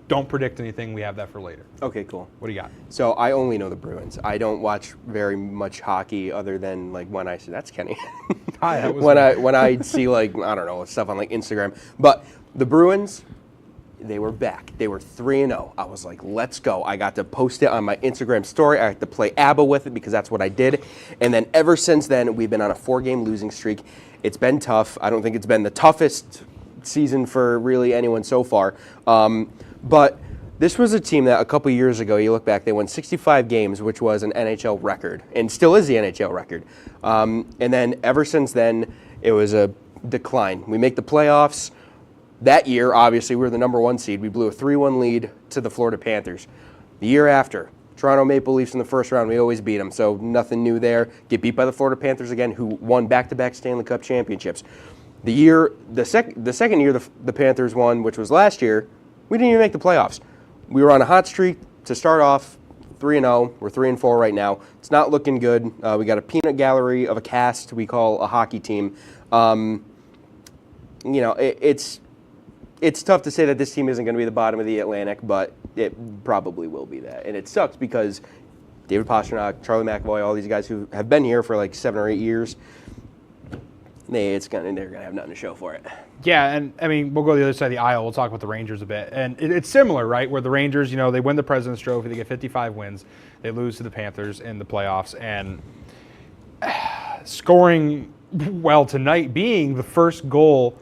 Don't predict anything. We have that for later. Okay, cool. What do you got? So I only know the Bruins. I don't watch very much hockey other than like when I see that's Kenny. Hi, that was when I see like I don't know stuff on like Instagram. But the Bruins, they were back. They were 3-0. I was like, let's go. I got to post it on my Instagram story. I got to play ABBA with it because that's what I did. And then ever since then, we've been on a 4-game losing streak. It's been tough. I don't think it's been the toughest season for really anyone so far. But this was a team that a couple years ago, you look back, they won 65 games, which was an NHL record, and still is the NHL record. And then ever since then, it was a decline. We make the playoffs. That year, obviously, we were the number 1 seed. We blew a 3-1 lead to the Florida Panthers. The year after, Toronto Maple Leafs in the first round, we always beat them, so nothing new there. Get beat by the Florida Panthers again, who won back-to-back Stanley Cup championships. The second year the Panthers won, which was last year, we didn't even make the playoffs. We were on a hot streak to start off, 3-0. We're 3-4 right now. It's not looking good. We got a peanut gallery of a cast we call a hockey team. It's tough to say that this team isn't going to be the bottom of the Atlantic, but it probably will be that. And it sucks because David Pastrnak, Charlie McAvoy, all these guys who have been here for like 7 or 8 years, they're going to have nothing to show for it. Yeah, and I mean, we'll go to the other side of the aisle. We'll talk about the Rangers a bit. And it's similar, right, where the Rangers, they win the President's Trophy. They get 55 wins. They lose to the Panthers in the playoffs. And scoring well tonight, being the first goal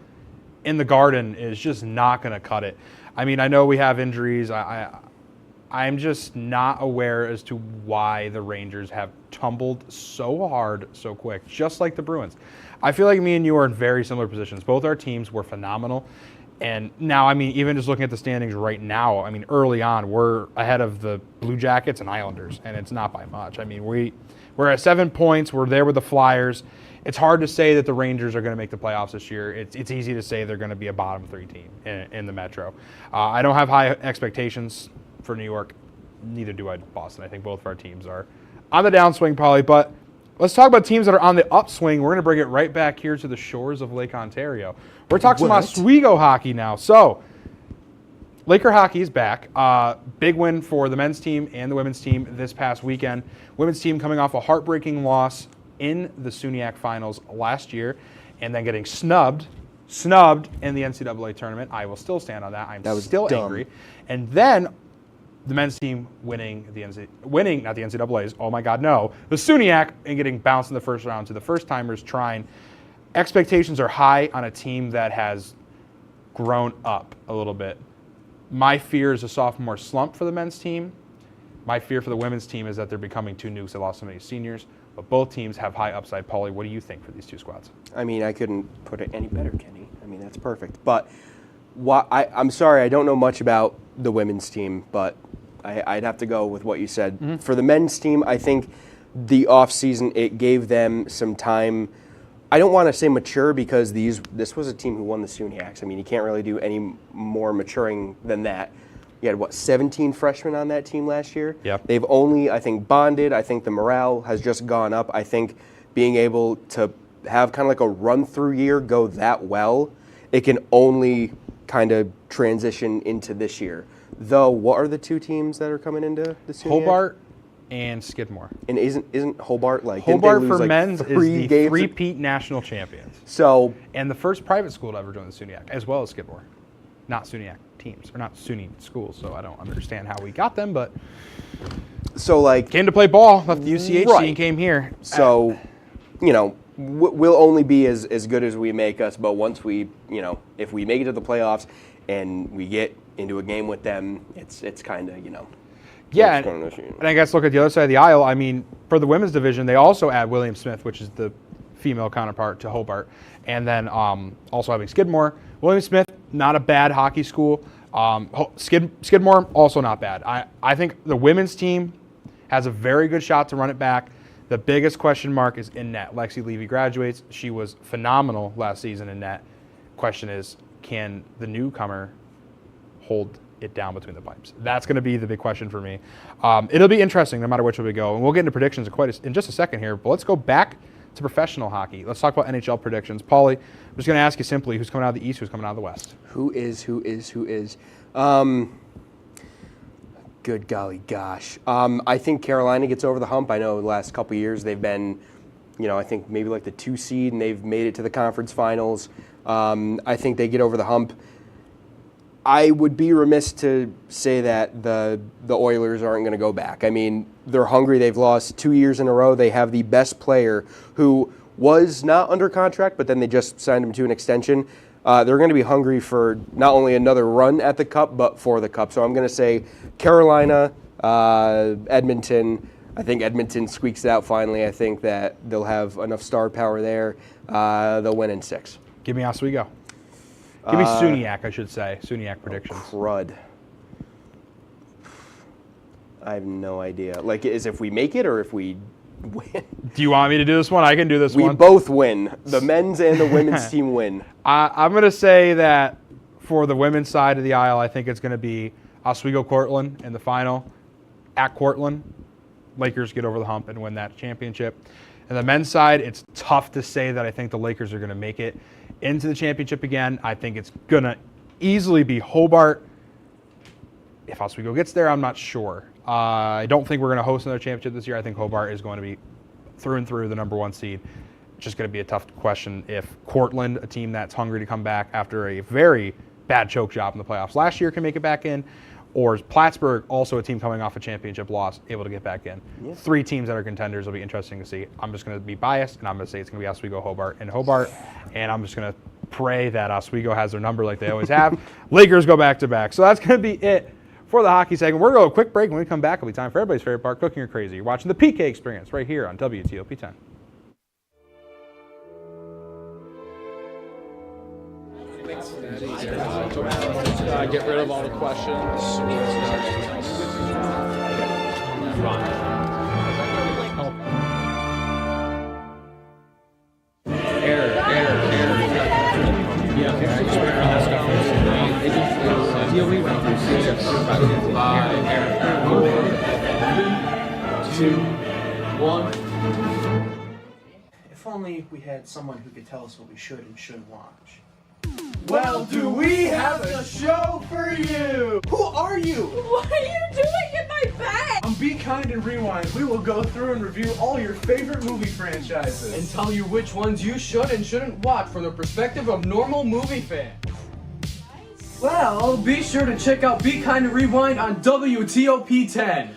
in the Garden is just not going to cut it. I mean, I know we have injuries. I'm just not aware as to why the Rangers have tumbled so hard so quick, just like the Bruins. I feel like me and you are in very similar positions. Both our teams were phenomenal. And now, I mean, even just looking at the standings right now, I mean, early on, we're ahead of the Blue Jackets and Islanders, and it's not by much. I mean, we're at 7 points. We're there with the Flyers. It's hard to say that the Rangers are going to make the playoffs this year. It's easy to say they're going to be a bottom 3 team in the Metro. I don't have high expectations for New York. Neither do I Boston. I think both of our teams are on the downswing probably, but let's talk about teams that are on the upswing. We're going to bring it right back here to the shores of Lake Ontario. We're talking some Oswego hockey now. So, Laker hockey is back. Big win for the men's team and the women's team this past weekend. Women's team coming off a heartbreaking loss in the SUNY finals last year and then getting snubbed in the NCAA tournament. I will still stand on that. I'm still angry. And then the men's team winning not the NCAAs, oh my God, no, the SUNY and getting bounced in the first round to the first-timers trying. Expectations are high on a team that has grown up a little bit. My fear is a sophomore slump for the men's team. My fear for the women's team is that they're becoming too nukes. They lost so many seniors, but both teams have high upside. Paulie, what do you think for these two squads? I mean, I couldn't put it any better, Kenny. I mean, that's perfect. But I'm sorry, I don't know much about the women's team, but I'd have to go with what you said. Mm-hmm. For the men's team, I think the offseason, it gave them some time. I don't want to say mature because this was a team who won the SUNY. I mean, you can't really do any more maturing than that. You had, 17 freshmen on that team last year? Yep. They've only, I think, bonded. I think the morale has just gone up. I think being able to have kind of like a run-through year go that well, it can only kind of transition into this year. Though, what are the two teams that are coming into the SUNY? Hobart and Skidmore. And isn't Hobart like Hobart didn't they lose, for like, men's is 3 the games? three-peat national champions. So and the first private school to ever join the SUNY, as well as Skidmore, not SUNY. teams. They're not SUNY schools, so I don't understand how we got them, but so like came to play ball, left the UCHC right. and came here. So, you know, we'll only be as good as we make us, but once we, you know, if we make it to the playoffs and we get into a game with them, it's kind of, you know. Yeah, and I guess look at the other side of the aisle. I mean, for the women's division, they also add William Smith, which is the female counterpart to Hobart, and then also having Skidmore. William Smith, not a bad hockey school. Skidmore, also not bad. I think the women's team has a very good shot to run it back. The biggest question mark is in net. Lexi Levy graduates. She was phenomenal last season in net. Question is, can the newcomer hold it down between the pipes? That's going to be the big question for me. It'll be interesting no matter which way we go. And we'll get into predictions in just a second here. But let's go back to professional hockey. Let's talk about NHL predictions. Paulie, I'm just going to ask you simply, who's coming out of the East, who's coming out of the West? Who is? Good golly gosh. I think Carolina gets over the hump. I know the last couple of years they've been, you know, I think maybe like the 2 seed, and they've made it to the conference finals. I think they get over the hump. I would be remiss to say that the Oilers aren't going to go back. I mean, they're hungry. They've lost 2 years in a row. They have the best player who was not under contract, but then they just signed him to an extension. They're going to be hungry for not only another run at the Cup, but for the Cup. So I'm going to say Carolina, Edmonton. I think Edmonton squeaks it out finally. I think that they'll have enough star power there. They'll win in 6. Give me Oswego. Give me SUNYAC, I should say. SUNYAC predictions. Crud. I have no idea. Like, is if we make it or if we win? Do you want me to do this one? I can do this one. We both win. The men's and the women's team win. I'm going to say that for the women's side of the aisle, I think it's going to be Oswego-Cortland in the final. At Cortland, Lakers get over the hump and win that championship. And the men's side, it's tough to say that I think the Lakers are going to make it into the championship again. I think it's going to easily be Hobart. If Oswego gets there, I'm not sure. I don't think we're going to host another championship this year. I think Hobart is going to be through and through the number 1 seed. It's just going to be a tough question if Cortland, a team that's hungry to come back after a very bad choke job in the playoffs last year, can make it back in, or Plattsburgh, also a team coming off a championship loss, able to get back in. Yeah. 3 teams that are contenders will be interesting to see. I'm just going to be biased, and I'm going to say it's going to be Oswego, Hobart, and Hobart, and I'm just going to pray that Oswego has their number like they always have. Lakers go back-to-back. So that's going to be it for the hockey segment. We're going to go a quick break. When we come back, it'll be time for everybody's favorite part, Cooking or Crazy. You're watching the PK Experience right here on WTOP-10. Get rid of all the questions. If only we had someone who could tell us what we should and shouldn't watch. Well, do we have a show for you? Who are you? What are you doing in my bed? On Be Kind and Rewind, we will go through and review all your favorite movie franchises. And tell you which ones you should and shouldn't watch from the perspective of normal movie fans. Well, be sure to check out Be Kind and Rewind on WTOP-10.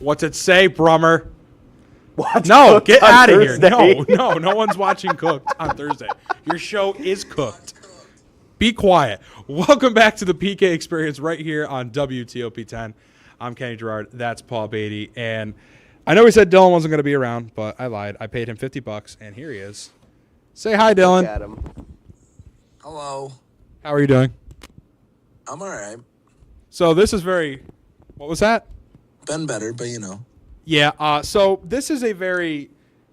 What's it say, Brummer? watch No, Cooked get on out of here. Thursday. No one's watching Cooked on Thursday. Your show is cooked. Be quiet. Welcome back to the PK Experience right here on WTOP-10. I'm Kenny Gerard. That's Paul Beatty. And I know we said Dylan wasn't going to be around, but I lied. I paid him $50, and here he is. Say hi, Dylan. Look at him. Hello. How are you doing? I'm all right. So this is very... What was that? Been better, but you know. Yeah, so this is a very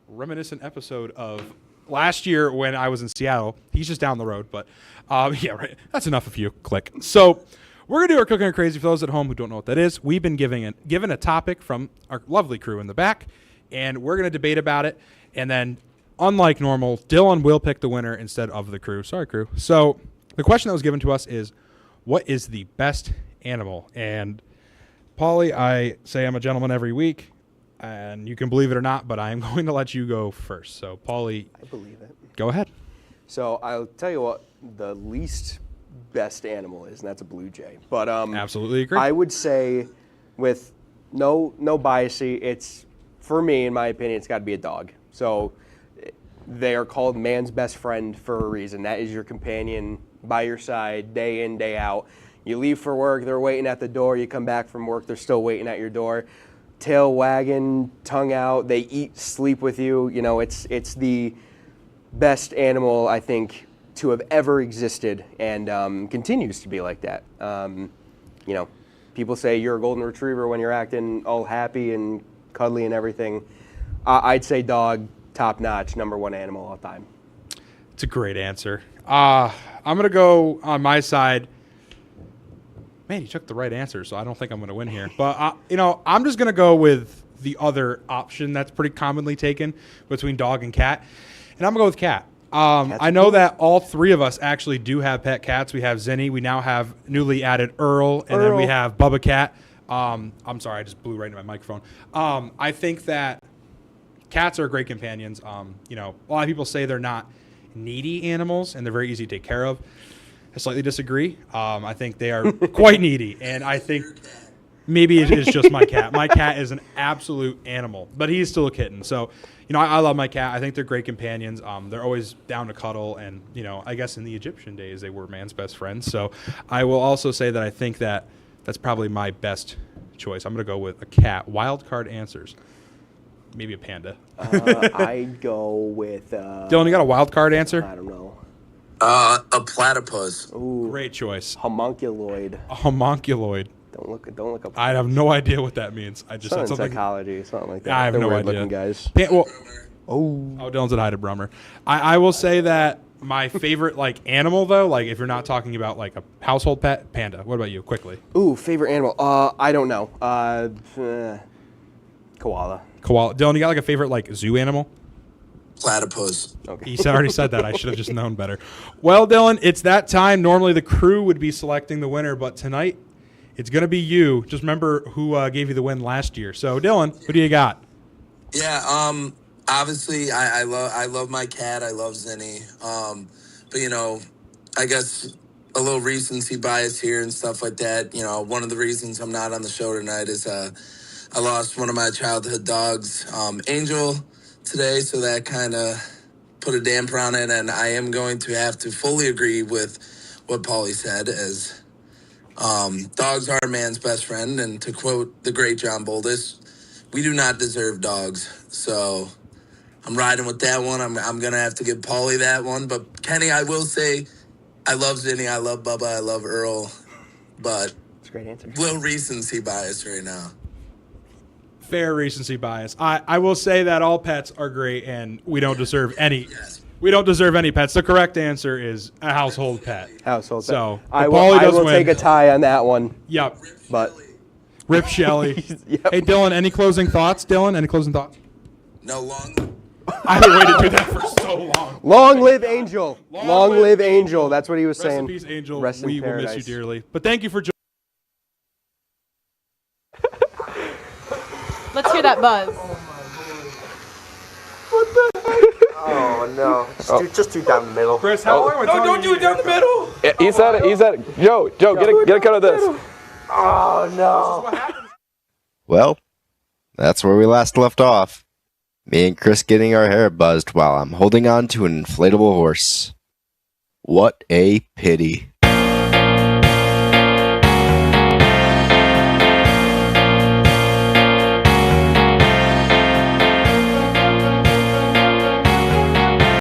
reminiscent episode of last year when I was in Seattle. He's just down the road, but yeah, right. That's enough of you. Click. So we're going to do our Cooking or Crazy. For those at home who don't know what that is, we've been given a topic from our lovely crew in the back, and we're going to debate about it. And then, unlike normal, Dylan will pick the winner instead of the crew. Sorry, crew. So the question that was given to us is, what is the best animal? And Paulie, I say I'm a gentleman every week, and you can believe it or not, but I am going to let you go first. So, Paulie, I believe it. Go ahead. So I'll tell you what the least best animal is, and that's a blue jay. But absolutely agree. I would say, with no biasy, it's, for me, in my opinion, it's got to be a dog. So they are called man's best friend for a reason. That is your companion by your side, day in, day out. You leave for work, they're waiting at the door. You come back from work, they're still waiting at your door. Tail wagging, tongue out, they eat, sleep with you. You know, it's the best animal, I think, to have ever existed, and continues to be like that. You know, people say you're a golden retriever when you're acting all happy and cuddly and everything. I'd say dog, top notch, #1 animal all time. It's a great answer. I'm going to go on my side. Man, you took the right answer, so I don't think I'm going to win here. But, you know, I'm just going to go with the other option that's pretty commonly taken between dog and cat. And I'm going to go with cat. I know that all three of us actually do have pet cats. We have Zinni. We now have newly added Earl. And then we have Bubba Cat. I'm sorry, I just blew right into my microphone. I think that cats are great companions. You know, a lot of people say they're not needy animals, and they're very easy to take care of. I slightly disagree. I think they are quite needy, and I think maybe it is just my cat. My cat is an absolute animal, but he's still a kitten. So, you know, I love my cat. I think they're great companions. They're always down to cuddle, and, you know, I guess in the Egyptian days they were man's best friends. So I will also say that I think that that's probably my best choice. I'm going to go with a cat. Wild card answers. Maybe a panda. I'd go with... Dylan, you got a wild card answer? I don't know. A platypus. Ooh, great choice. Homunculoid. A homunculoid. Don't look up. I have no idea what that means. I just said something something. Psychology, something like that. I have They're no weird idea. Looking guys. Dylan said hi to Brummer. I will say that my favorite animal though, if you're not talking about like a household pet, panda. What about you? Quickly. Ooh, favorite animal. I don't know. Koala. Koala. Dylan, you got a favorite zoo animal? Platypus. Okay. He already said that. I should have just known better. Well, Dylan, it's that time. Normally the crew would be selecting the winner, but tonight it's going to be you. Just remember who gave you the win last year. So, Dylan, who do you got? Yeah, obviously I love my cat. I love Zinni. But, you know, I guess a little recency bias here and stuff like that. You know, one of the reasons I'm not on the show tonight is I lost one of my childhood dogs, Angel, today, so that kind of put a damper on it, and I am going to have to fully agree with what Paulie said, as dogs are a man's best friend, and to quote the great John Boldis, we do not deserve dogs. So I'm riding with that one. I'm going to have to give Paulie that one, but Kenny, I will say I love Zinni, I love Bubba, I love Earl, but it's a great answer. Little recency bias right now. Fair recency bias. I will say that all pets are great, and we don't deserve any. We don't deserve any pets. The correct answer is a household pet. Household pet. So I will take a tie on that one. Yep. But Rip Shelley. Yep. Hey, Dylan, any closing thoughts? Dylan, any closing thoughts? No, long. I've been waiting to do that for so long. Long live Angel. Long live Angel. That's what he was saying. Rest in peace, Angel. Rest in We will paradise. miss you dearly. But thank you for joining. Let's hear that buzz. Oh no! Just do down the middle. Chris, how long? No, don't do it down the middle. He's at it. He's at it. Joe, get a cut of this. Oh no! Well, that's where we last left off. Me and Chris getting our hair buzzed while I'm holding on to an inflatable horse. What a pity.